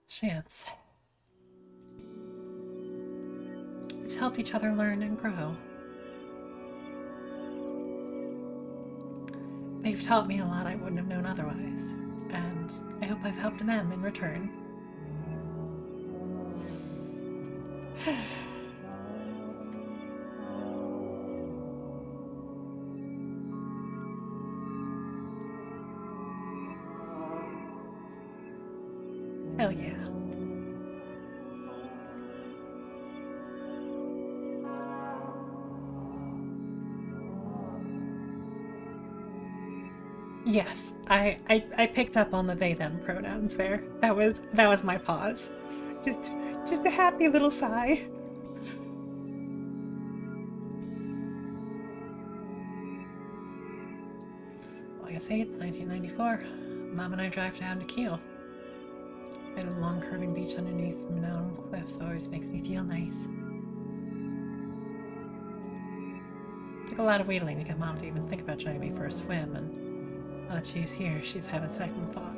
Chance. We've helped each other learn and grow. They've taught me a lot I wouldn't have known otherwise, and I hope I've helped them in return. Hell yeah. Yes, I picked up on the they them pronouns there. That was my pause. Just a happy little sigh. August 8th, 1994. Mom and I drive down to Kiel. Been a long curving beach underneath the mountain cliffs always makes me feel nice. Took a lot of wheedling to get Mom to even think about joining me for a swim, and now that she's here, she's having a second thought.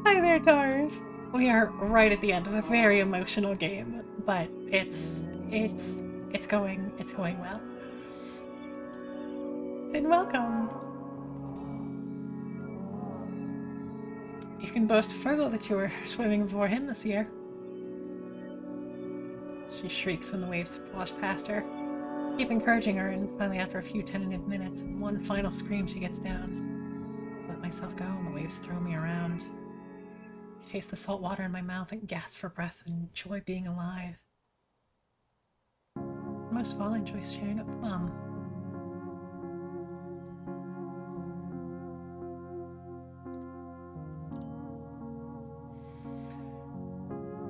Hi there, Darth. We are right at the end of a very emotional game, but it's going well. And welcome. You can boast to Fergal that you were swimming before him this year. She shrieks when the waves wash past her. Keep encouraging her, and finally after a few tentative minutes and one final scream she gets down. I let myself go and the waves throw me around. I taste the salt water in my mouth and gasp for breath and enjoy being alive. Most of all, I enjoy sharing it with Mom.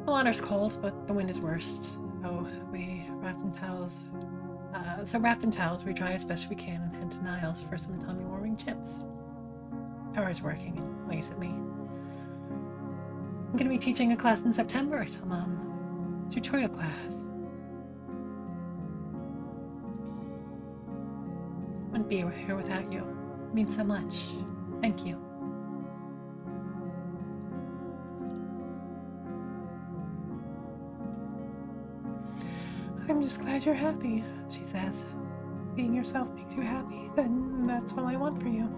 The water's cold, but the wind is worst. So wrapped in towels, we dry as best we can and head to Niles for some tummy warming chips. Tara's working and waves at me. I'm gonna be teaching a class in September, I tell Mom. Tutorial class. Wouldn't be here without you. It means so much. Thank you. I'm just glad you're happy, she says. Being yourself makes you happy, then that's all I want for you.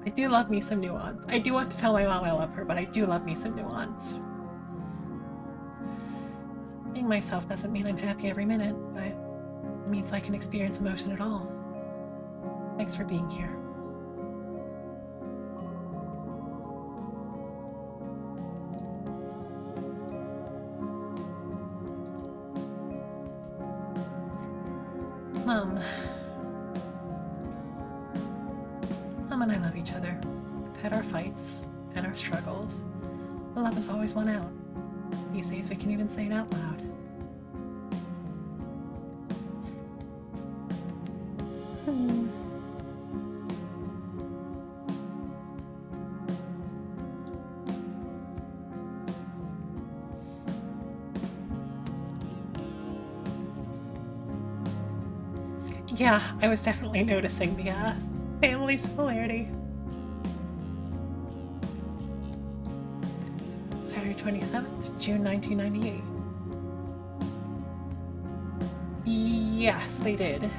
I do love me some nuance. I do want to tell my mom I love her, but I do love me some nuance. Being myself doesn't mean I'm happy every minute, but it means I can experience emotion at all. Thanks for being here. Mom and I love each other. We've had our fights and our struggles. The love has always won out. These days we can even say it out loud. Yeah, I was definitely noticing the family similarity. Saturday 27th, June 1998. Yes, they did.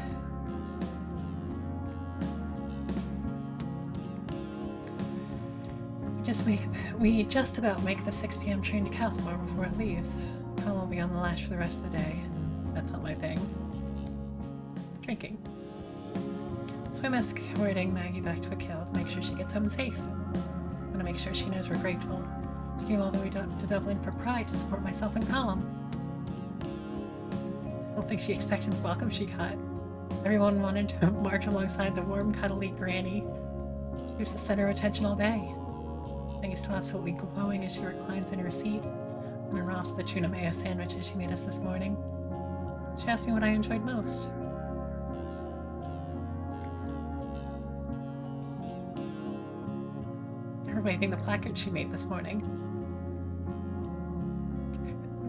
We just about make the 6 p.m. train to Castlemore before it leaves. Colin will be on the lash for the rest of the day. That's not my thing. Drinking. So I'm escorting Maggie back to a kill to make sure she gets home safe. I want to make sure she knows we're grateful. She came all the way to Dublin for Pride to support myself and Colin. I don't think she expected the welcome she got. Everyone wanted to march alongside the warm, cuddly granny. She was the center of attention all day. Maggie's still absolutely glowing as she reclines in her seat and unwraps the tuna mayo sandwiches she made us this morning. She asked me what I enjoyed most. Her waving the placard she made this morning.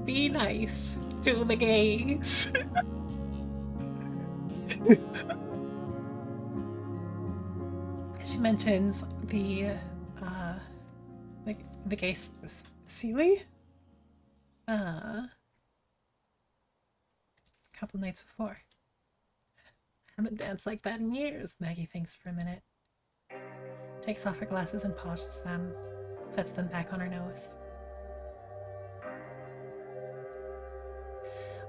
Be nice to the gays. She mentions the gay Sealy a couple nights before. I haven't danced like that in years, Maggie thinks for a minute. Takes off her glasses and polishes them, sets them back on her nose.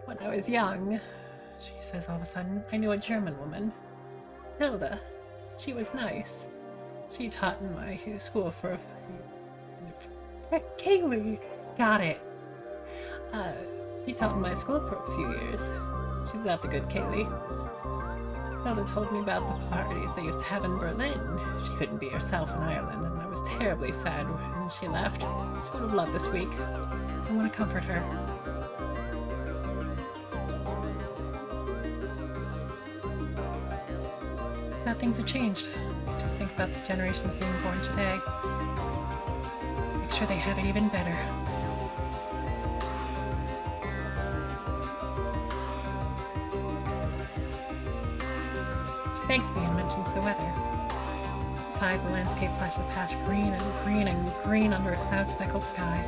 When I was young, she says all of a sudden, I knew a German woman. Hilda. She was nice. She taught in my school for Kaylee. Got it. She taught in my school for a few years. She loved a good Kaylee. Hilda told me about the parties they used to have in Berlin. She couldn't be herself in Ireland, and I was terribly sad when she left. She would have loved this week. I want to comfort her. Now things have changed. Just think about the generations being born today. Make sure they have it even better. She thanks me and mentions the weather. Outside, the landscape flashes past green and green and green under a cloud-speckled sky.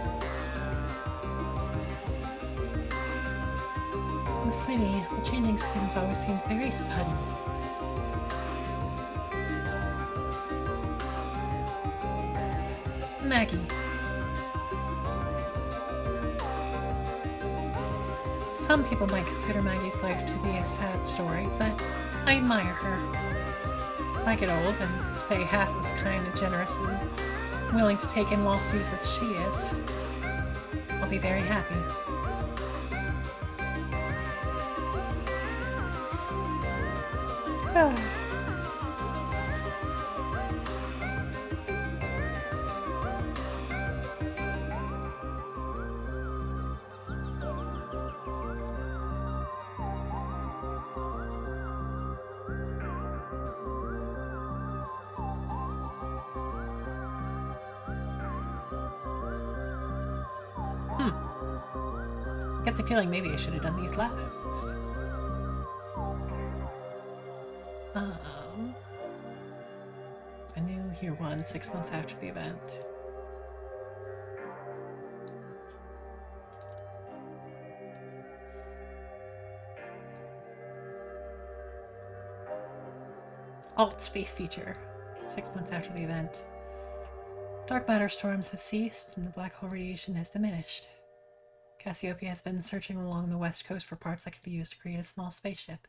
In the city, the changing seasons always seem very sudden. Maggie. Some people might consider Maggie's life to be a sad story, but I admire her. If I get old and stay half as kind and generous and willing to take in lost youth as she is, I'll be very happy. Get the feeling maybe I should have done these last. A new year one, 6 months after the event. Alt space feature, 6 months after the event. Dark matter storms have ceased and the black hole radiation has diminished. Cassiopeia has been searching along the west coast for parts that could be used to create a small spaceship.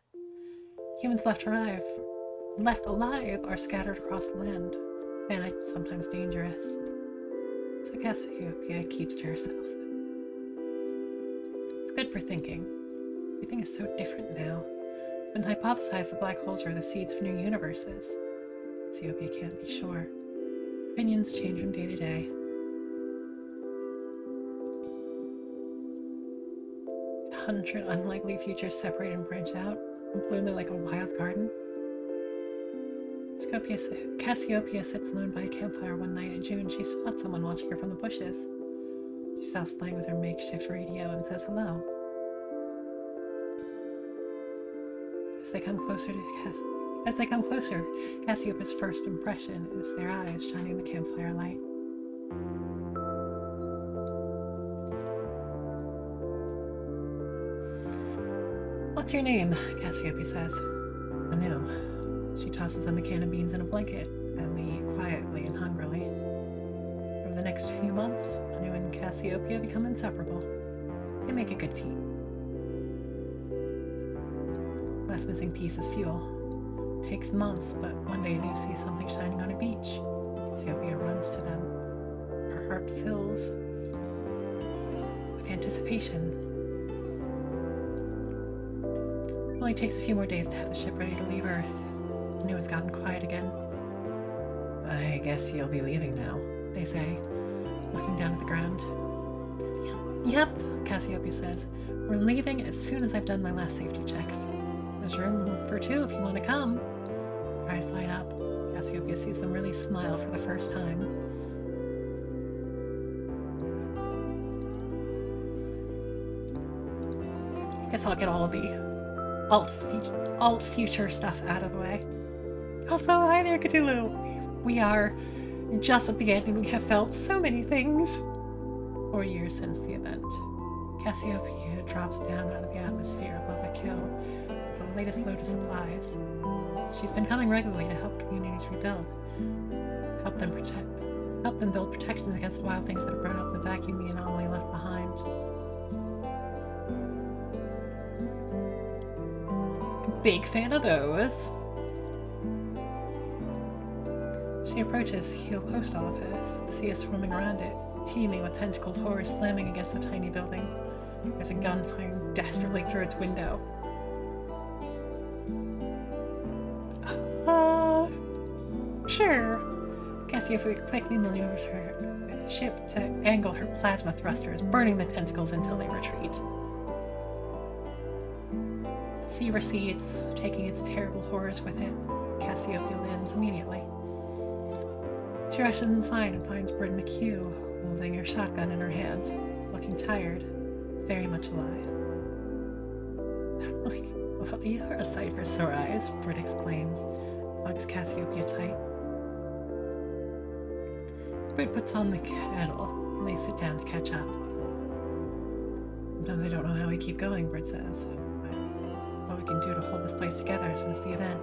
Humans left alive are scattered across the land, and sometimes dangerous. So Cassiopeia keeps to herself. It's good for thinking. Everything is so different now. It's been hypothesized that black holes are the seeds of new universes. Cassiopeia can't be sure. Opinions change from day to day. 100 unlikely futures separate and branch out, and bloom like a wild garden. Cassiopeia sits alone by a campfire one night in June. She spots someone watching her from the bushes. She stops playing with her makeshift radio and says hello. As they come closer, Cassiopeia's first impression is their eyes shining the campfire light. What's your name? Cassiopeia says. Anu. She tosses them a can of beans and a blanket, and they eat quietly and hungrily. Over the next few months, Anu and Cassiopeia become inseparable. They make a good team. Last missing piece is fuel. It takes months, but one day Anu sees something shining on a beach. Cassiopeia runs to them. Her heart fills with anticipation. It only takes a few more days to have the ship ready to leave Earth. Anu has gotten quiet again. I guess you'll be leaving now, they say, looking down at the ground. Yep, Cassiopeia says. We're leaving as soon as I've done my last safety checks. There's room for two if you want to come. Their eyes light up. Cassiopeia sees them really smile for the first time. Guess I'll get all the alt future stuff out of the way. Also, hi there, Cthulhu. We are just at the end and we have felt so many things. 4 years since the event. Cassiopeia drops down out of the atmosphere above a kill for the latest load of supplies. She's been coming regularly to help communities rebuild. Help them build protections against the wild things that have grown up in the vacuum the anomaly left behind. Big fan of those. She approaches Heel Post Office, see us swarming around it, teeming with tentacled horrors slamming against a tiny building. There's a gun firing desperately through its window. Sure. Cassiopeia quickly maneuvers her ship to angle her plasma thrusters, burning the tentacles until they retreat. The sea recedes, taking its terrible horrors with it. Cassiopeia lands immediately. She rushes inside and finds Bryn McHugh holding her shotgun in her hand, looking tired, very much alive. Well, you are a sight for sore eyes, Bryn exclaims, hugs Cassiopeia tight. Bryn puts on the kettle, and they sit down to catch up. Sometimes I don't know how we keep going, Bryn says. What we can do to hold this place together since the event.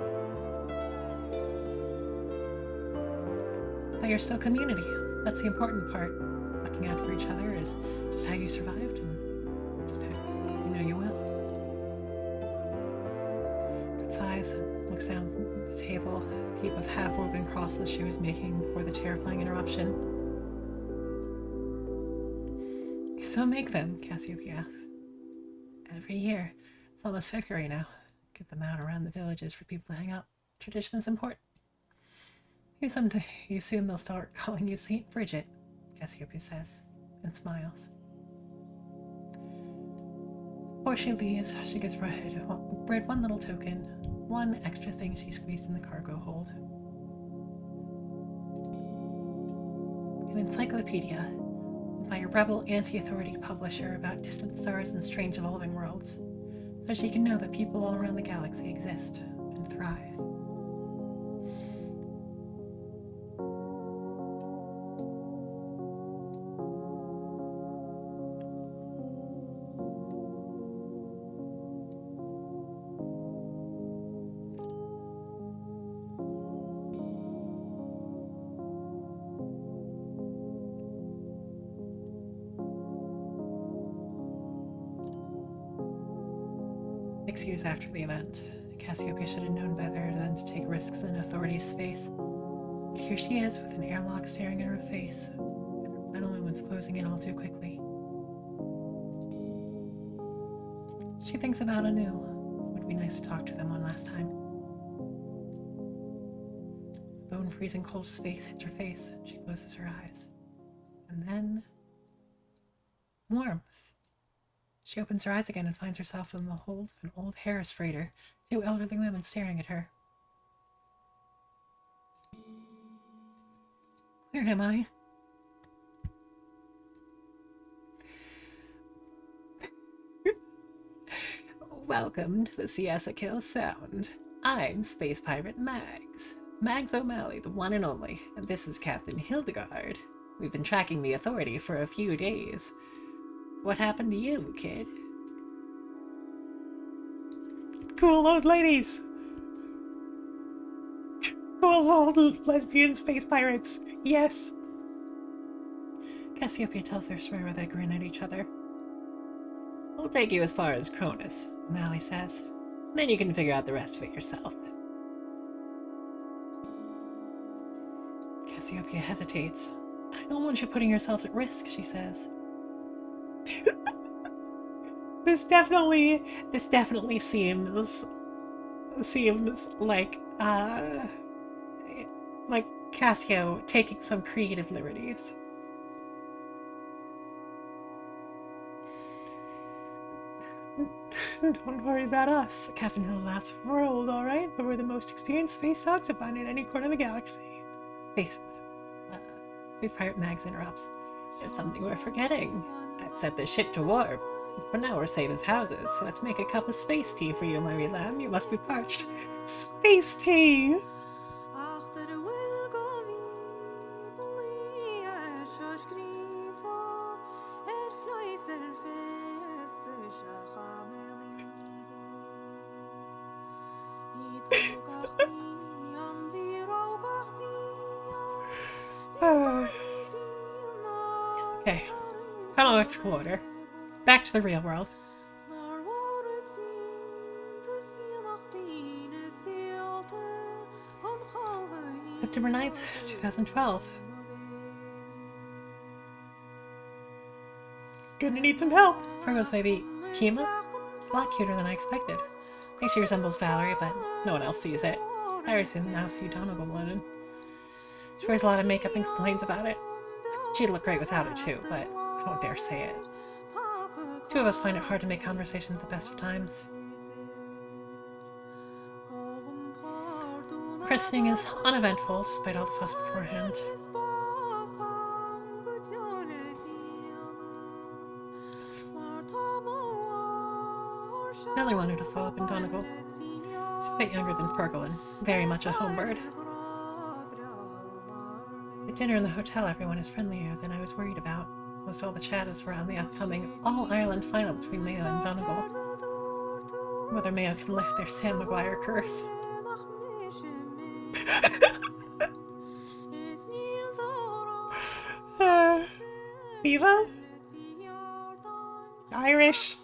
But you're still community. That's the important part. Looking out for each other is just how you survived and just how you know you will. Bryn sighs and looks down at the table, a heap of half-woven crosses she was making before the terrifying interruption. You still make them, Cassiopeia asks. Every year. It's almost February now. Give them out around the villages for people to hang out. Tradition is important. You soon they'll start calling you Saint Bridget, Cassiopeia says, and smiles. Before she leaves, she gives Bryn one little token, one extra thing she squeezed in the cargo hold. An encyclopedia, by a rebel anti-authority publisher about distant stars and strange evolving worlds, so she can know that people all around the galaxy exist and thrive. Years after the event, Cassiopeia should have known better than to take risks in authority's space. But here she is with an airlock staring in her face, and her final moments closing in all too quickly. She thinks about Anu. It would be nice to talk to them one last time. The bone-freezing cold space hits her face. She closes her eyes. And then... warmth. She opens her eyes again and finds herself in the hold of an old Harris freighter, 2 elderly women staring at her. Where am I? Welcome to the Siesta Kill Sound. I'm Space Pirate Mags. Mags O'Malley, the one and only, and this is Captain Hildegard. We've been tracking the authority for a few days. What happened to you, kid? Cool old ladies! Cool old lesbian space pirates! Yes! Cassiopeia tells their story with a grin at each other. I'll take you as far as Cronus, O'Malley says. Then you can figure out the rest of it yourself. Cassiopeia hesitates. I don't want you putting yourselves at risk, she says. This definitely seems like Kasio taking some creative liberties. Don't worry about us. Captain Hill laughs. We're old, all right, but we're the most experienced space dogs to find in any corner of the galaxy. Space Pirate Mags interrupts. There's something we're forgetting. I've set this ship to warp. For now we're safe as houses, so let's make a cup of space tea for you, my wee lamb. You must be parched. Space tea! Okay, chronological order. Back to the real world. September 9th, 2012. Gonna need some help. Virgo's baby, Kima? It's a lot cuter than I expected. I think she resembles Valerie, but no one else sees it. I now see Donegal Lennon. She wears a lot of makeup and complains about it. She'd look great without it too, but I don't dare say it. 2 of us find it hard to make conversation at the best of times. Christening is uneventful despite all the fuss beforehand. Another one who does all up in Donegal. She's a bit younger than Fergal and very much a homebird. At dinner in the hotel, everyone is friendlier than I was worried about. Most all the chat is around the upcoming All-Ireland final between Mayo and Donegal. Whether Mayo can lift their Sam Maguire curse. Viva? Irish.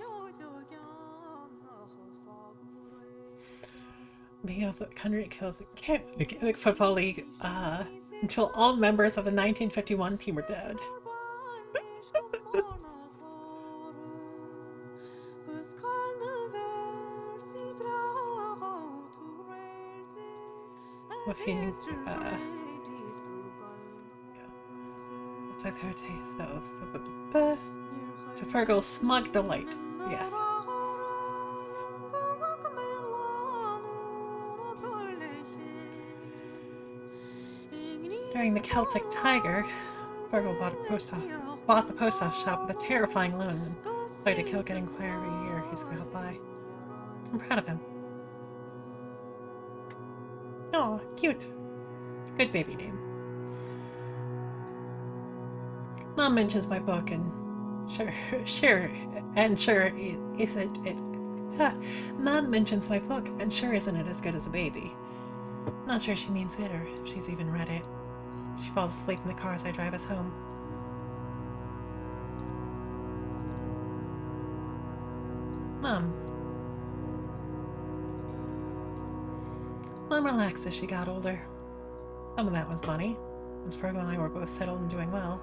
Mayo of the country kills the Football League until all members of the 1951 team are dead. Looking multi-taste of to Fergal's smug delight. Yes. During the Celtic Tiger, Fergal bought a post office. bought the post office shop with a terrifying loan and despite a kill getting by every year he's got by. I'm proud of him. Oh, cute. Good baby name. Mom mentions my book and Mom mentions my book and sure isn't it as good as a baby. Not sure she means it or if she's even read it. She falls asleep in the car as I drive us home. Mom relaxed as she got older. Some of that was money. Once Virgo and I were both settled and doing well,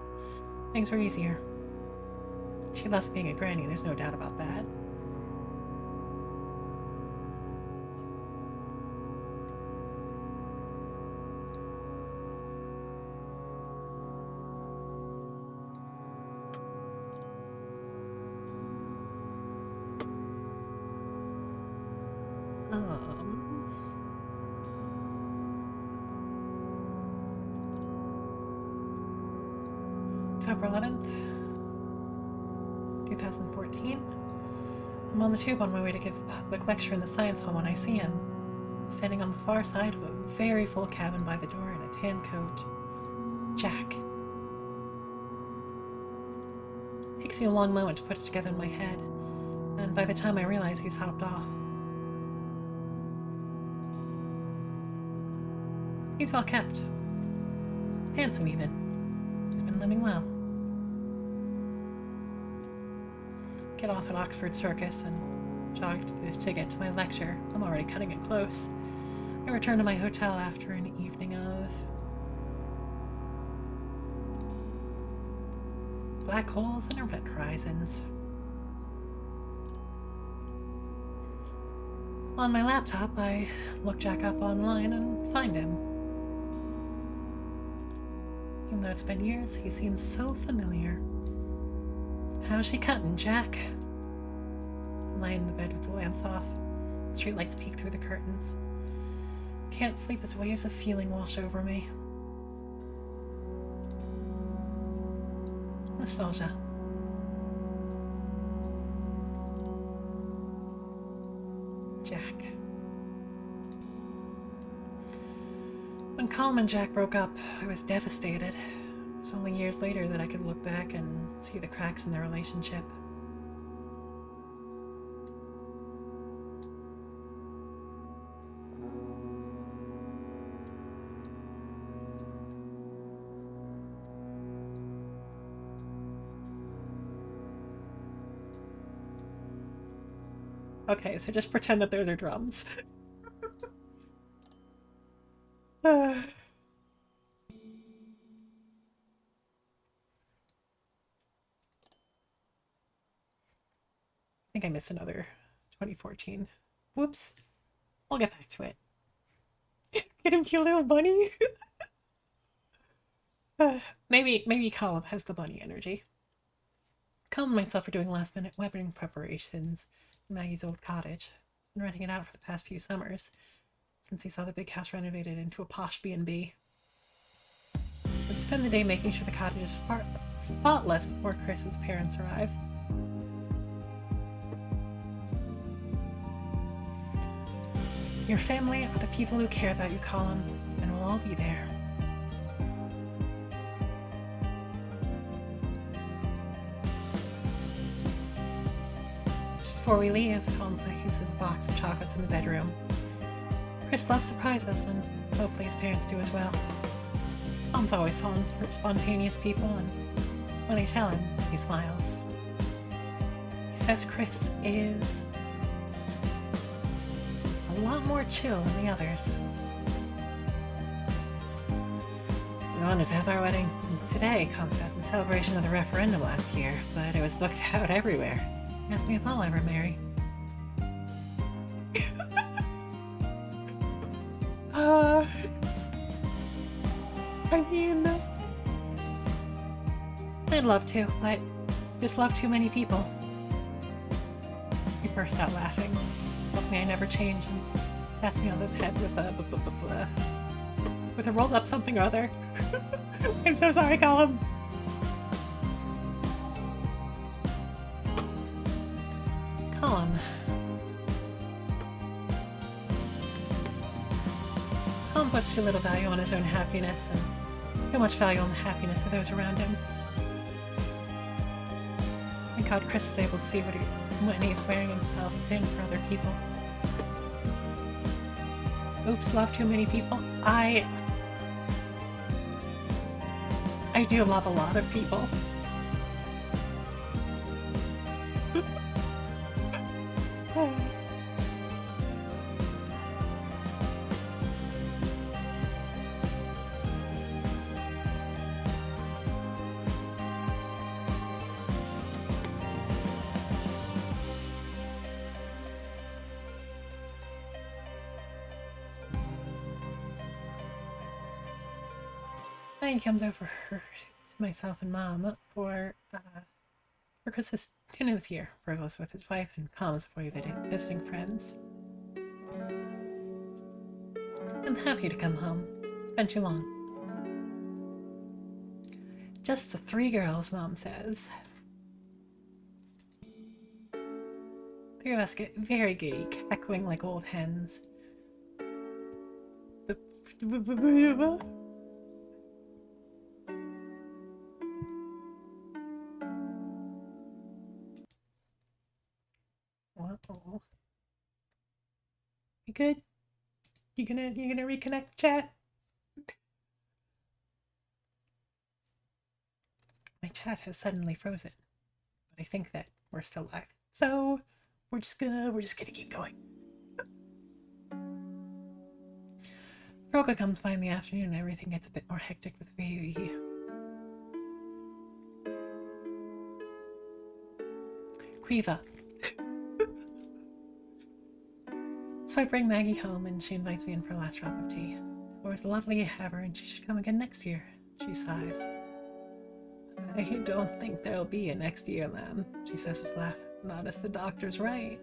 things were easier. She loves being a granny, there's no doubt about that. October 11th, 2014. I'm on the tube on my way to give a public lecture in the science hall when I see him, standing on the far side of a very full cabin by the door in a tan coat. Jack. Takes me a long moment to put it together in my head, and by the time I realize he's hopped off. He's well kept. Handsome even. He's been living well. Get off at Oxford Circus and jog to get to my lecture. I'm already cutting it close. I return to my hotel after an evening of black holes and event horizons. On my laptop, I look Jack up online and find him. Even though it's been years, he seems so familiar. How's she cutting, Jack? I lie in the bed with the lamps off. Streetlights peek through the curtains. Can't sleep as waves of feeling wash over me. Nostalgia. Jack. When Colm and Jack broke up, I was devastated. It was only years later that I could look back and see the cracks in their relationship. Okay, so just pretend that those are drums. I think I missed another 2014. Whoops. I'll get back to it. Get him cute little bunny. Maybe Colm has the bunny energy. Colm and myself are doing last minute wedding preparations in Maggie's old cottage. Been renting it out for the past few summers, since he saw the big house renovated into a posh B&B. We'll spend the day making sure the cottage is spotless before Chris's parents arrive. Your family are the people who care about you, Colm, and we'll all be there. Just before we leave, Colm places a box of chocolates in the bedroom. Chris loves to surprise us, and hopefully his parents do as well. Colm's always fallen for spontaneous people, and when I tell him, he smiles. He says Chris is a lot more chill than the others. We wanted to have our wedding today, Colm says, in celebration of the referendum last year, but it was booked out everywhere. He asked me if I'll ever marry. I mean, I'd love to, but just love too many people. He bursts out laughing, tells me I never change, and pats me on the head with a rolled up something or other. I'm so sorry, Colm. Column. Column puts too little value on his own happiness and too much value on the happiness of those around him. Thank God Chris is able to see when he's wearing himself thin for other people. Oops, love too many people. I do love a lot of people. He comes over to myself and Mom for Christmas dinner this year. Virgo's with his wife and Calm's away visiting friends. I'm happy to come home. It's been too long. Just the 3 girls, Mom says. 3 of us get very giddy, cackling like old hens. Uh-oh. You good? You gonna reconnect, chat? My chat has suddenly frozen, but I think that we're still live. So we're just gonna keep going. Vroga comes by in the afternoon and everything gets a bit more hectic with baby. Quiva. So I bring Maggie home and she invites me in for a last drop of tea. It was lovely to have her and she should come again next year. She sighs. I don't think there'll be a next year, Lamb, she says with a laugh. Not if the doctor's right.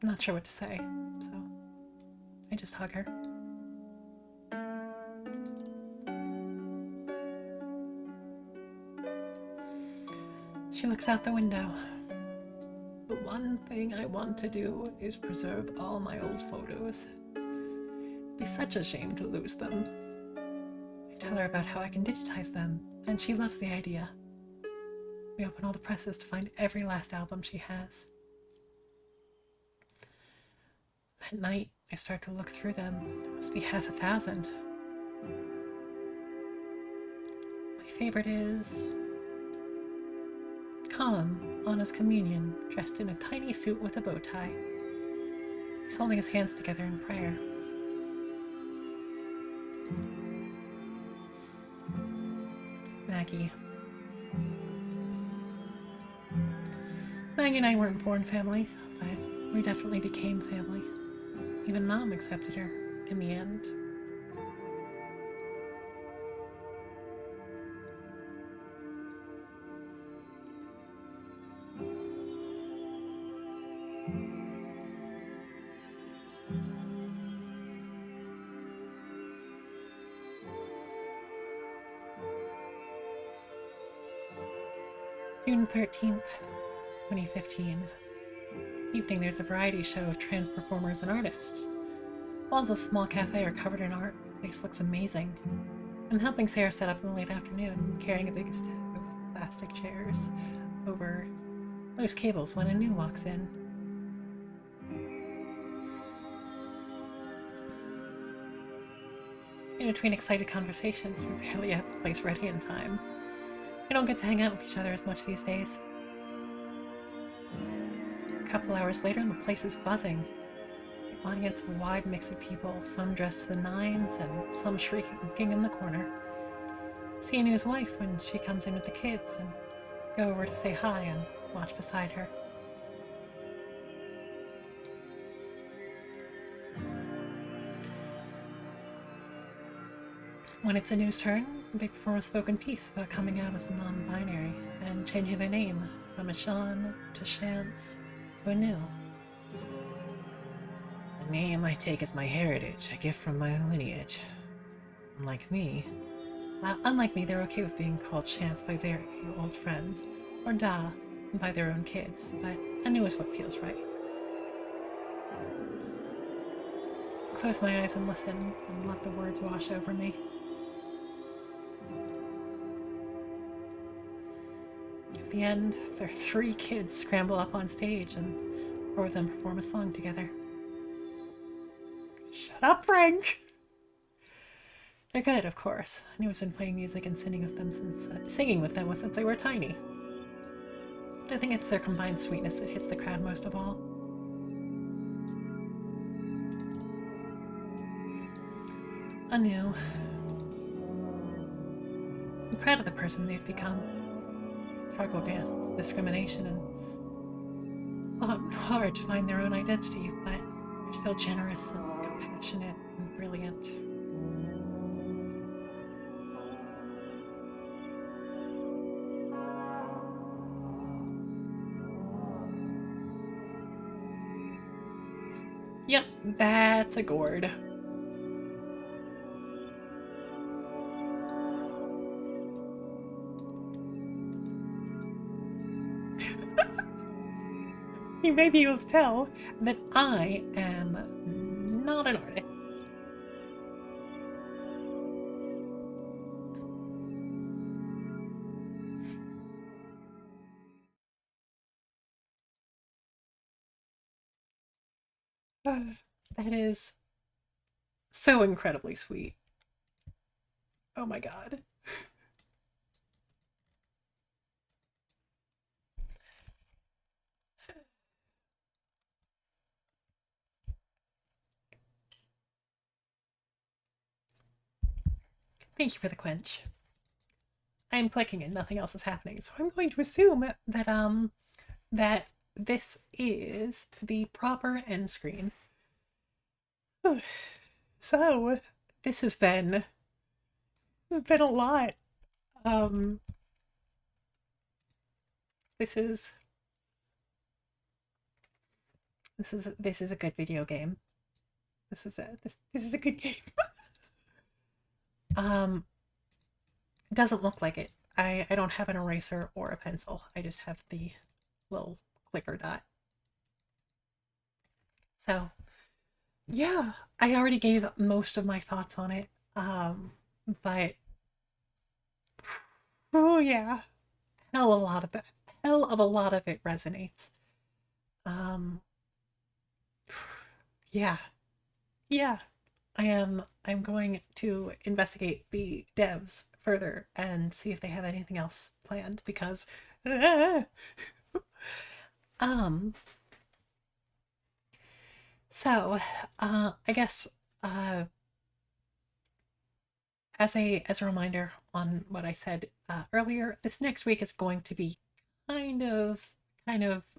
Not sure what to say, so I just hug her. She looks out the window. The one thing I want to do is preserve all my old photos. It'd be such a shame to lose them. I tell her about how I can digitize them, and she loves the idea. We open all the presses to find every last album she has. At night, I start to look through them. There must be 600. My favorite is Column on his communion, dressed in a tiny suit with a bow tie. He's holding his hands together in prayer. Maggie. Maggie and I weren't born family, but we definitely became family. Even Mom accepted her in the end. June 13th, 2015. This evening there's a variety show of trans performers and artists. Walls of a small cafe are covered in art. The place looks amazing. I'm helping Sarah set up in the late afternoon, carrying a big stack of plastic chairs over loose cables when Anu walks in. In between excited conversations, we barely have the place ready in time. We don't get to hang out with each other as much these days. A couple hours later and the place is buzzing. The audience, a wide mix of people, some dressed to the nines and some shrieking in the corner. See Anu's wife when she comes in with the kids and go over to say hi and watch beside her. When it's Anu's turn, they perform a spoken piece about coming out as a non-binary and changing their name from Ashan to Chance to Anu. The name I take as my heritage, a gift from my lineage. Unlike me, they're okay with being called Chance by very old friends, or da by their own kids, but I knew it's what feels right. Close my eyes and listen and let the words wash over me. At the end, their 3 kids scramble up on stage and 4 of them perform a song together. Shut up, Frank! They're good, of course. Anyone's been playing music and singing with them since they were tiny. But I think it's their combined sweetness that hits the crowd most of all. Anew. I'm proud of the person they've become. Struggled against discrimination and fought hard to find their own identity, but they're still generous and compassionate and brilliant. Yep, that's a gourd. You may be able to tell that I am not an artist. That is so incredibly sweet. Oh my god. Thank you for the quench. I am clicking and nothing else is happening, so I'm going to assume that this is the proper end screen. So this has been a lot. This is a good video game. This is a good game. It doesn't look like it. I don't have an eraser or a pencil. I just have the little clicker dot. So yeah, I already gave most of my thoughts on it. But oh yeah, hell of a lot of it resonates. Yeah. Yeah. I'm going to investigate the devs further and see if they have anything else planned because so I guess as a reminder on what I said earlier, this next week is going to be kind of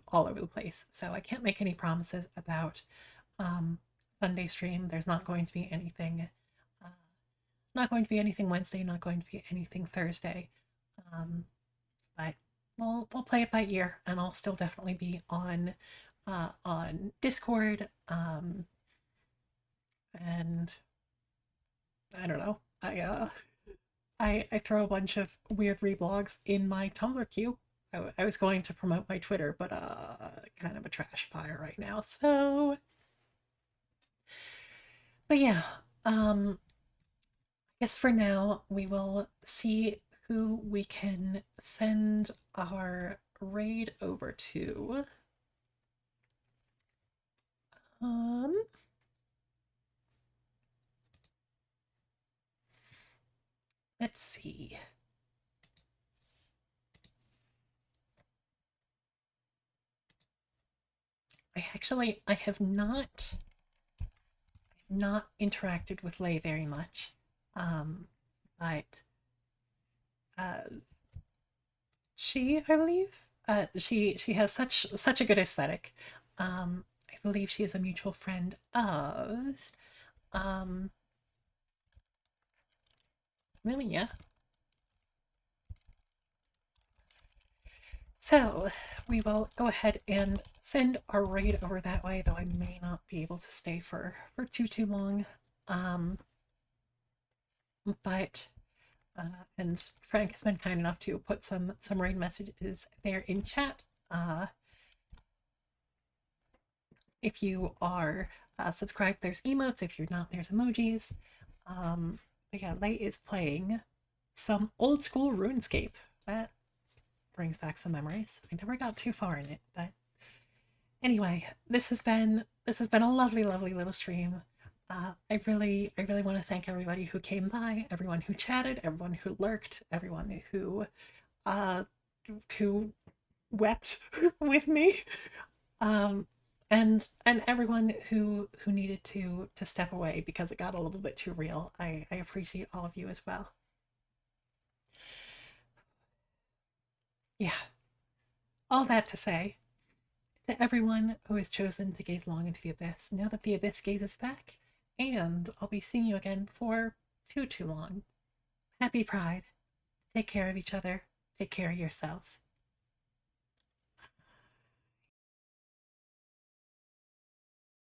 all over the place. So I can't make any promises about Sunday stream. There's not going to be anything Wednesday, not going to be anything Thursday. But we'll play it by ear, and I'll still definitely be on Discord. And I don't know. I throw a bunch of weird reblogs in my Tumblr queue. I was going to promote my Twitter, but kind of a trash fire right now. So, but yeah, I guess for now we will see who we can send our raid over to. Let's see. I have not interacted with Lei very much. But I believe, she has such a good aesthetic. I believe she is a mutual friend of really, yeah. So we will go ahead and send our raid over that way, though I may not be able to stay for too long. But And Frank has been kind enough to put some raid messages there in chat. If you are subscribed, there's emotes. If you're not, there's emojis. But yeah, Lei is playing some old school RuneScape. That brings back some memories. I never got too far in it, but anyway, this has been a lovely, lovely little stream. I really want to thank everybody who came by, everyone who chatted, everyone who lurked, everyone who wept with me, and everyone who needed to step away because it got a little bit too real. I appreciate all of you as well. Yeah. All that to say, to everyone who has chosen to gaze long into the abyss, know that the abyss gazes back, and I'll be seeing you again before too long. Happy Pride. Take care of each other. Take care of yourselves.